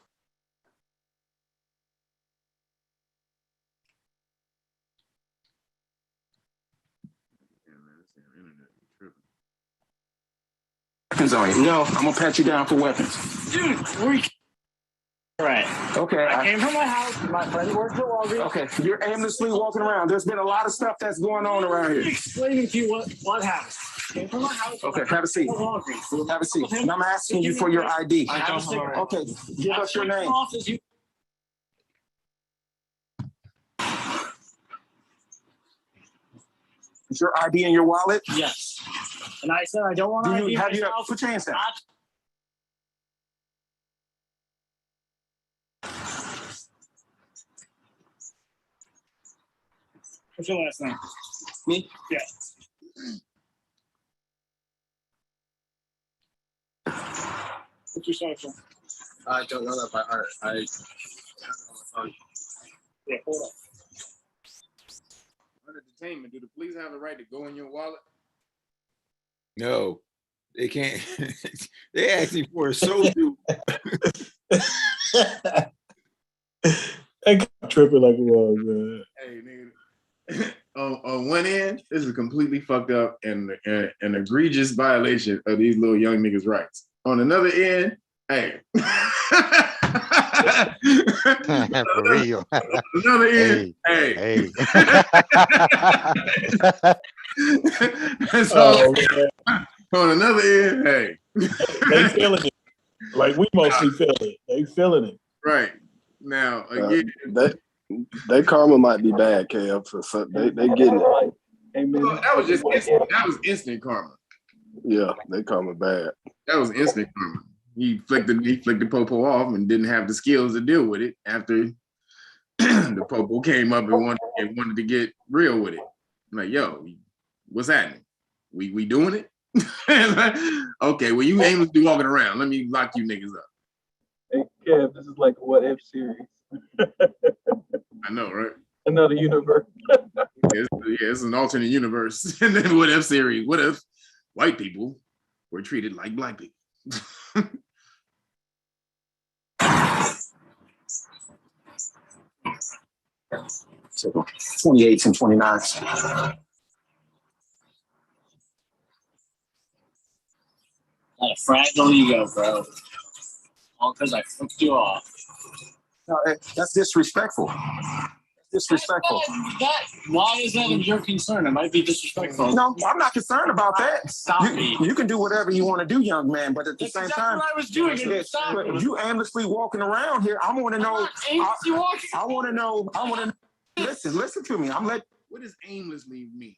Weapons on you. No, I'm gonna pat you down for weapons. Dude, right. Okay. I came from my house. My friend works at Walgreens. Okay, you're aimlessly walking around. There's been a lot of stuff that's going on around here. Explaining to you what happened. Came from my house. Okay, have a seat. Have a seat. And I'm asking you for your ID. I don't have a- Okay, give us your name. Is your ID in your wallet? Yes. And I said I don't want to ID have you myself. put your hands down? What's your last name? Me? Yeah. What's your social? I don't know that by heart. I have it on my phone. Yeah, hold on. Under detainment, do the police have the right to go in your wallet? No, they can't. They asking for a social. I got tripping like it was, man. Hey, nigga. On one end, this is completely fucked up and an egregious violation of these little young niggas' rights. On another end, hey. For real. Another end, hey. So, on another end, hey. They feeling it. Like we mostly feel it. They feeling it. Right. Now, again. They karma might be bad, Kev. So they getting it. That was just instant. That was instant karma. Yeah, they karma bad. That was instant karma. He flicked the popo off and didn't have the skills to deal with it after the popo came up and wanted to get real with it. I'm like, yo, what's happening? We doing it? Okay, well, you aimlessly walking around. Let me lock you niggas up. Hey, Kev, this is like a what if series. I know, right? Another universe. It's an alternate universe. And then what if series? What if white people were treated like black people? So 28s and 29s. Got a fragile ego, bro. All because I flipped you off. No, that's disrespectful. Disrespectful. Why is that of your concern? It might be disrespectful. No, I'm not concerned about that. Stop me. You can do whatever you want to do, young man, but at the same time, what I was doing. You aimlessly walking around here. I want to know. I want to know. Listen to me. What does aimlessly mean?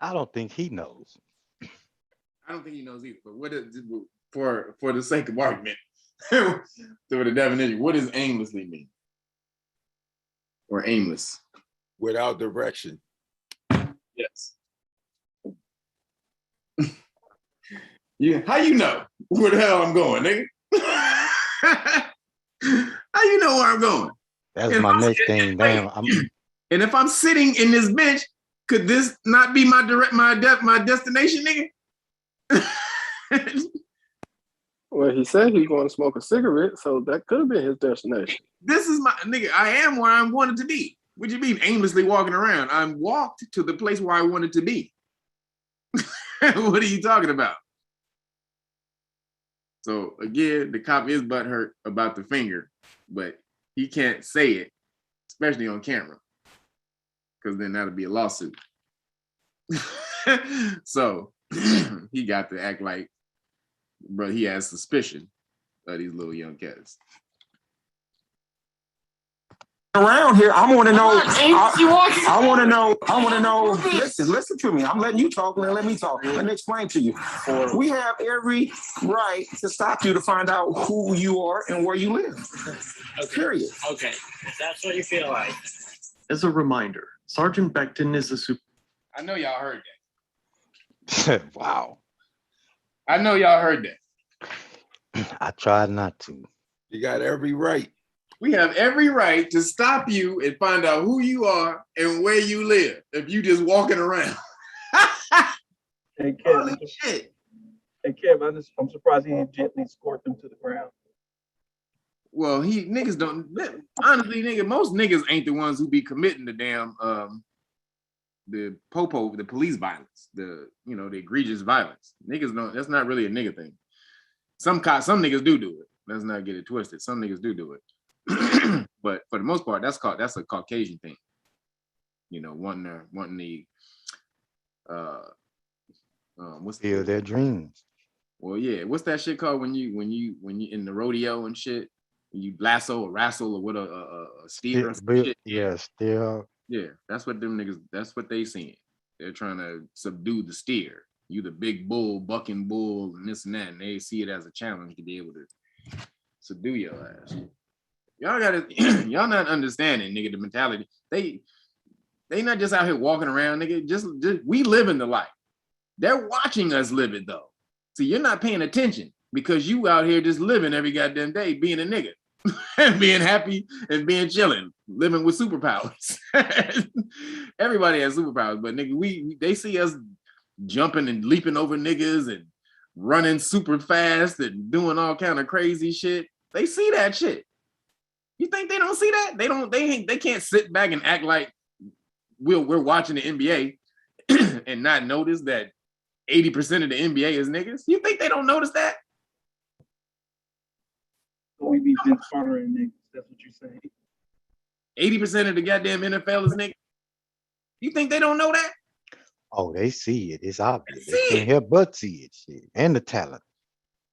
I don't think he knows. I don't think he knows either. But what is, for the sake of argument, for the definition, what does aimlessly mean? Or aimless? Without direction. Yes. Yeah. How you know where the hell I'm going, nigga? How you know where I'm going? That's If my I'm next sitting- thing. Damn, And if I'm sitting in this bench, could this not be my destination, nigga? Well, he said he was going to smoke a cigarette, so that could have been his destination. This is my nigga. I am where I wanted to be. What do you mean aimlessly walking around? I'm walked to the place where I wanted to be. What are you talking about? So again, the cop is butthurt about the finger, but he can't say it, especially on camera, because then that'll be a lawsuit. So he got to act like, bro, he has suspicion of these little young cats. Around here, I want to know. I want to know. Listen to me. I'm letting you talk. Let me talk. Let me explain to you. We have every right to stop you to find out who you are and where you live. Okay. Period. Okay, if that's what you feel like. As a reminder, Sergeant Beckton is a super. I know y'all heard that. Wow. I know y'all heard that. I tried not to. You got every right. We have every right to stop you and find out who you are and where you live if you just walking around. Hey, Kev, Holy shit. Hey, Kev, I'm surprised he didn't gently escort them to the ground. Well, niggas don't, honestly, nigga, most niggas ain't the ones who be committing the damn, the police violence, the egregious violence. Niggas don't, that's not really a nigga thing. Some niggas do it. Let's not get it twisted. Some niggas do it. But for the most part, that's a Caucasian thing. Wanting the what's Feel their dreams. Well, yeah, what's that shit called when you in the rodeo and shit? When you lasso or wrestle or with a steer or some shit? Yeah, steer. Yeah, that's what them niggas, that's what they seeing. They're trying to subdue the steer. You the big bull, bucking bull, and this and that, and they see it as a challenge to be able to subdue your ass. Y'all y'all not understanding, nigga, the mentality. They not just out here walking around, nigga. Just we live in the life. They're watching us live it though. See, you're not paying attention because you out here just living every goddamn day, being a nigga, and being happy and being chilling, living with superpowers. Everybody has superpowers, but nigga, they see us jumping and leaping over niggas and running super fast and doing all kind of crazy shit. They see that shit. You think they don't see that? They can't sit back and act like we're watching the NBA and not notice that 80% of the NBA is niggas. You think they don't notice that? We be Vince Carter and niggas. That's what you're saying. 80% of the goddamn NFL is niggas. You think they don't know that? Oh, they see it. It's obvious. They can't help but see it. Shit. And the talent.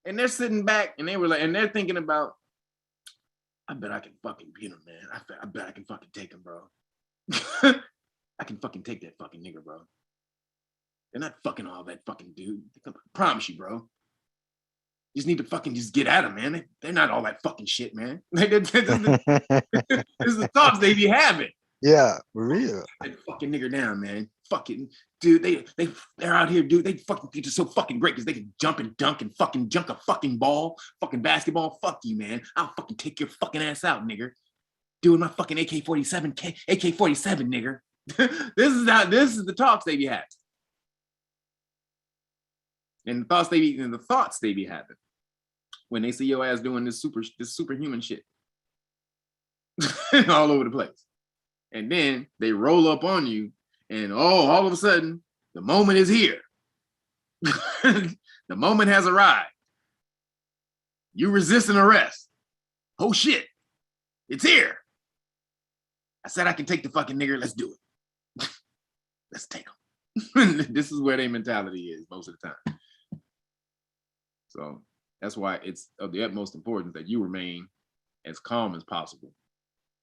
And they're sitting back and they're thinking about, I bet I can fucking beat him, man. I bet I can fucking take him, bro. I can fucking take that fucking nigga, bro. They're not fucking all that fucking dude. I promise you, bro. You just need to fucking just get at them, man. They're not all that fucking shit, man. This is the thoughts they be having. Yeah, for real. That fucking nigger down, man. Fucking dude, they're out here, dude. They fucking think they're so fucking great because they can jump and dunk and fucking junk a fucking ball, fucking basketball. Fuck you, man. I'll fucking take your fucking ass out, nigger. Doing my fucking AK-47, nigger. This is the talks they be having. And the thoughts they be having when they see your ass doing this superhuman shit all over the place. And then they roll up on you, and all of a sudden, the moment is here. The moment has arrived. You resist an arrest. Oh shit, it's here. I said I can take the fucking nigger. Let's do it. Let's take him. This is where their mentality is most of the time. So that's why it's of the utmost importance that you remain as calm as possible,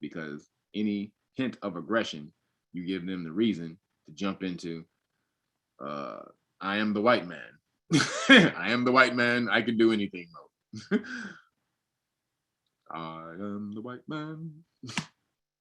because any hint of aggression, you give them the reason to jump into, I am the white man. I am the white man. I can do anything mode. I am the white man.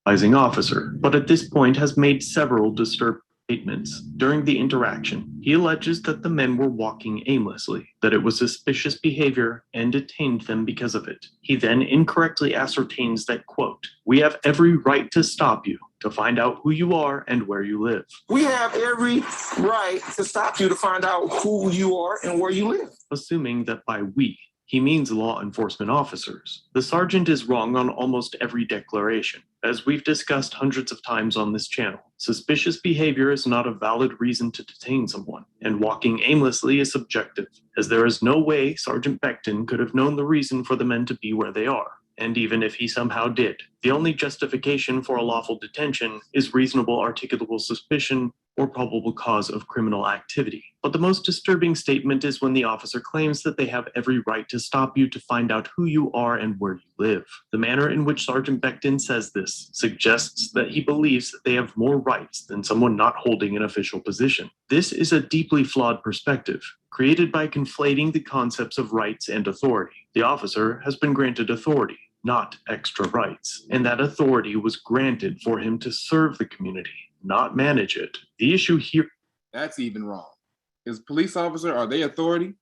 Officer, but at this point has made several disturbed statements. During the interaction, he alleges that the men were walking aimlessly, that it was suspicious behavior, and detained them because of it. He then incorrectly ascertains that, quote, "We have every right to stop you, to find out who you are and where you live." We have every right to stop you to find out who you are and where you live. Assuming that by we, he means law enforcement officers. The sergeant is wrong on almost every declaration. As we've discussed hundreds of times on this channel, suspicious behavior is not a valid reason to detain someone, and walking aimlessly is subjective, as there is no way Sergeant Becton could have known the reason for the men to be where they are. And even if he somehow did, the only justification for a lawful detention is reasonable articulable suspicion or probable cause of criminal activity. But the most disturbing statement is when the officer claims that they have every right to stop you to find out who you are and where you live. The manner in which Sergeant Becton says this suggests that he believes that they have more rights than someone not holding an official position. This is a deeply flawed perspective, created by conflating the concepts of rights and authority. The officer has been granted authority, not extra rights, and that authority was granted for him to serve the community, not manage it. The issue here— That's even wrong. Is police officer, are they authority?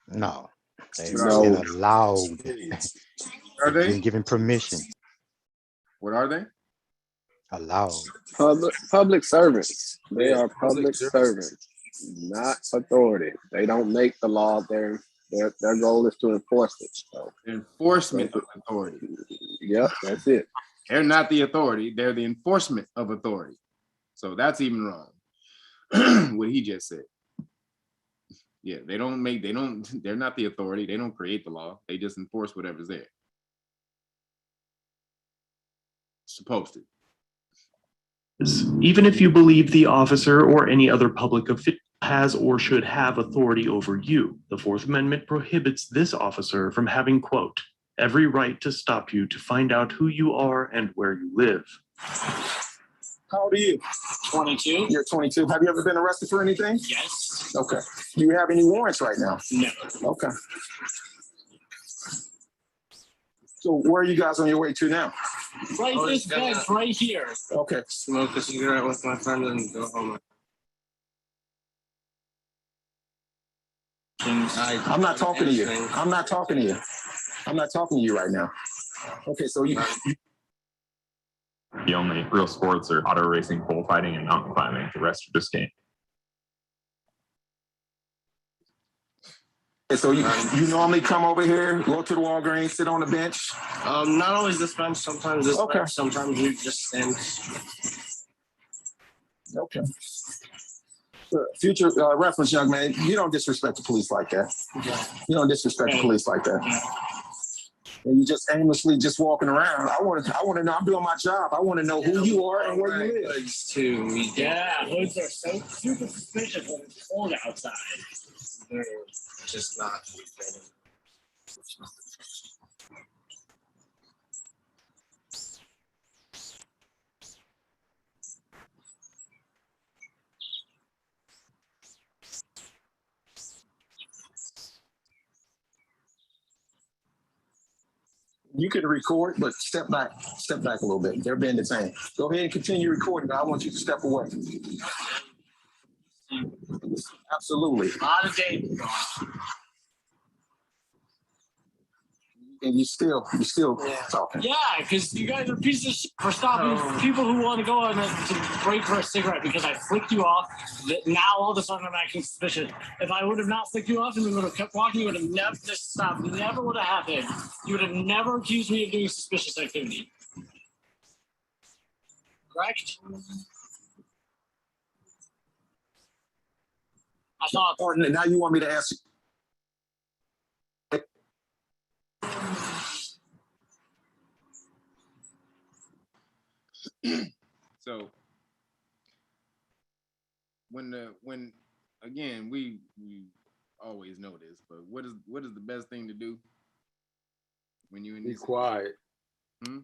No, they've No. been allowed. Are They've they? been given permission. What are they? Allowed. Public servants. They Yeah, are public servants, not authority. They don't make the law. Their goal is to enforce it. So, enforcement of authority. Yep, that's it. They're not the authority. They're the enforcement of authority. So that's even wrong. What he just said. Yeah, they're not the authority. They don't create the law. They just enforce whatever's there. Supposed to. Even if you believe the officer or any other public official has or should have authority over you, the Fourth Amendment prohibits this officer from having, quote, "every right to stop you to find out who you are and where you live." How old are you? 22. You're 22. Have you ever been arrested for anything? Yes. Okay. Do you have any warrants right now? No. Okay. So where are you guys on your way to now? Right this bench, right here. Okay. Smoke a cigarette with my friend and go home. I'm not talking to you. I'm not talking to you. I'm not talking to you right now. Okay, so you. The only real sports are auto racing, bullfighting, and mountain climbing. The rest are just games. So you normally come over here, go to the Walgreens, sit on the bench? Not always this bench, sometimes this bench, sometimes we just stand. Okay. Future reference, young man, you don't disrespect the police like that. You don't disrespect the police like that. And you just aimlessly just walking around. I want to know. I'm doing my job. I want to know who you are and where you live. Hoods too. Yeah, hoods are so super suspicious when it's cold outside. They're just not. You can record, but step back a little bit. They're being detained. Go ahead and continue recording. I want you to step away. Absolutely. A lot of days. And you still talking. Yeah, because you guys are pieces of shit for stopping people who want to go on to break for a cigarette because I flicked you off. Now all of a sudden I'm acting suspicious. If I would have not flicked you off and we would have kept walking, you would have never just stopped. Never would have happened. You would have never accused me of doing suspicious activity. Correct? I saw it. And now you want me to ask you. So when again we always know this, but what is the best thing to do when you in Be this quiet. I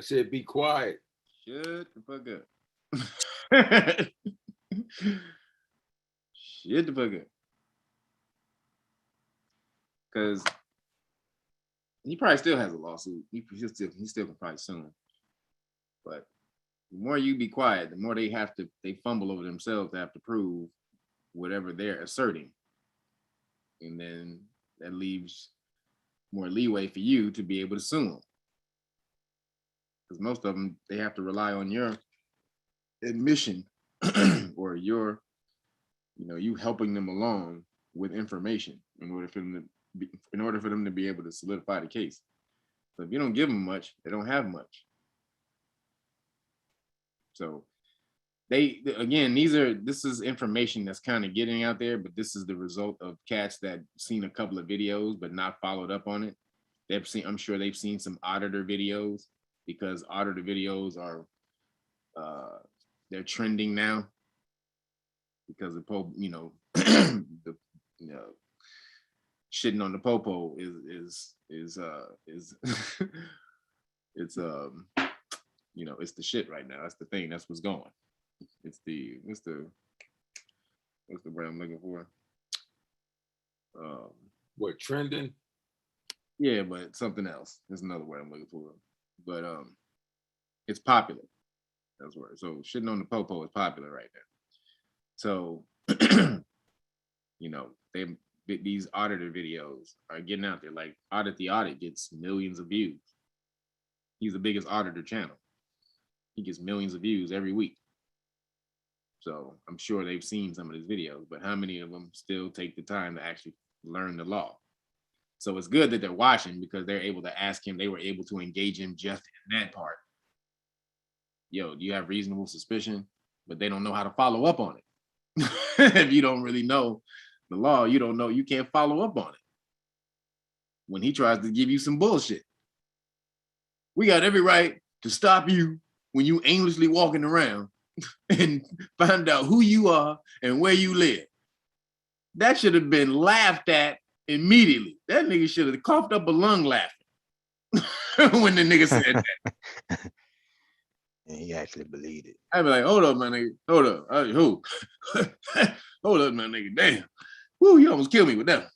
said be quiet. Shut the fuck up. Shut the fuck up. Because he probably still has a lawsuit. He still can probably sue him. But The more you be quiet, the more they fumble over themselves to have to prove whatever they're asserting. And then that leaves more leeway for you to be able to sue them. Because most of them, they have to rely on your admission or your, you helping them along with information in order for them to be able to solidify the case. So if you don't give them much, they don't have much. So this is information that's kind of getting out there, but this is the result of cats that seen a couple of videos but not followed up on it. I'm sure they've seen some auditor videos, because auditor videos are they're trending now because the Pope, shitting on the popo is it's it's the shit right now. That's the thing. That's what's going. What's the word I'm looking for? What, trending? Yeah, but something else. There's another word I'm looking for. But it's popular. That's word. So shitting on the popo is popular right now. So these auditor videos are getting out there. Like Audit the Audit gets millions of views. He's the biggest auditor channel. He gets millions of views every week. So I'm sure they've seen some of his videos, but how many of them still take the time to actually learn the law? So it's good that they're watching, because they're able to ask him, they were able to engage him just in that part. Yo, do you have reasonable suspicion? But they don't know how to follow up on it. If you don't really know the law, you can't follow up on it. When he tries to give you some bullshit. We got every right to stop you when you aimlessly walking around and find out who you are and where you live. That should have been laughed at immediately. That nigga should have coughed up a lung laughing when the nigga said that. And he actually believed it. I'd be like, hold up, my nigga. Hold up. Who? Hold up, my nigga. Damn. Woo, you almost killed me with that.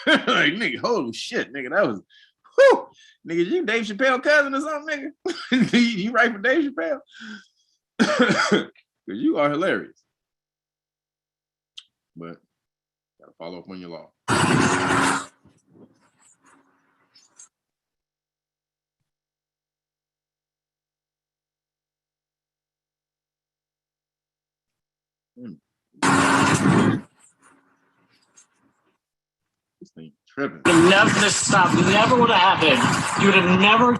Like, nigga, holy shit, nigga. That was, whoo. Nigga, you Dave Chappelle cousin or something, nigga? You write for Dave Chappelle? Because you are hilarious. But gotta follow up on your law. This thing tripping. This stuff never would have happened. You would have never.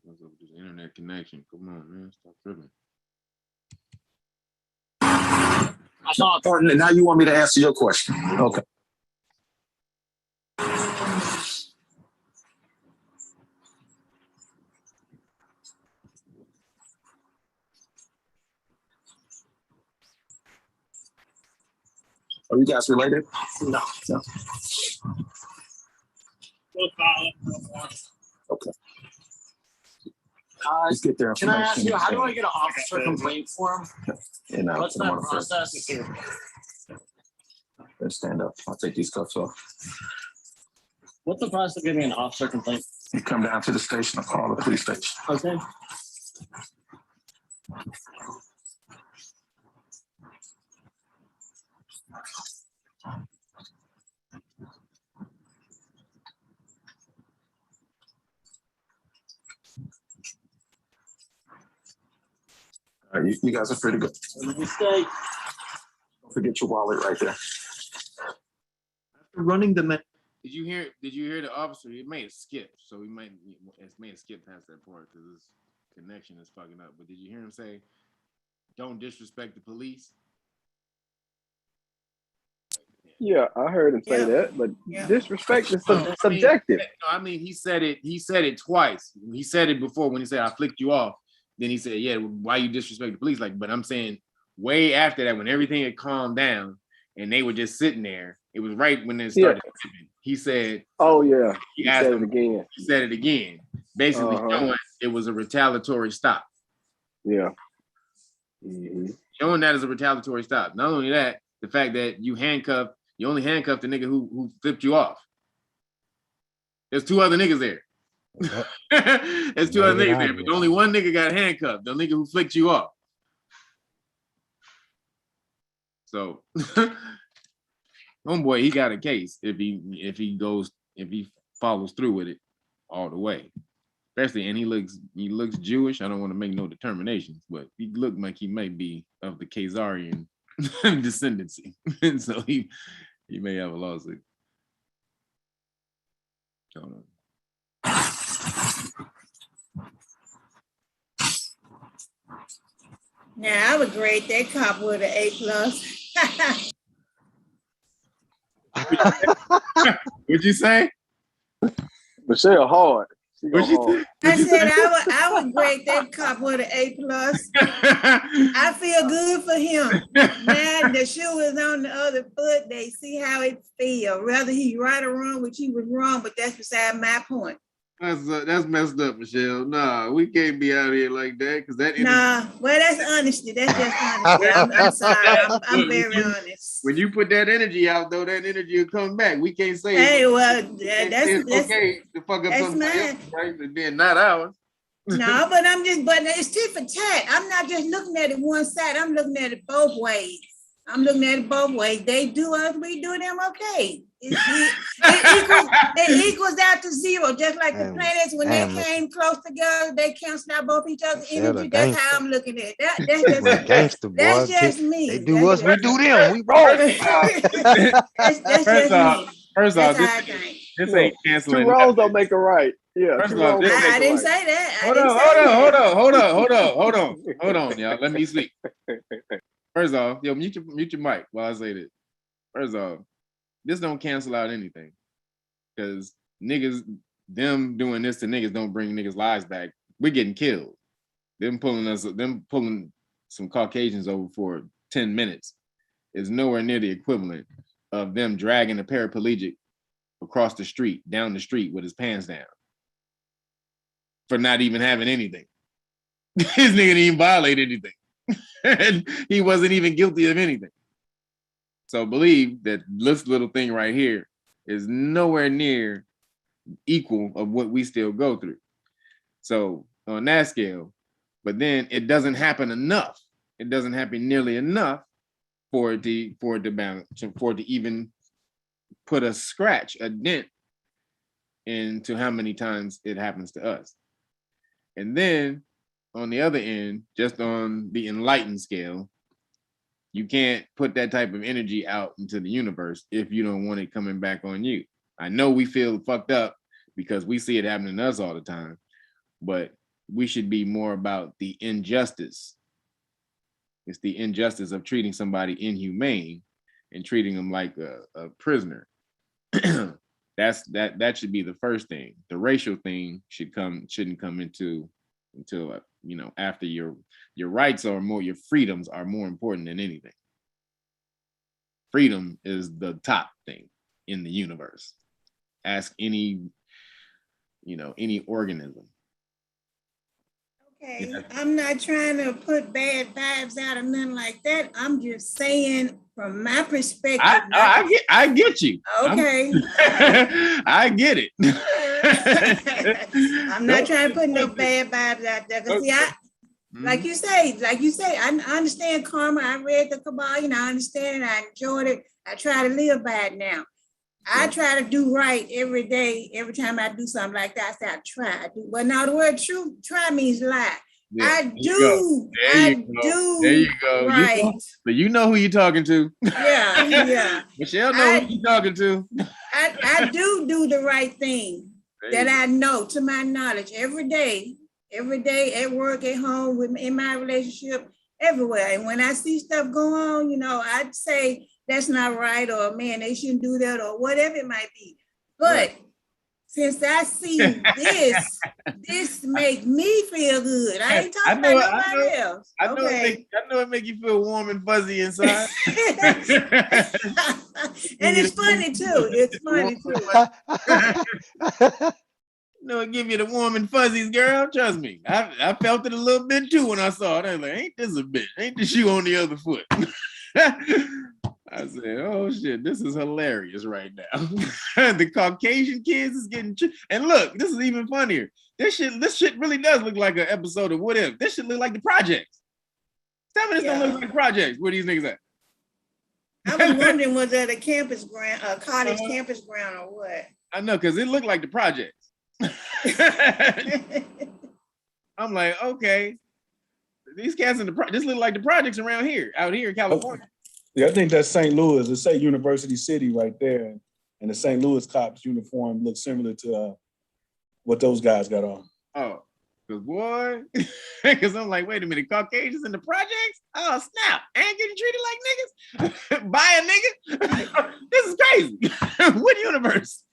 What's up with this internet connection? Come on, man. Stop tripping. Now you want me to answer your question. Okay. Are you guys related? No. Okay. Let's get their Can I ask information. you, how do I get an officer complaint form? And I'll What's put them that on the first. process? Let's stand up. I'll take these cuffs off. What's the process of getting an officer complaint? You come down to the station or call the police station. Okay. All right, you guys are free to go. Mistake. Don't forget your wallet right there. After running the did you hear the officer? It may have skipped, so it may have skipped past that part because his connection is fucking up. But did you hear him say, "Don't disrespect the police"? Yeah, I heard him say that, but disrespect is subjective. I mean, he said it twice. He said it before when he said, "I flicked you off." Then he said, "Yeah, why you disrespect the police?" Like, but I'm saying way after that, when everything had calmed down and they were just sitting there, it was right when it started. He said, "Oh yeah," he asked said him it again. He said it again, basically showing it was a retaliatory stop. Yeah. Showing that as a retaliatory stop. Not only that, the fact that you only handcuffed the nigga who flipped you off. There's 2 other niggas there. There's 2 other niggas there, but only one nigga got handcuffed, the nigga who flicked you off. So homeboy, he got a case if he follows through with it all the way. Especially, and he looks Jewish. I don't want to make no determinations, but he looked like he might be of the Khazarian descendancy. And so he may have a lawsuit. Now I would grade that cop with an A+. What'd you say? Michelle hard. What'd you say? I said I would grade that cop with an A+. I feel good for him. Now the shoe is on the other foot. They see how it feels. Whether he's right or wrong, which he was wrong, but that's beside my point. That's messed up, Michelle. Nah, we can't be out here like that because that. Nah, well, that's honesty. That's just honesty. I'm sorry. I'm very honest. When you put that energy out, though, that energy will come back. We can't say. Hey, well, that's okay to fuck up something else, right? But then not ours. No, but it's tit for tat. I'm not just looking at it one side. I'm looking at it both ways. They do us, we do them. Okay. It equals out to 0, just like the planets when they came close together, they canceled out both each other's energy. That's how I'm looking at it. That's just me. They do us, we do them. We roll. That's just me. First off, this ain't canceling. 2 wrongs don't make a right. Yeah. First off, I didn't say that. Hold on, y'all. Let me speak. First off, yo, mute your mic while I say this. First off, this don't cancel out anything. Because niggas, them doing this to niggas don't bring niggas' lives back. We're getting killed. Them pulling some Caucasians over for 10 minutes is nowhere near the equivalent of them dragging a paraplegic across the street, down the street with his pants down. For not even having anything. His nigga didn't even violate anything. And he wasn't even guilty of anything. So believe that this little thing right here is nowhere near equal of what we still go through. So on that scale, but then it doesn't happen enough. It doesn't happen nearly enough for it to balance, for it to even put a scratch, a dent into how many times it happens to us. And then on the other end, just on the enlightened scale, you can't put that type of energy out into the universe if you don't want it coming back on you. I know we feel fucked up because we see it happening to us all the time, but we should be more about the injustice. It's the injustice of treating somebody inhumane and treating them like a prisoner. That should be the first thing. The racial thing shouldn't come until after your rights are more, your freedoms are more important than anything. Freedom is the top thing in the universe. Ask any organism. Okay, I'm not trying to put bad vibes out or nothing like that. I'm just saying from my perspective. I get you. Okay. I get it. I'm not trying to put no bad vibes out there. Because like you say, I understand karma. I read the Kabbalah, I understand it. I enjoyed it. I try to live by it now. I try to do right every day. Every time I do something like that, I say I try. But now the word true, try means lie. Yeah, I do. There you go. Right. But you know who you're talking to. Yeah. Michelle know who you're talking to. I do the right thing that I know to my knowledge every day at work, at home, in my relationship, everywhere. And when I see stuff go on, I'd say that's not right, or man, they shouldn't do that, or whatever it might be. But since I see this make me feel good. I ain't talking about nobody else. I know it make you feel warm and fuzzy inside. And it's funny too. No, it give you the warm and fuzzies, girl. Trust me. I felt it a little bit too when I saw it. I was like, ain't this a bitch? Ain't the shoe on the other foot? I said, oh shit, this is hilarious right now. The Caucasian kids is getting and look, this is even funnier. This shit really does look like an episode of What If. This shit look like the projects. Tell me this don't look like the projects. Where these niggas at? I was wondering, was that a campus ground, a college campus ground or what? I know, because it looked like the projects. I'm like, okay. These cats in this look like the projects around here, out here in California. Yeah, I think that's St. Louis. It's say University City right there. And the St. Louis cops uniform looks similar to what those guys got on. Oh, because boy, because I'm like, wait a minute, Caucasians in the projects? Oh, snap. I ain't getting treated like niggas? By a nigga? This is crazy. What universe?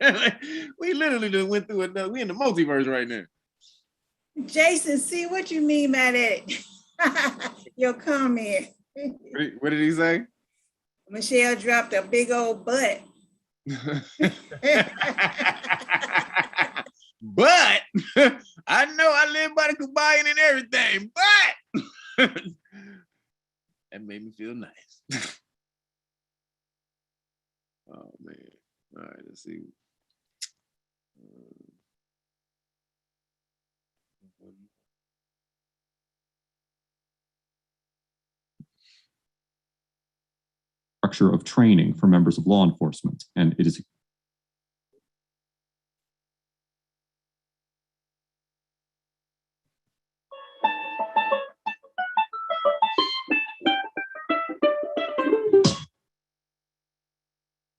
We literally just went through it. We in the multiverse right now. Jason, see what you mean by that? Your comment. What did he say? Michelle dropped a big old butt. But I know I live by the Kabayan and everything, but that made me feel nice. Oh man. All right, let's see. Structure of training for members of law enforcement, and it is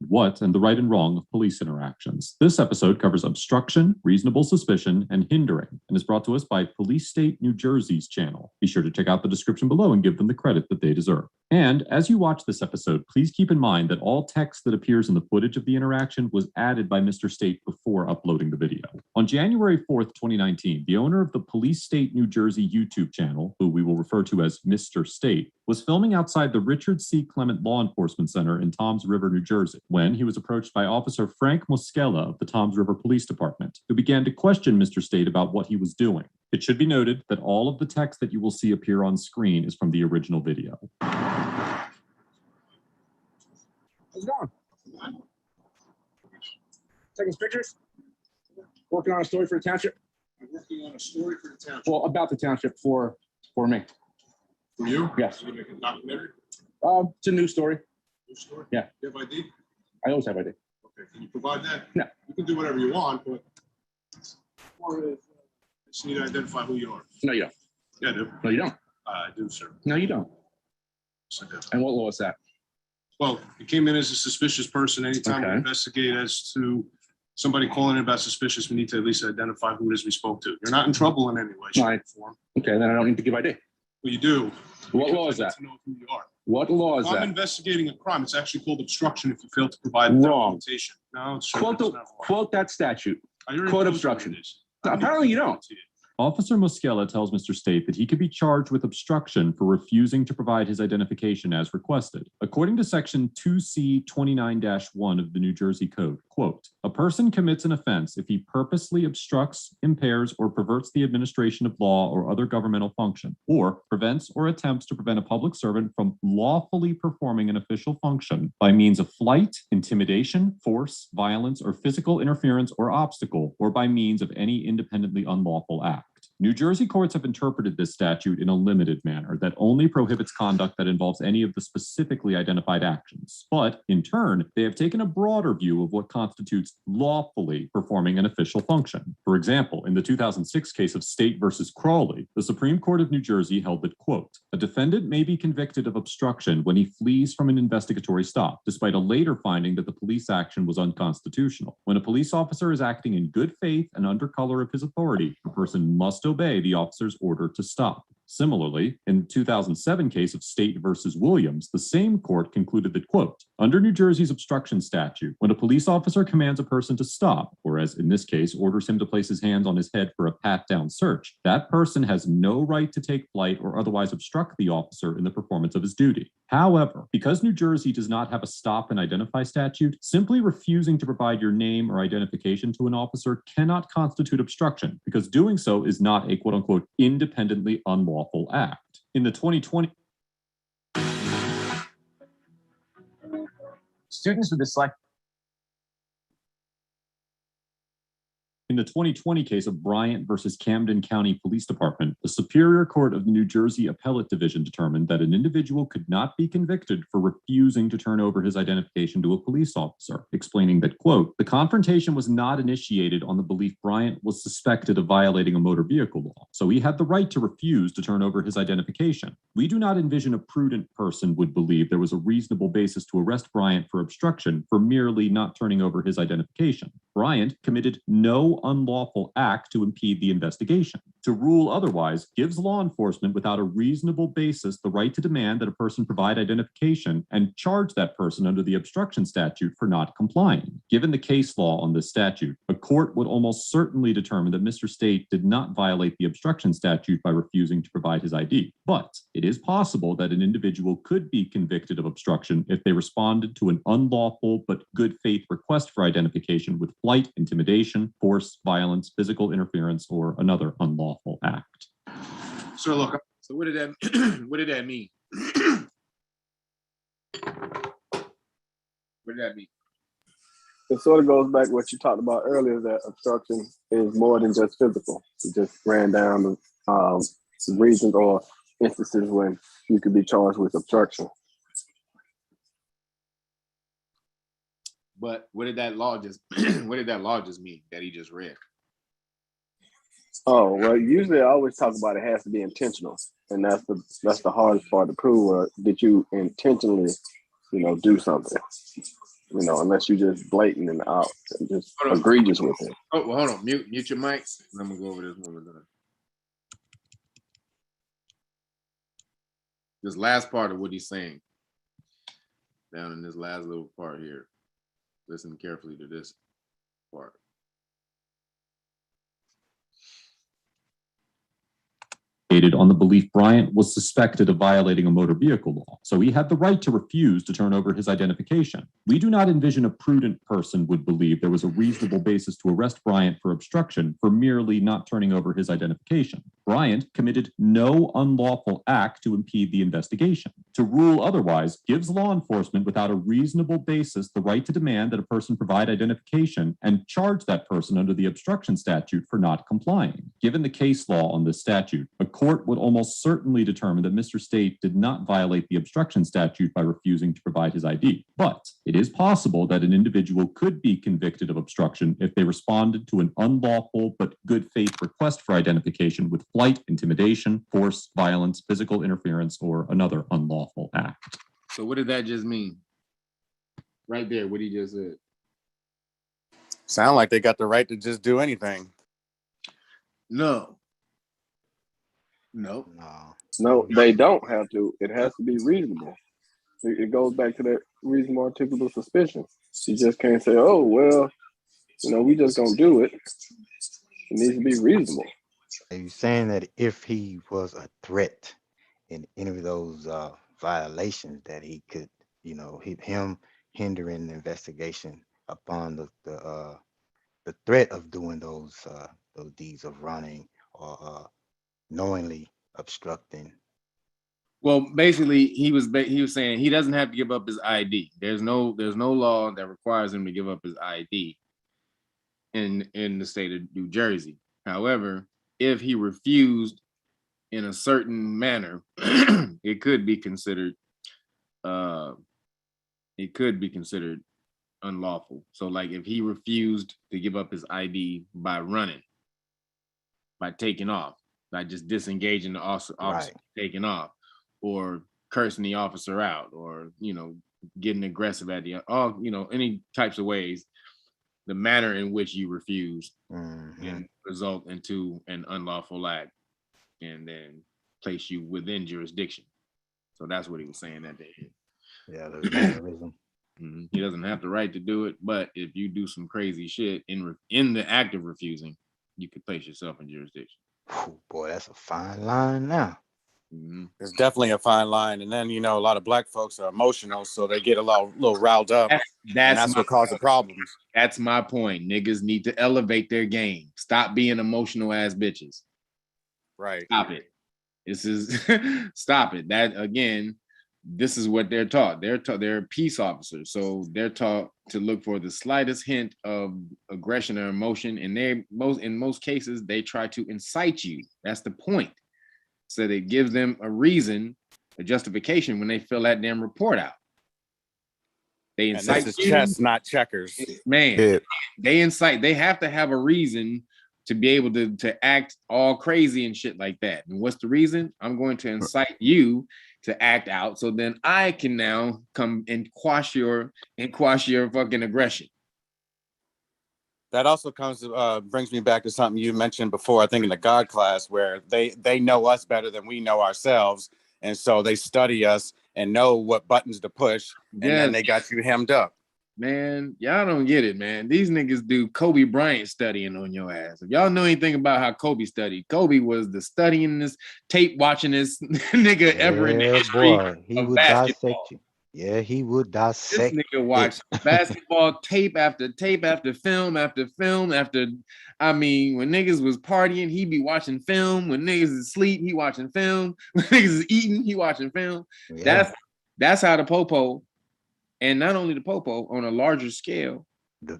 what and the right and wrong of police interactions. This episode covers obstruction, reasonable suspicion, and hindering, and is brought to us by Police State New Jersey's channel. Be sure to check out the description below and give them the credit that they deserve. And as you watch this episode, please keep in mind that all text that appears in the footage of the interaction was added by Mr. State before uploading the video. On January 4th, 2019, the owner of the Police State New Jersey YouTube channel, who we will refer to as Mr. State, was filming outside the Richard C. Clement Law Enforcement Center in Toms River, New Jersey, when he was approached by Officer Frank Moschella of the Toms River Police Department, who began to question Mr. State about what he was doing. It should be noted that all of the text that you will see appear on screen is from the original video. How's it going? Taking pictures? Working on a story for the township? I'm working on a story for the township. Well, about the township for me. For you? Yes. You make a documentary? It's a news story. News story? Yeah. You have ID? I always have ID. Okay. Can you provide that? No. You can do whatever you want, but I just need to identify who you are. No, you don't. Yeah, I do. No, you don't. I do, sir. No, you don't. Yes, I do. And what law is that? Well, you came in as a suspicious person. Anytime we investigate as to somebody calling in about suspicious, we need to at least identify who it is we spoke to. You're not in trouble in any way, shape, or form. Okay, then I don't need to give ID. Well, you do. What law is that? To know who you are. What law is that? I'm investigating a crime. It's actually called obstruction if you fail to provide documentation. No, it's quote that statute. Quote obstruction. Apparently you don't. Officer Moschella tells Mr. State that he could be charged with obstruction for refusing to provide his identification as requested. According to Section 2C 29-1 of the New Jersey Code, quote, a person commits an offense if he purposely obstructs, impairs, or perverts the administration of law or other governmental function, or prevents or attempts to prevent a public servant from lawfully performing an official function by means of flight, intimidation, force, violence, or physical interference or obstacle, or by means of any independently unlawful act. New Jersey courts have interpreted this statute in a limited manner that only prohibits conduct that involves any of the specifically identified actions. But, in turn, they have taken a broader view of what constitutes lawfully performing an official function. For example, in the 2006 case of State versus Crawley, the Supreme Court of New Jersey held that, quote, a defendant may be convicted of obstruction when he flees from an investigatory stop, despite a later finding that the police action was unconstitutional. When a police officer is acting in good faith and under color of his authority, the person must obey the officer's order to stop. Similarly, in the 2007 case of State versus Williams, the same court concluded that, quote, under New Jersey's obstruction statute, when a police officer commands a person to stop, or whereas in this case orders him to place his hands on his head for a pat-down search, that person has no right to take flight or otherwise obstruct the officer in the performance of his duty. However, because New Jersey does not have a stop and identify statute, simply refusing to provide your name or identification to an officer cannot constitute obstruction, because doing so is not a quote-unquote independently unlawful act. In the 2020 students with dyslexia. In the 2020 case of Bryant versus Camden County Police Department, the Superior Court of the New Jersey Appellate Division determined that an individual could not be convicted for refusing to turn over his identification to a police officer, explaining that, quote, the confrontation was not initiated on the belief Bryant was suspected of violating a motor vehicle law, so he had the right to refuse to turn over his identification. We do not envision a prudent person would believe there was a reasonable basis to arrest Bryant for obstruction for merely not turning over his identification. Bryant committed no unlawful act to impede the investigation. To rule otherwise gives law enforcement without a reasonable basis the right to demand that a person provide identification and charge that person under the obstruction statute for not complying. Given the case law on this statute, a court would almost certainly determine that Mr. State did not violate the obstruction statute by refusing to provide his ID. But it is possible that an individual could be convicted of obstruction if they responded to an unlawful but good faith request for identification with flight, intimidation, force, violence, physical interference, or another unlawful act. So look, so what did that what did that mean? What did that mean? It sort of goes back to what you talked about earlier, that obstruction is more than just physical. You just ran down reasons or instances when you could be charged with obstruction. But what did that law just what did that law just mean that he just read? Oh, well, usually I always talk about it has to be intentional. And that's the hardest part to prove. Did you intentionally, do something? Unless you just blatant and out and just egregious with it. Oh, well, hold on. Mute your mic. I'm gonna go over this one. This last part of what he's saying. Down in this last little part here. Listen carefully to this part. On the belief Bryant was suspected of violating a motor vehicle law, so he had the right to refuse to turn over his identification. We do not envision a prudent person would believe there was a reasonable basis to arrest Bryant for obstruction for merely not turning over his identification. Bryant committed no unlawful act to impede the investigation. To rule otherwise gives law enforcement without a reasonable basis the right to demand that a person provide identification and charge that person under the obstruction statute for not complying. Given the case law on this statute, a court would almost certainly determine that Mr. State did not violate the obstruction statute by refusing to provide his ID. But it is possible that an individual could be convicted of obstruction if they responded to an unlawful but good faith request for identification with flight, intimidation, force, violence, physical interference, or another unlawful act. So what did that just mean? Right there, what he just said. Sound like they got the right to just do anything. No, they don't have to. It has to be reasonable. It goes back to that reasonable articulable suspicion. You just can't say, oh, well, we just gonna do it. It needs to be reasonable. Are you saying that if he was a threat in any of those violations, that he could, him hindering the investigation upon the threat of doing those deeds of running or knowingly obstructing? Well, basically, he was saying he doesn't have to give up his ID. There's no law that requires him to give up his ID in the state of New Jersey. However, if he refused in a certain manner, it could be considered unlawful. So, like if he refused to give up his ID by running, by taking off, by just disengaging the officer, Right. taking off, or cursing the officer out, or getting aggressive at any types of ways, the manner in which you refuse can result into an unlawful act and then place you within jurisdiction. So that's what he was saying that day. Yeah, there's mannerism. He doesn't have the right to do it, but if you do some crazy shit in the act of refusing, you could place yourself in jurisdiction. Boy, that's a fine line now. It's definitely a fine line. And then, you know, a lot of black folks are emotional, so they get a little riled up. That's what causes problems. That's my point. Niggas need to elevate their game. Stop being emotional ass bitches. Right. Stop it. This is stop it. That again, this is what they're taught. They're peace officers. So they're taught to look for the slightest hint of aggression or emotion. And in most cases, they try to incite you. That's the point. So it gives them a reason, a justification when they fill that damn report out. They incite and this is chess, not checkers. Man, Yeah. They incite. They have to have a reason to be able to act all crazy and shit like that. And what's the reason? I'm going to incite you to act out, so then I can now come and quash your fucking aggression. That also brings me back to something you mentioned before, I think in the God class, where they know us better than we know ourselves. And so they study us and know what buttons to push. And then they got you hemmed up. Man, y'all don't get it, man. These niggas do Kobe Bryant studying on your ass. If y'all know anything about how Kobe studied, Kobe was the studying this, tape watching this nigga ever in the history of basketball. Dissect you. Yeah, he would dissect. This nigga watched basketball tape after tape after film after film after. I mean, when niggas was partying, he be watching film. When niggas is asleep, he watching film. When niggas is eating, he watching film. Yeah. That's how the popo, and not only the popo on a larger scale. The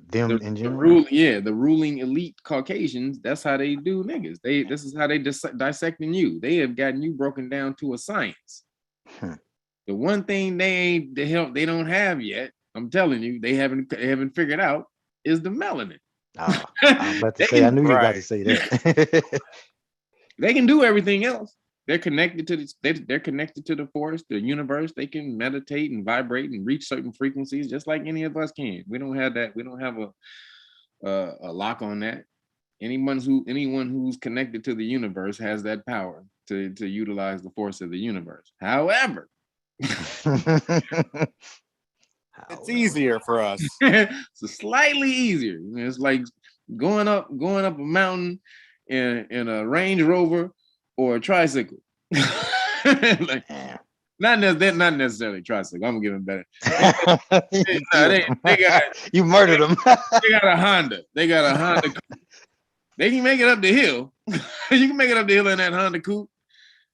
ruling elite Caucasians. That's how they do niggas. This is how they dissecting you. They have gotten you broken down to a science. The one thing they don't have yet, I'm telling you, they haven't figured out is the melanin. I was about to say, I knew you were about to say that. They can do everything else. They're connected to they're connected to the force, the universe. They can meditate and vibrate and reach certain frequencies just like any of us can. We don't have that. We don't have a lock on that. Anyone who's connected to the universe has that power to utilize the force of the universe. However, it's easier for us. It's slightly easier. It's like going up a mountain in a Range Rover or a tricycle. Like, not necessarily tricycle. I'm gonna give them better. You murdered them. They got a Honda. They got a Honda. They can make it up the hill. You can make it up the hill in that Honda coupe.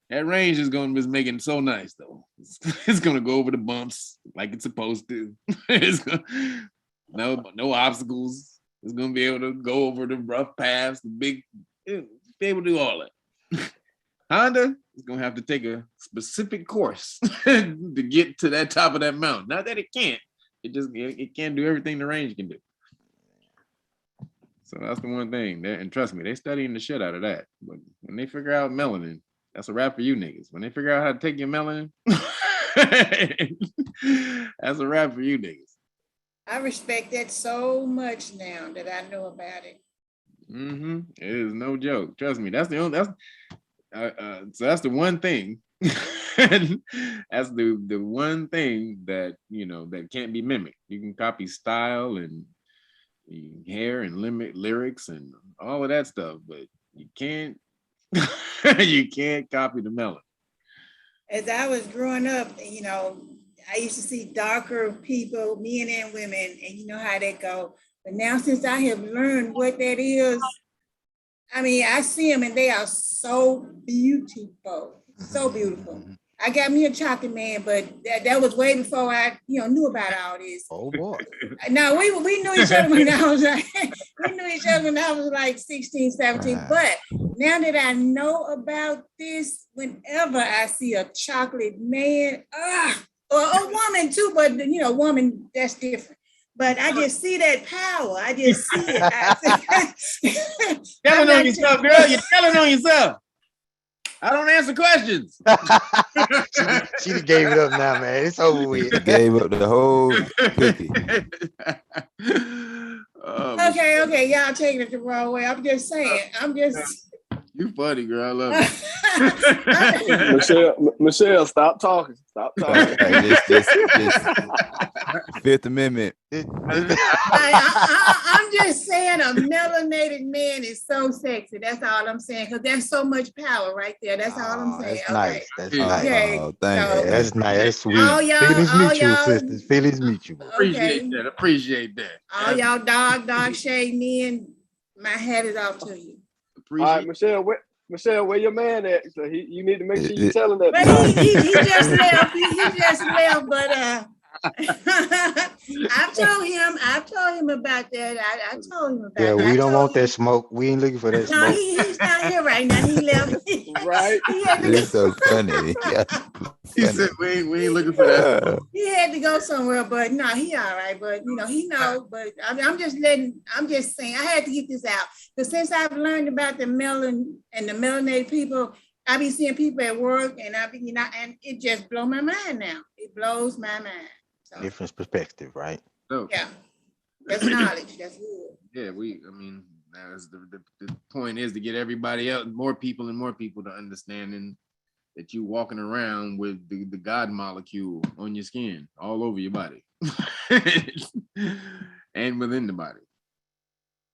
That Range is going to be making so nice, though. It's going to go over the bumps like it's supposed to. No obstacles. It's going to be able to go over the rough paths, be able to do all that. Honda is going to have to take a specific course to get to that top of that mountain. Not that it can't. It can't do everything the Range can do. So that's the one thing. And trust me, they're studying the shit out of that. But when they figure out melanin, that's a wrap for you niggas. When they figure out how to take your melanin, that's a wrap for you niggas. I respect that so much now that I know about it. It is no joke. Trust me. That's the only. So that's the one thing. That's the one thing that that can't be mimicked. You can copy style and hair and lyrics and all of that stuff, but you can't. You can't copy the melon. As I was growing up, I used to see darker people, men and women, and you know how they go. But now since I have learned what that is, I mean, I see them and they are so beautiful, so beautiful. I got me a chocolate man, but that was way before I, knew about all this. Oh boy! No, we knew each other when I was like 16, 17. But now that I know about this, whenever I see a chocolate man, or a woman too, but woman, that's different. But I just see that power. I just see it. Telling on yourself, girl. You're telling on yourself. I don't answer questions. She just gave it up now, man. It's over with. Gave up the whole cookie. Okay, y'all taking it the wrong way. I'm just saying. You funny, girl. I love it. Michelle, stop talking. Stop talking. Just Fifth Amendment. I'm just saying a melanated man is so sexy. That's all I'm saying. Because there's so much power right there. That's all I'm saying. That's nice. That's nice. Okay. Oh, thank So- you. That's nice. That's sweet. All y'all- Feelings all mutual, y'all- sisters. Feelings mutual. Appreciate that. Appreciate that. All y'all dog shade men, my hat is off to you. All right, Michelle, where your man at? So you need to make sure you tell him that. But he just left. He just left. But I've told him about that. I told him about Yeah, that. we don't want that smoke. We ain't looking for that No, smoke. he's not here right now. He left. Right. It's so funny. Yeah. He said we ain't looking for that. He had to go somewhere, but no, he all right. But he knows. But I'm just saying, I had to get this out. Because since I've learned about the melanin and the melanated people, I be seeing people at work, and and it just blows my mind now. It blows my mind. So, Different perspective, right? So, yeah, that's knowledge. That's good. yeah, now is the point is to get everybody else, more people to understanding that you walking around with the God molecule on your skin, all over your body, and within the body.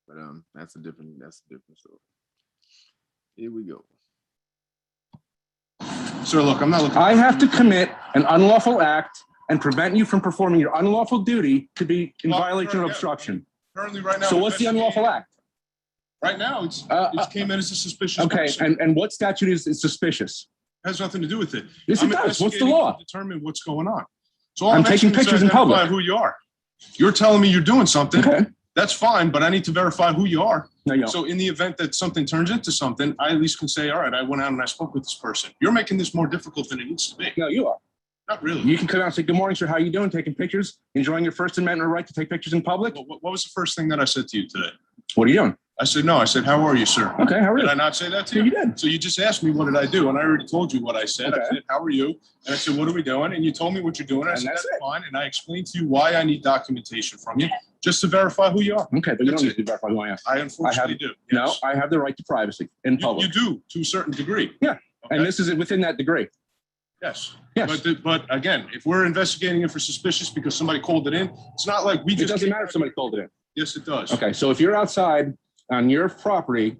But that's a different story. Here we go. Sir, look, I'm not looking. I have to commit an unlawful act and prevent you from performing your unlawful duty to be in violation of obstruction. Currently, right now. So what's the unlawful act? Right now, it came in as a suspicious. Okay, person. and what statute is suspicious? Has nothing to do with it. Yes, it does. What's the investigating law? to determine what's going on. So all I'm I'm taking asking is to pictures in identify public. who you are. You're telling me you're doing something. Okay. That's fine, but I need to verify who you are. No, you don't. So in the event that something turns into something, I at least can say, all right, I went out and I spoke with this person. You're making this more difficult than it needs to be. No, you are. Not really. You can come out and say, good morning, sir. How you doing? Taking pictures, enjoying your First Amendment right to take pictures in public. What was the first thing that I said to you today? What are you doing? I said, no, I said, how are you, sir? Okay, how are you? Did I not say that to you? Yeah, you did. So you just asked me, what did I do? And I already told you what I said. Okay. I said, how are you? And I said, what are we doing? And you told me what you're doing. I And said, that's that's it. fine. And I explained to you why I need documentation from you, just to verify who you are. Okay, but you That's don't need it. to verify who I am. I unfortunately do. No, Yes. I have the right to privacy in You public. do, to a certain degree. Yeah, Okay. and this is within that degree. Yes. Yes. But again, if we're investigating it for suspicious because somebody called it in, it's not like we It just. doesn't came matter if back- somebody called it in. Yes, it does. Okay, so if you're outside on your property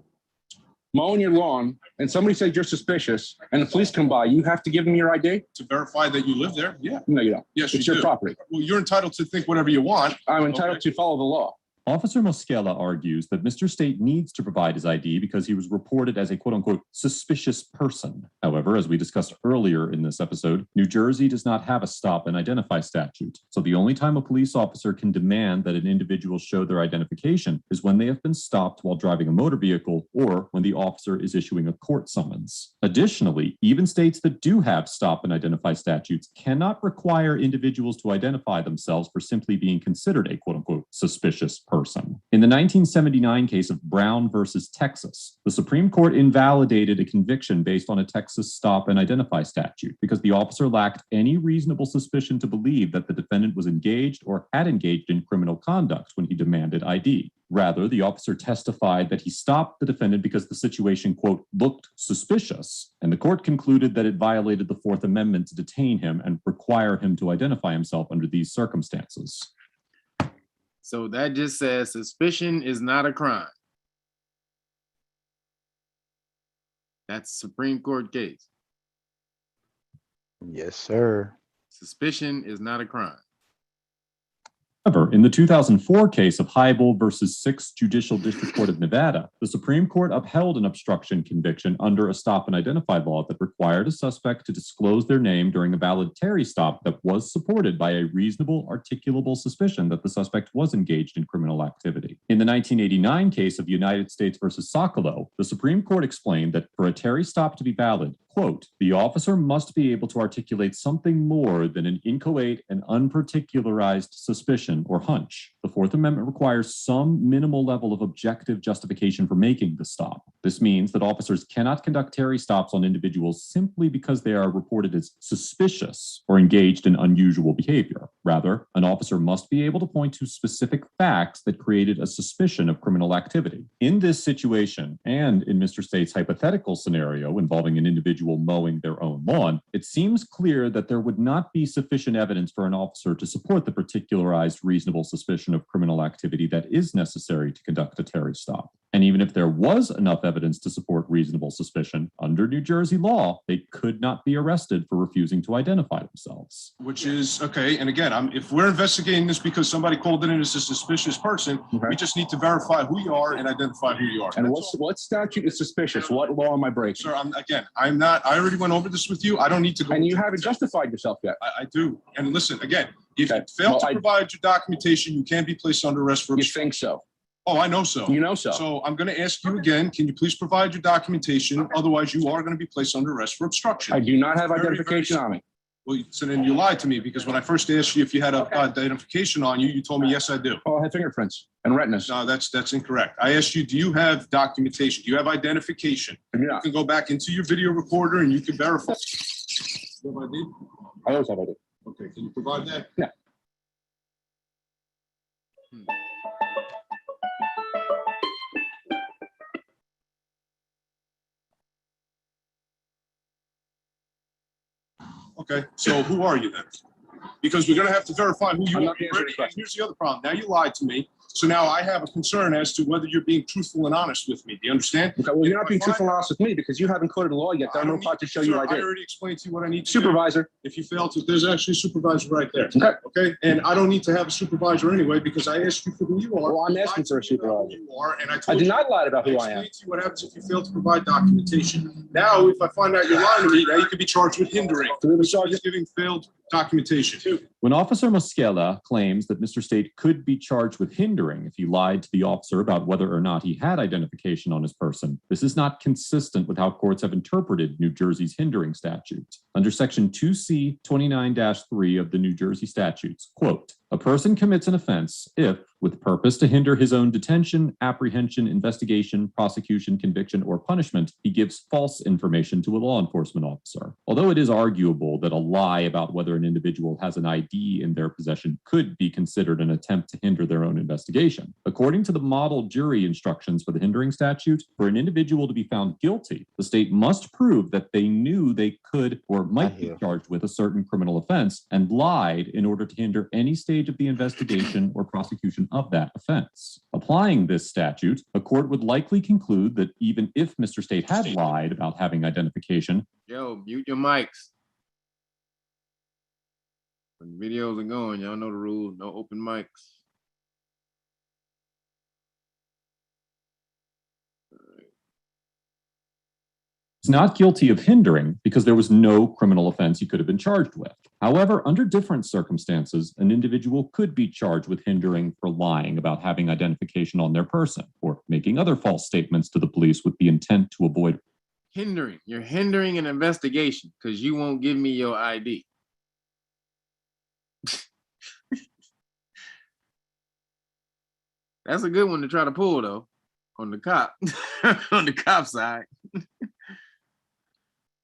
mowing your lawn and somebody says you're suspicious and the police come by, you have to give them your ID? To verify that you live there? Yeah. No, you don't. Yes, It's you your do. property. Well, you're entitled to think whatever you want. I'm entitled to follow the law. Officer Mosqueda argues that Mr. State needs to provide his ID because he was reported as a quote-unquote suspicious person. However, as we discussed earlier in this episode, New Jersey does not have a stop and identify statute. So the only time a police officer can demand that an individual show their identification is when they have been stopped while driving a motor vehicle or when the officer is issuing a court summons. Additionally, even states that do have stop and identify statutes cannot require individuals to identify themselves for simply being considered a quote-unquote suspicious person. In the 1979 case of Brown versus Texas, the Supreme Court invalidated a conviction based on a Texas stop and identify statute because the officer lacked any reasonable suspicion to believe that the defendant was engaged or had engaged in criminal conduct when he demanded ID. Rather, the officer testified that he stopped the defendant because the situation, quote, looked suspicious, and the court concluded that it violated the Fourth Amendment to detain him and require him to identify himself under these circumstances. So that just says suspicion is not a crime. That's a Supreme Court case. Yes, sir. Suspicion is not a crime. However, in the 2004 case of Heibel versus 6th Judicial District Court of Nevada, the Supreme Court upheld an obstruction conviction under a stop and identify law that required a suspect to disclose their name during a valid Terry stop that was supported by a reasonable, articulable suspicion that the suspect was engaged in criminal activity. In the 1989 case of United States versus Socolow, the Supreme Court explained that for a Terry stop to be valid, quote, the officer must be able to articulate something more than an inchoate and unparticularized suspicion or hunch. The Fourth Amendment requires some minimal level of objective justification for making the stop. This means that officers cannot conduct Terry stops on individuals simply because they are reported as suspicious or engaged in unusual behavior. Rather, an officer must be able to point to specific facts that created a suspicion of criminal activity. In this situation, and in Mr. State's hypothetical scenario involving an individual mowing their own lawn, it seems clear that there would not be sufficient evidence for an officer to support the particularized reasonable suspicion of criminal activity that is necessary to conduct a Terry stop. And even if there was enough evidence to support reasonable suspicion, under New Jersey law, they could not be arrested for refusing to identify themselves. Which is, okay, and again, if we're investigating this because somebody called it in as a suspicious person, we just need to verify who you are and identify who you are. And what statute is suspicious? What law am I breaking? Sir, I'm not, I already went over this with you. I don't need to go. And you haven't justified yourself yet. I do. And listen, again, if you fail to provide your documentation, you can't be placed under arrest for obstruction. You think so? Oh, I know so. You know so. So I'm going to ask you again, can you please provide your documentation? Otherwise, you are going to be placed under arrest for obstruction. I do not have identification on me. Well, so then you lied to me, because when I first asked you if you had identification on you, you told me, yes, I do. Oh, I have fingerprints and retinas. No, that's incorrect. I asked you, do you have documentation? Do you have identification? Yeah. You can go back into your video recorder and you can verify. You have ID? I always have ID. Okay, can you provide that? Yeah. Okay, so who are you then? Because we're going to have to verify who you I'm are. not answering the question. Here's the other problem. Now you lied to me. So now I have a concern as to whether you're being truthful and honest with me. Do you understand? Okay, well, you're not being truthful and honest with me because you haven't quoted the law yet. I don't know how to show you I I did. already explained to you what I need to Supervisor. do. If you fail to, there's actually a supervisor right there. Okay. Okay, and I don't need to have a supervisor anyway because I asked you for who you are. Well, I'm asking for a supervisor. You are, and I I told did you. not lie about who I am. explained to you what happens if you fail to provide documentation. Now, if I find out you're lying to me, now you could be charged with hindering. Just giving failed documentation. When Officer Mosqueda claims that Mr. State could be charged with hindering if he lied to the officer about whether or not he had identification on his person, this is not consistent with how courts have interpreted New Jersey's hindering statute. Under Section 2C 29-3 of the New Jersey statutes, quote, a person commits an offense if, with purpose to hinder his own detention, apprehension, investigation, prosecution, conviction, or punishment, he gives false information to a law enforcement officer. Although it is arguable that a lie about whether an individual has an ID in their possession could be considered an attempt to hinder their own investigation, according to the model jury instructions for the hindering statute, for an individual to be found guilty, the state must prove that they knew they could or might be charged with a certain criminal offense and lied in order to hinder any stage of the investigation or prosecution of that offense. Applying this statute, a court would likely conclude that even if Mr. State had lied about having identification. Yo, mute your mics. When videos are going, y'all know the rules, no open mics. He's not guilty of hindering because there was no criminal offense he could have been charged with. However, under different circumstances, an individual could be charged with hindering for lying about having identification on their person or making other false statements to the police with the intent to avoid Hindering. You're hindering an investigation because you won't give me your ID. That's a good one to try to pull though, on the cop, on the cop side.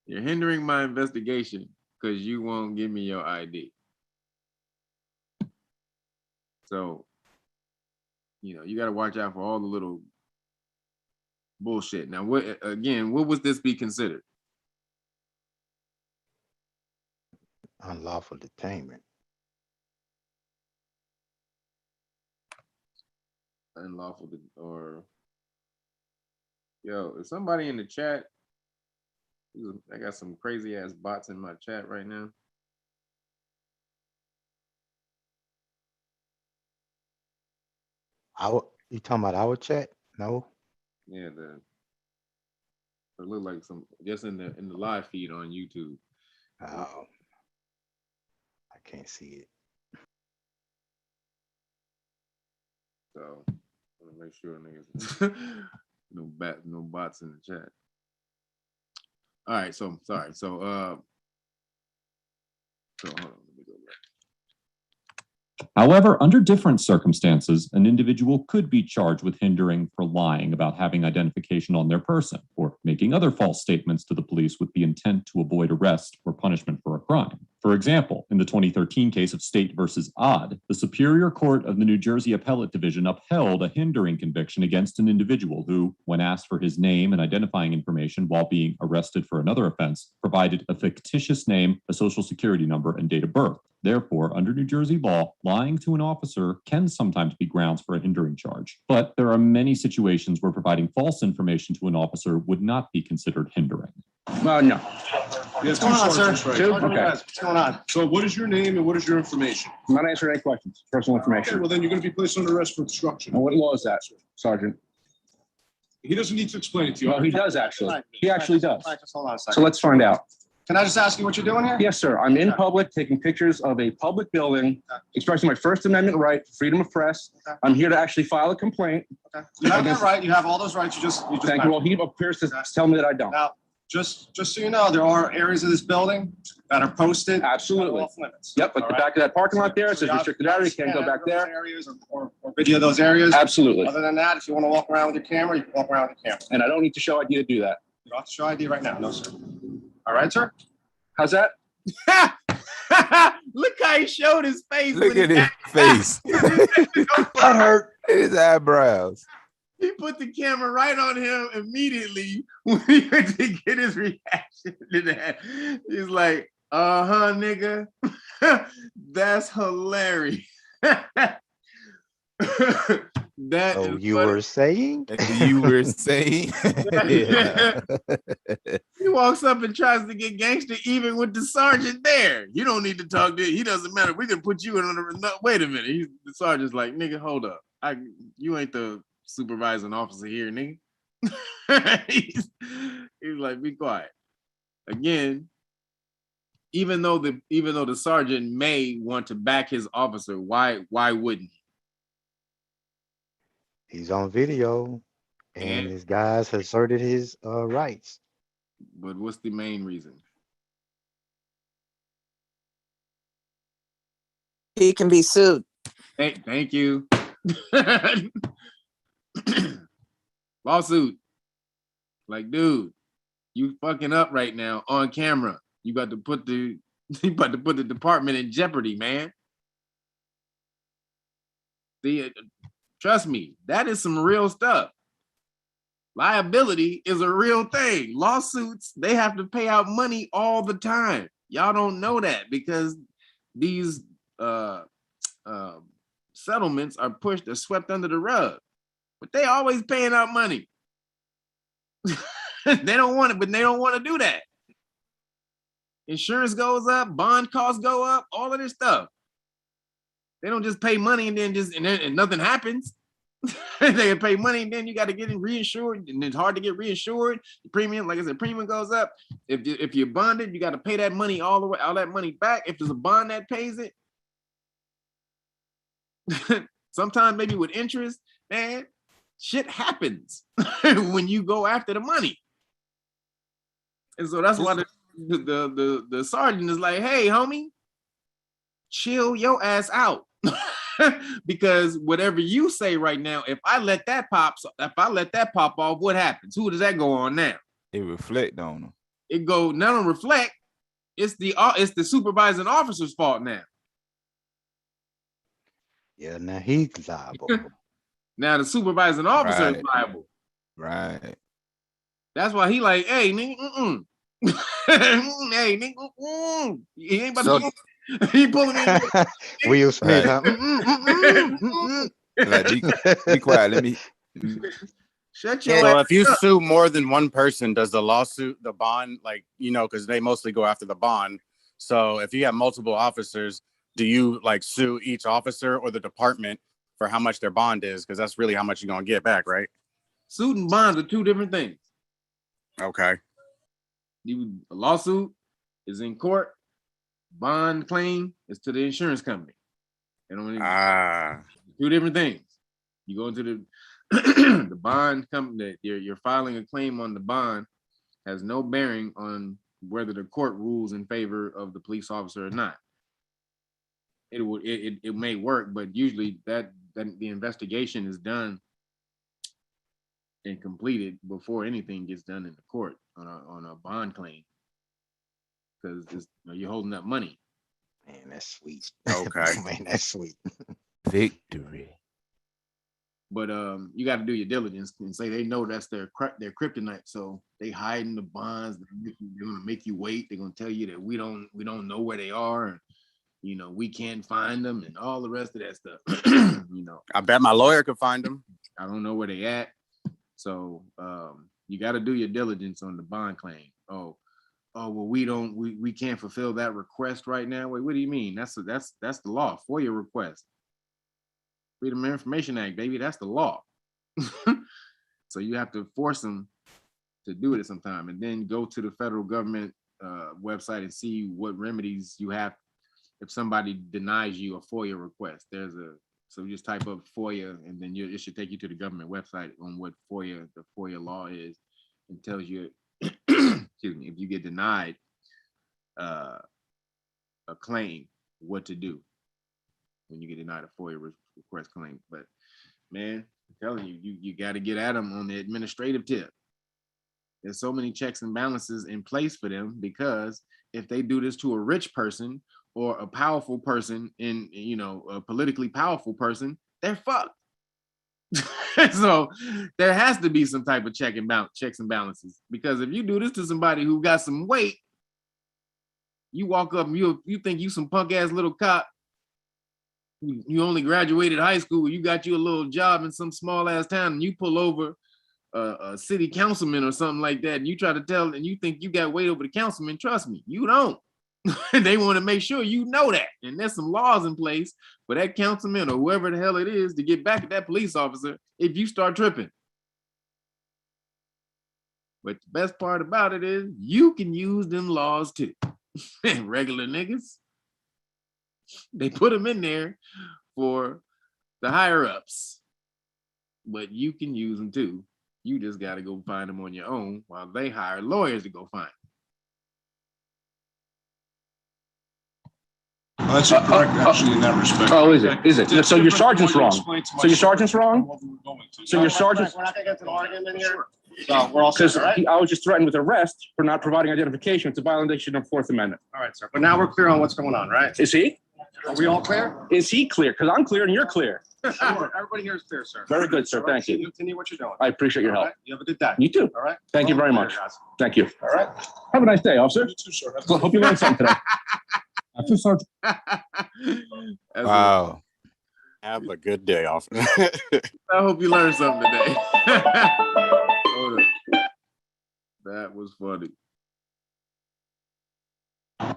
You're hindering my investigation because you won't give me your ID. So, you know, you got to watch out for all the little bullshit. Now, what would this be considered? Unlawful detainment. Unlawful, or yo, is somebody in the chat? I got some crazy ass bots in my chat right now. You talking about our chat? No. Yeah, it looked like some just in the live feed on YouTube. I can't see it. So I want to make sure niggas no bots in the chat. All right, so sorry. So hold on, let me go back. However, under different circumstances, an individual could be charged with hindering for lying about having identification on their person or making other false statements to the police with the intent to avoid arrest or punishment for a crime. For example, in the 2013 case of State versus Odd, the Superior Court of the New Jersey Appellate Division upheld a hindering conviction against an individual who, when asked for his name and identifying information while being arrested for another offense, provided a fictitious name, a social security number, and date of birth. Therefore, under New Jersey law, lying to an officer can sometimes be grounds for a hindering charge. But there are many situations where providing false information to an officer would not be considered hindering. No. What's going on, sir? Two? Okay. What's going on? So what is your name and what is your information? I'm not answering any questions. Personal Okay, information. well, then you're going to be placed under arrest for obstruction. And what law is that, Sergeant? He doesn't need to explain it to you. Well, he does actually. He actually does. All right, just hold on a second. So let's find out. Can I just ask you what you're doing here? Yes, sir. I'm in public taking pictures of a public building, expressing my First Amendment right, freedom of press. Okay. I'm here to actually file a complaint. Okay. You have that right. You have all those rights. You just Thank you. Well, he appears to tell me that I don't. Now, just so you know, there are areas of this building that are posted. Absolutely. Off limits. Yep, at the back of that parking lot there, it says restricted area, you can't go back there. Areas or video those areas. Absolutely. Other than that, if you want to walk around with your camera, you can walk around with your camera. And I don't need to show ID to do that. You don't have to show ID right now. No, sir. All right, sir. How's that? Look how he showed his face. Look at his face. That hurt. His eyebrows. He put the camera right on him immediately when he went to get his reaction to that. He's like, nigga. That's hilarious. That Oh, is you funny. were saying? You were saying? Yeah. He walks up and tries to get gangster even with the sergeant there. You don't need to talk to him. He doesn't matter. We can put you in under. No, wait a minute. The sergeant's like, nigga, hold up. You ain't the supervising officer here, nigga. he's like, be quiet. Again, even though the sergeant may want to back his officer, why wouldn't he? He's on video, and his guys asserted his rights. But what's the main reason? He can be sued. Thank you. Lawsuit. Like, dude, you fucking up right now on camera. You got to put the department in jeopardy, man. Trust me, that is some real stuff. Liability is a real thing. Lawsuits, they have to pay out money all the time. Y'all don't know that because these settlements are swept under the rug. But they always paying out money. They don't want it, but they don't want to do that. Insurance goes up, bond costs go up, all of this stuff. They don't just pay money and then and nothing happens. They can pay money and then you got to get reinsured, and it's hard to get reinsured. The premium, like I said, premium goes up. If you're bonded, you got to pay that money all that money back. If there's a bond that pays it, sometimes maybe with interest, man, shit happens when you go after the money. And so that's why the sergeant is like, hey, homie, chill your ass out. Because whatever you say right now, if I let that pop off, what happens? Who does that go on now? It reflect on them. It go not on reflect. It's the supervising officer's fault now. Yeah, now he's liable. Now the supervising officer is liable. Right. That's why he like, hey, nigga, hey, nigga, he ain't about to. He pulling me. Will Smith. Huh? Like, be quiet. Let me. Shut your. So if you sue more than one person, does the lawsuit, the bond, like, because they mostly go after the bond. So if you have multiple officers, do you like sue each officer or the department for how much their bond is? Because that's really how much you're gonna get back, right? Suit and bonds are two different things. Okay. A lawsuit is in court. Bond claim is to the insurance company. Two different things. You go into the bond company, you're filing a claim on the bond has no bearing on whether the court rules in favor of the police officer or not. It may work, but usually that the investigation is done and completed before anything gets done in the court on a bond claim. Because you're holding up money. Man, that's sweet. Okay. Man, that's sweet. Victory. But you got to do your diligence and say they know that's their kryptonite. So they hiding the bonds. They're gonna make you wait. They're gonna tell you that we don't know where they are, and you know we can't find them, and all the rest of that stuff. You know, I bet my lawyer could find them. I don't know where they at. So you got to do your diligence on the bond claim. Oh well, we can't fulfill that request right now. Wait, what do you mean? That's the law for your request. Freedom of Information Act, baby, that's the law. So you have to force them to do it at some time, and then go to the federal government website and see what remedies you have if somebody denies you a FOIA request. So you just type up FOIA, and then it should take you to the government website on what the FOIA law is, and tells you, excuse me, if you get denied a claim, what to do when you get denied a FOIA request claim. But man, I'm telling you, you got to get at them on the administrative tip. There's so many checks and balances in place for them, because if they do this to a rich person or a powerful person, a politically powerful person, they're fucked. So there has to be some type of checks and balances, because if you do this to somebody who got some weight, you walk up and you think you some punk ass little cop. You only graduated high school, you got you a little job in some small ass town, and you pull over a city councilman or something like that, and you try to tell, and you think you got weight over the councilman. Trust me, you don't. They want to make sure you know that, and there's some laws in place for that councilman or whoever the hell it is to get back at that police officer if you start tripping. But the best part about it is you can use them laws too. Regular niggas, they put them in there for the higher ups, but you can use them too. You just got to go find them on your own while they hire lawyers to go find them. Well, that's correct, actually, in that respect. Oh, is it? Is it? So your sergeant's wrong. So your sergeant's wrong? So your sergeant's. We're not gonna get to an argument here. So we're all set, Because all right? I was just threatened with arrest for not providing identification. It's a violation of Fourth Amendment. All right, sir. But now we're clear on what's going on, right? Is he? Are we all clear? Is he clear? Because I'm clear and you're clear. Everybody here is clear, sir. Very good, sir. All right, Thank you. Continue what you're doing. I appreciate your All help. right? You have a good day. You too. All right? Thank you very much. Thank you. All right. Have a nice day, officer. You too, sir. Hope you learned something today. After Sergeant. Wow. Have a good day, officer. I hope you learned something today. Hold up. That was funny.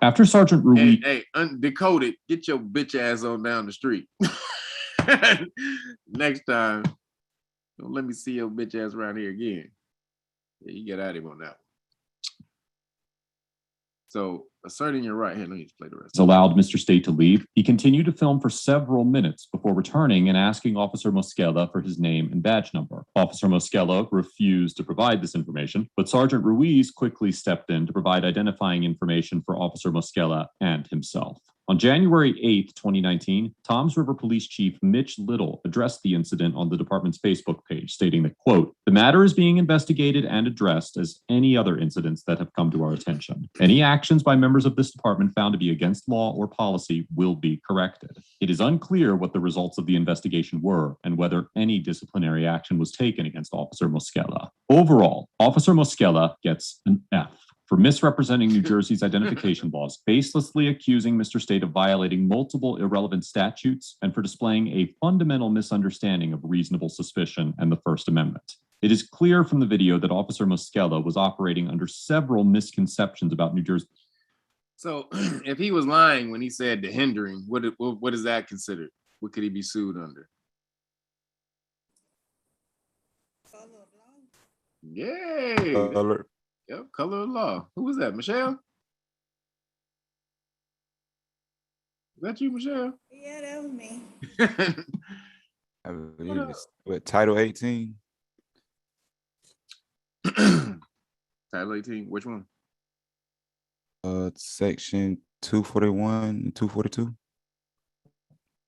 After Sergeant Ruiz. Hey, undecoded, get your bitch ass on down the street. Next time, don't let me see your bitch ass around here again. Yeah, you get at him on that one. So asserting your right hand, let me just play the rest. Allowed Mr. State to leave. He continued to film for several minutes before returning and asking Officer Mosqueda for his name and badge number. Officer Mosqueda refused to provide this information, but Sergeant Ruiz quickly stepped in to provide identifying information for Officer Mosqueda and himself. On January 8th, 2019, Toms River Police Chief Mitch Little addressed the incident on the department's Facebook page, stating that, quote, "The matter is being investigated and addressed as any other incidents that have come to our attention. Any actions by members of this department found to be against law or policy will be corrected. It is unclear what the results of the investigation were and whether any disciplinary action was taken against Officer Mosqueda. Overall, Officer Mosqueda gets an F for misrepresenting New Jersey's identification laws, baselessly accusing Mr. State of violating multiple irrelevant statutes, and for displaying a fundamental misunderstanding of reasonable suspicion and the First Amendment. It is clear from the video that Officer Mosqueda was operating under several misconceptions about New Jersey. So if he was lying when he said the hindering, what is that considered? What could he be sued under? Yay! Yep, color of law. Who was that? Michelle? Is that you, Michelle? Yeah, that was me. I believe it's what, Title 18? Title 18, which one? Section 241 and 242.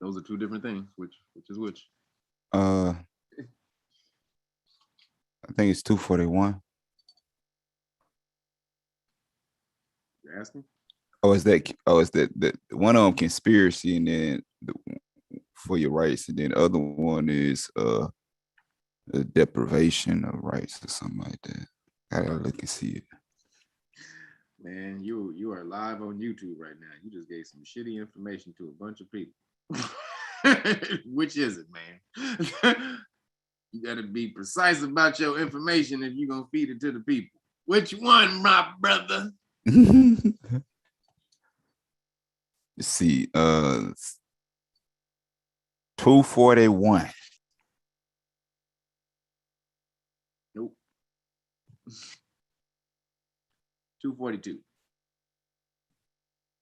Those are two different things. Which is which? I think it's 241. You're asking? is that one of them conspiracy, and then for your rights, and then the other one is the deprivation of rights or something like that. I gotta look and see it. Man, you are live on YouTube right now. You just gave some shitty information to a bunch of people. Which is it, man? You gotta be precise about your information if you're gonna feed it to the people. Which one, my brother? Let's see, 241. Nope. 242.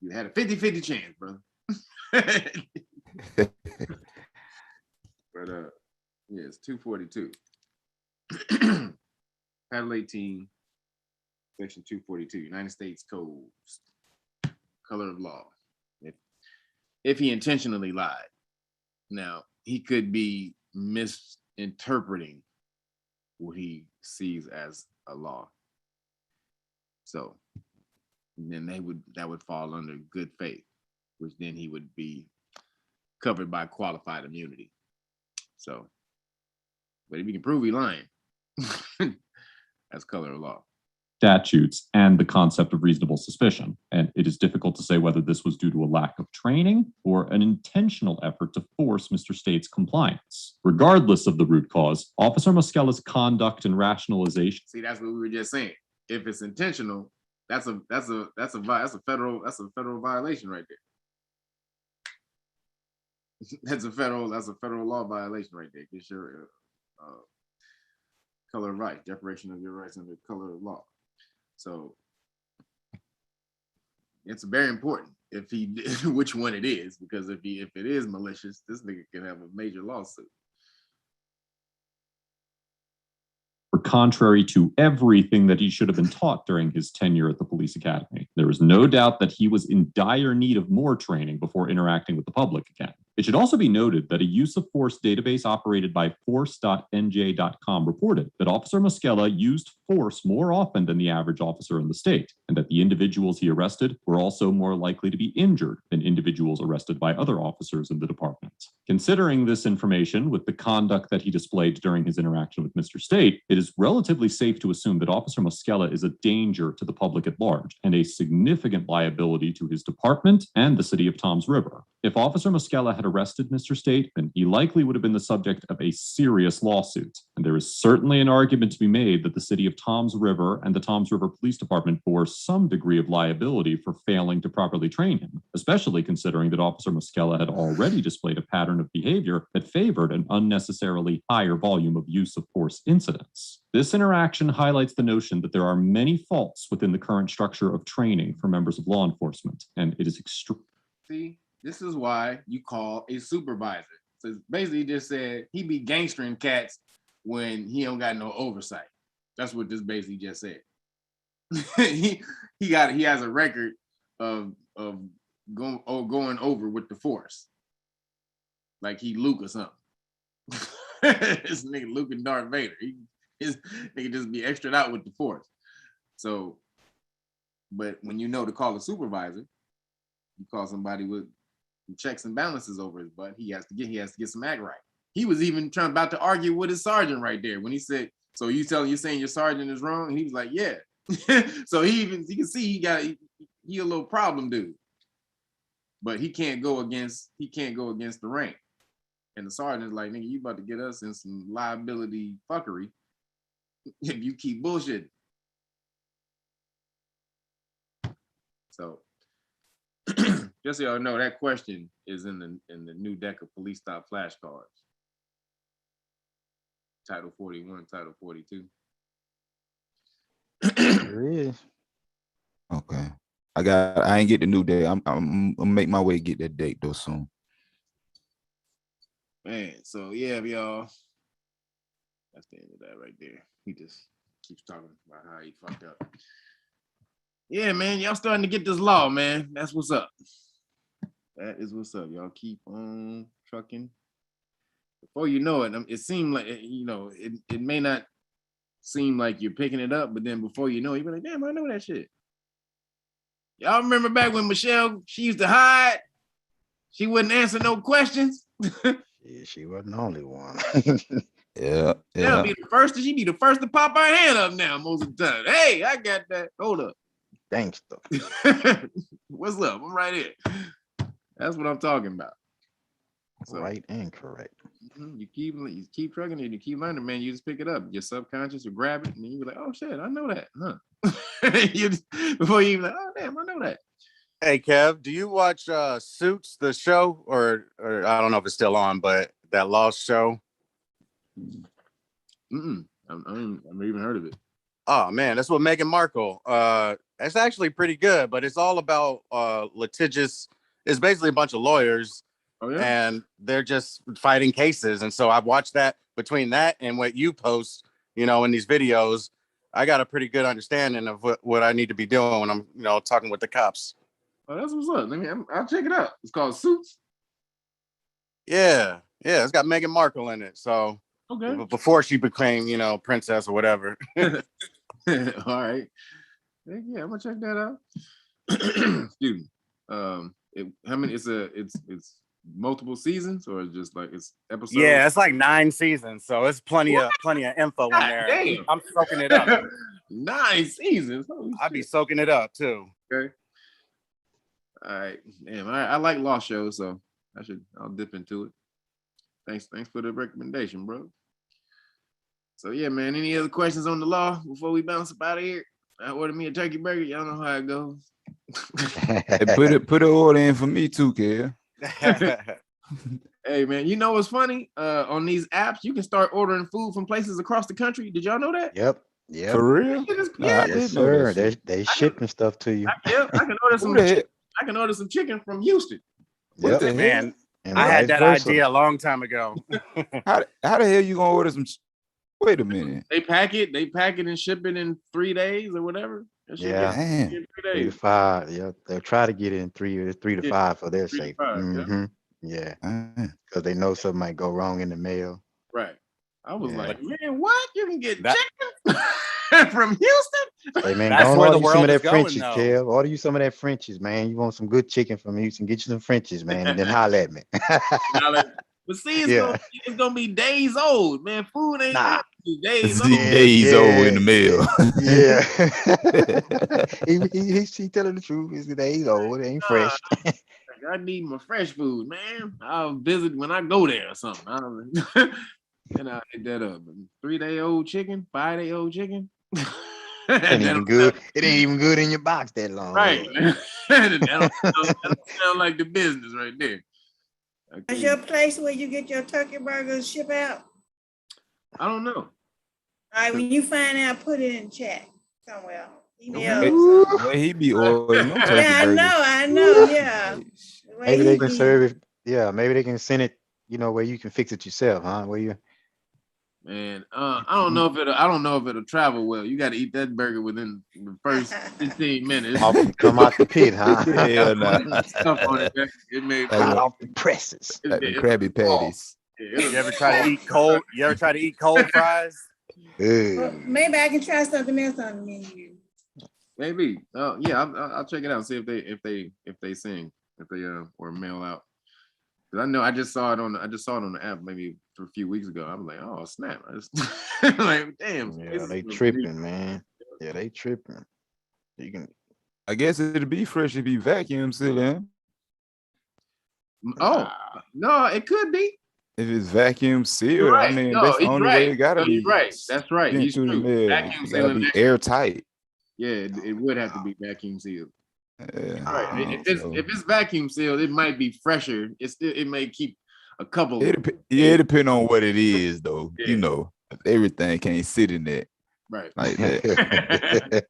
You had a 50-50 chance, brother. But yeah, it's 242. Title 18, Section 242, United States Code, color of law. If he intentionally lied. Now, he could be misinterpreting what he sees as a law. So then that would fall under good faith, which then he would be covered by qualified immunity. So, but if you can prove he's lying, that's color of law. Statutes and the concept of reasonable suspicion, and it is difficult to say whether this was due to a lack of training or an intentional effort to force Mr. State's compliance. Regardless of the root cause, Officer Mosquela's conduct and rationalization. See, that's what we were just saying. If it's intentional, that's a federal violation right there. That's a federal law violation right there. Get your color of rights, deprivation of your rights under color of law. So it's very important if he which one it is, because if it is malicious, this nigga can have a major lawsuit. Contrary to everything that he should have been taught during his tenure at the police academy. There is no doubt that he was in dire need of more training before interacting with the public again. It should also be noted that a use of force database operated by force.nj.com reported that Officer Mosquela used force more often than the average officer in the state, and that the individuals he arrested were also more likely to be injured than individuals arrested by other officers in the department. Considering this information with the conduct that he displayed during his interaction with Mr. State, it is relatively safe to assume that Officer Mosquela is a danger to the public at large and a significant liability to his department and the city of Toms River. If Officer Mosquela had arrested Mr. State, then he likely would have been the subject of a serious lawsuit. And there is certainly an argument to be made that the city of Toms River and the Toms River Police Department bore some degree of liability for failing to properly train him, especially considering that Officer Mosquela had already displayed a pattern of behavior that favored an unnecessarily higher volume of use of force incidents. This interaction highlights the notion that there are many faults within the current structure of training for members of law enforcement, and it is See, this is why you call a supervisor. So it's basically just said he be gangstering cats when he don't got no oversight. That's what this basically just said. he has a record of going over with the force, like he Luke or something. This nigga Luke and Darth Vader. They can just be extra out with the force. So, but when you know to call a supervisor, you call somebody with checks and balances over his butt. He has to get some act right. He was even about to argue with his sergeant right there when he said, "So you saying your sergeant is wrong?" And he was like, "Yeah." So you can see he a little problem dude, but he can't go against the rank. And the sergeant is like, "Nigga, you about to get us in some liability fuckery if you keep bullshitting." So just so y'all know, that question is in the new deck of police stop flashcards. Title 41, Title 42. There is. Okay. I ain't get the new date. I'm gonna make my way to get that date though soon. Man, so yeah, y'all. That's the end of that right there. He just keeps talking about how he fucked up. Yeah, man, y'all starting to get this law, man. That's what's up. That is what's up. Y'all keep on trucking. Before you know it, it seemed like, it may not seem like you're picking it up, but then before you know it, you're like, damn, I know that shit. Y'all remember back when Michelle, she used to hide? She wouldn't answer no questions. Yeah, she wasn't the only one. Yeah, She'll yeah. be the first. She be the first to pop her hand up now most of the time. Hey, I got that. Hold up. Gangster. What's up? I'm right here. That's what I'm talking about. So, Right and correct. you keep trucking and you keep learning, man. You just pick it up. Your subconscious will grab it, and then you be like, "Oh shit, I know that, huh?" Before you even like, "Oh damn, I know that." Hey Kev, do you watch Suits, the show, or I don't know if it's still on, but that Lost show? I've never even heard of it. Oh man, that's what Meghan Markle. It's actually pretty good, but it's all about litigious. It's basically a bunch of lawyers, and they're just fighting cases. And so I've watched that. Between that and what you post, in these videos, I got a pretty good understanding of what I need to be doing when I'm, talking with the cops. Oh, that's what's up. I'll check it out. It's called Suits. Yeah, it's got Meghan Markle in it. So before she became, princess or whatever. All right. Yeah, I'm gonna check that out. Excuse me. How many? It's multiple seasons, or just like it's episodes? Yeah, it's like 9 seasons, so it's plenty of info in there. Damn. I'm soaking it up. 9 seasons. I'd be soaking it up too. Okay. All right. Damn. All right. I like Lost shows, so I'll dip into it. Thanks for the recommendation, bro. So yeah, man. Any other questions on the law before we bounce up out of here? I ordered me a turkey burger. Y'all know how it goes. Hey, put an order in for me too, Kev. Hey man, you know what's funny? On these apps, you can start ordering food from places across the country. Did y'all know that? Yep. For real? Yeah, Yes, sir. They shipping stuff to you. I can order some. I can order some chicken from Houston. Yep. Man, And I had vice that versa. idea a long time ago. How the hell you gonna order some? Wait a minute. They pack it and ship it in 3 days or whatever. That shit Yeah. gets in 3 3 to days. 5. Yeah. They'll try to get it in 3 to 5 for their 3 to safety. 5, Yeah. Because they know something might go wrong in the mail. Right. I was Yeah. like, man, what? You can get chicken from Houston? Hey man, That's go where order the you some world of is that going, Frenchies, though. Kev. Order you some of that Frenchies, man. You want some good chicken from Houston? Get you some Frenchies, man, and then holler at me. But see, it's Yeah. gonna be days old, man. Food ain't gonna be days old. Days old in the mail. Yeah. he telling the truth. It's days old. It ain't fresh. I need my fresh food, man. I'll visit when I go there or something. I don't and I'll hit that up. 3-day-old chicken, 5-day-old chicken. It ain't even good. It ain't even good in your box that long. Right. That'll sound like the business right there. Is your place where you get your turkey burgers ship out? I don't know. All right, when you find out, put it in chat somewhere. Email. Well, he be ordering them turkey Yeah, burgers. I know, yeah. Maybe they can serve it. Yeah, maybe they can send it. Where you can fix it yourself, huh? Where you? Man, I don't know if it'll travel well. You got to eat that burger within the first 15 minutes. Come out the pit, huh? Hell nah. Stuff on it. It made Hot off the presses. Like the Krabby Patties. You ever try to eat cold? You ever try to eat cold fries? Well, maybe I can try something else on the menu. Maybe. Yeah, I'll check it out and see if they sing, or mail out. Because I know I just saw it on the app maybe a few weeks ago. I was like, oh snap! I just like, damn. Yeah, they tripping, man. Yeah, they tripping. You can. I guess it'll be fresh if you vacuum seal in. Oh no, it could be. If it's vacuum sealed, Right. I mean, No, that's the he's only right. way it gotta No, be. he's right. That's right. Sent He's through the true. mail. Vacuum It gotta sealing. be airtight. Yeah, it would have to be vacuum sealed. Yeah, Right. If it's vacuum sealed, it might be fresher. It may keep a couple. It depends on what it is, though. Yeah. Everything can't sit in that. Right. Like that.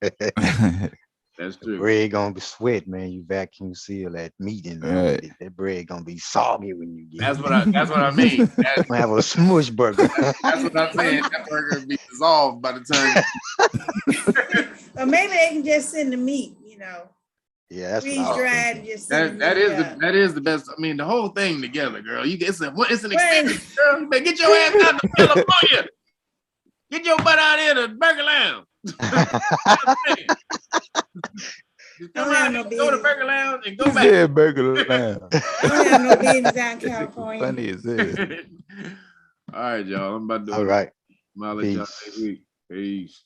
That's true. Bread gonna be sweat, man. You vacuum seal that meat in there. Right. That bread gonna be soggy when you get That's it. what I mean. Gonna have a smush burger. That's what I'm saying. That burger will be dissolved by the time. Or maybe they can just send the meat, Yeah, that's freeze what I was dried thinking. and just send That it. that is the best. I mean, the whole thing together, girl. It's an experience, girl. You better get your ass out to California. Get your butt out here to Burger Lounge. Don't have no Go to business. Burger Lounge and go He back. said Burger Lounge. Don't have no business out in California. Funny as hell. All right, y'all. I'm about to do All it. right. I'll let y'all Peace. next week. Peace.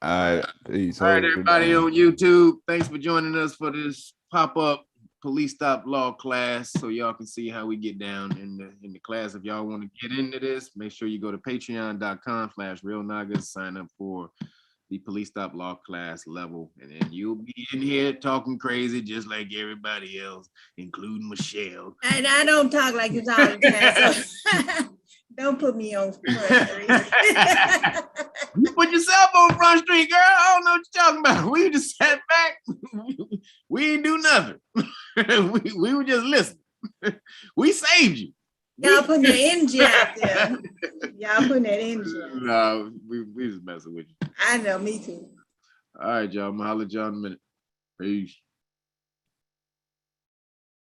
All right. Peace. All right, Hold it everybody down. on YouTube. Thanks for joining us for this pop-up police stop law class, so y'all can see how we get down in the class. If y'all want to get into this, make sure you go to patreon.com/realnagas, sign up for the police stop law class level, and then you'll be in here talking crazy just like everybody else, including Michelle. And I don't talk like this all the time, so don't put me on front street. You put yourself on Front Street, girl. I don't know what you're talking about. We just sat back. We didn't do nothing. we were just listening. We saved you. Y'all putting the energy out there. Y'all putting that energy out. No, we just messing with you. I know, me too. All right, y'all. I'm gonna holler at y'all in a minute. Peace.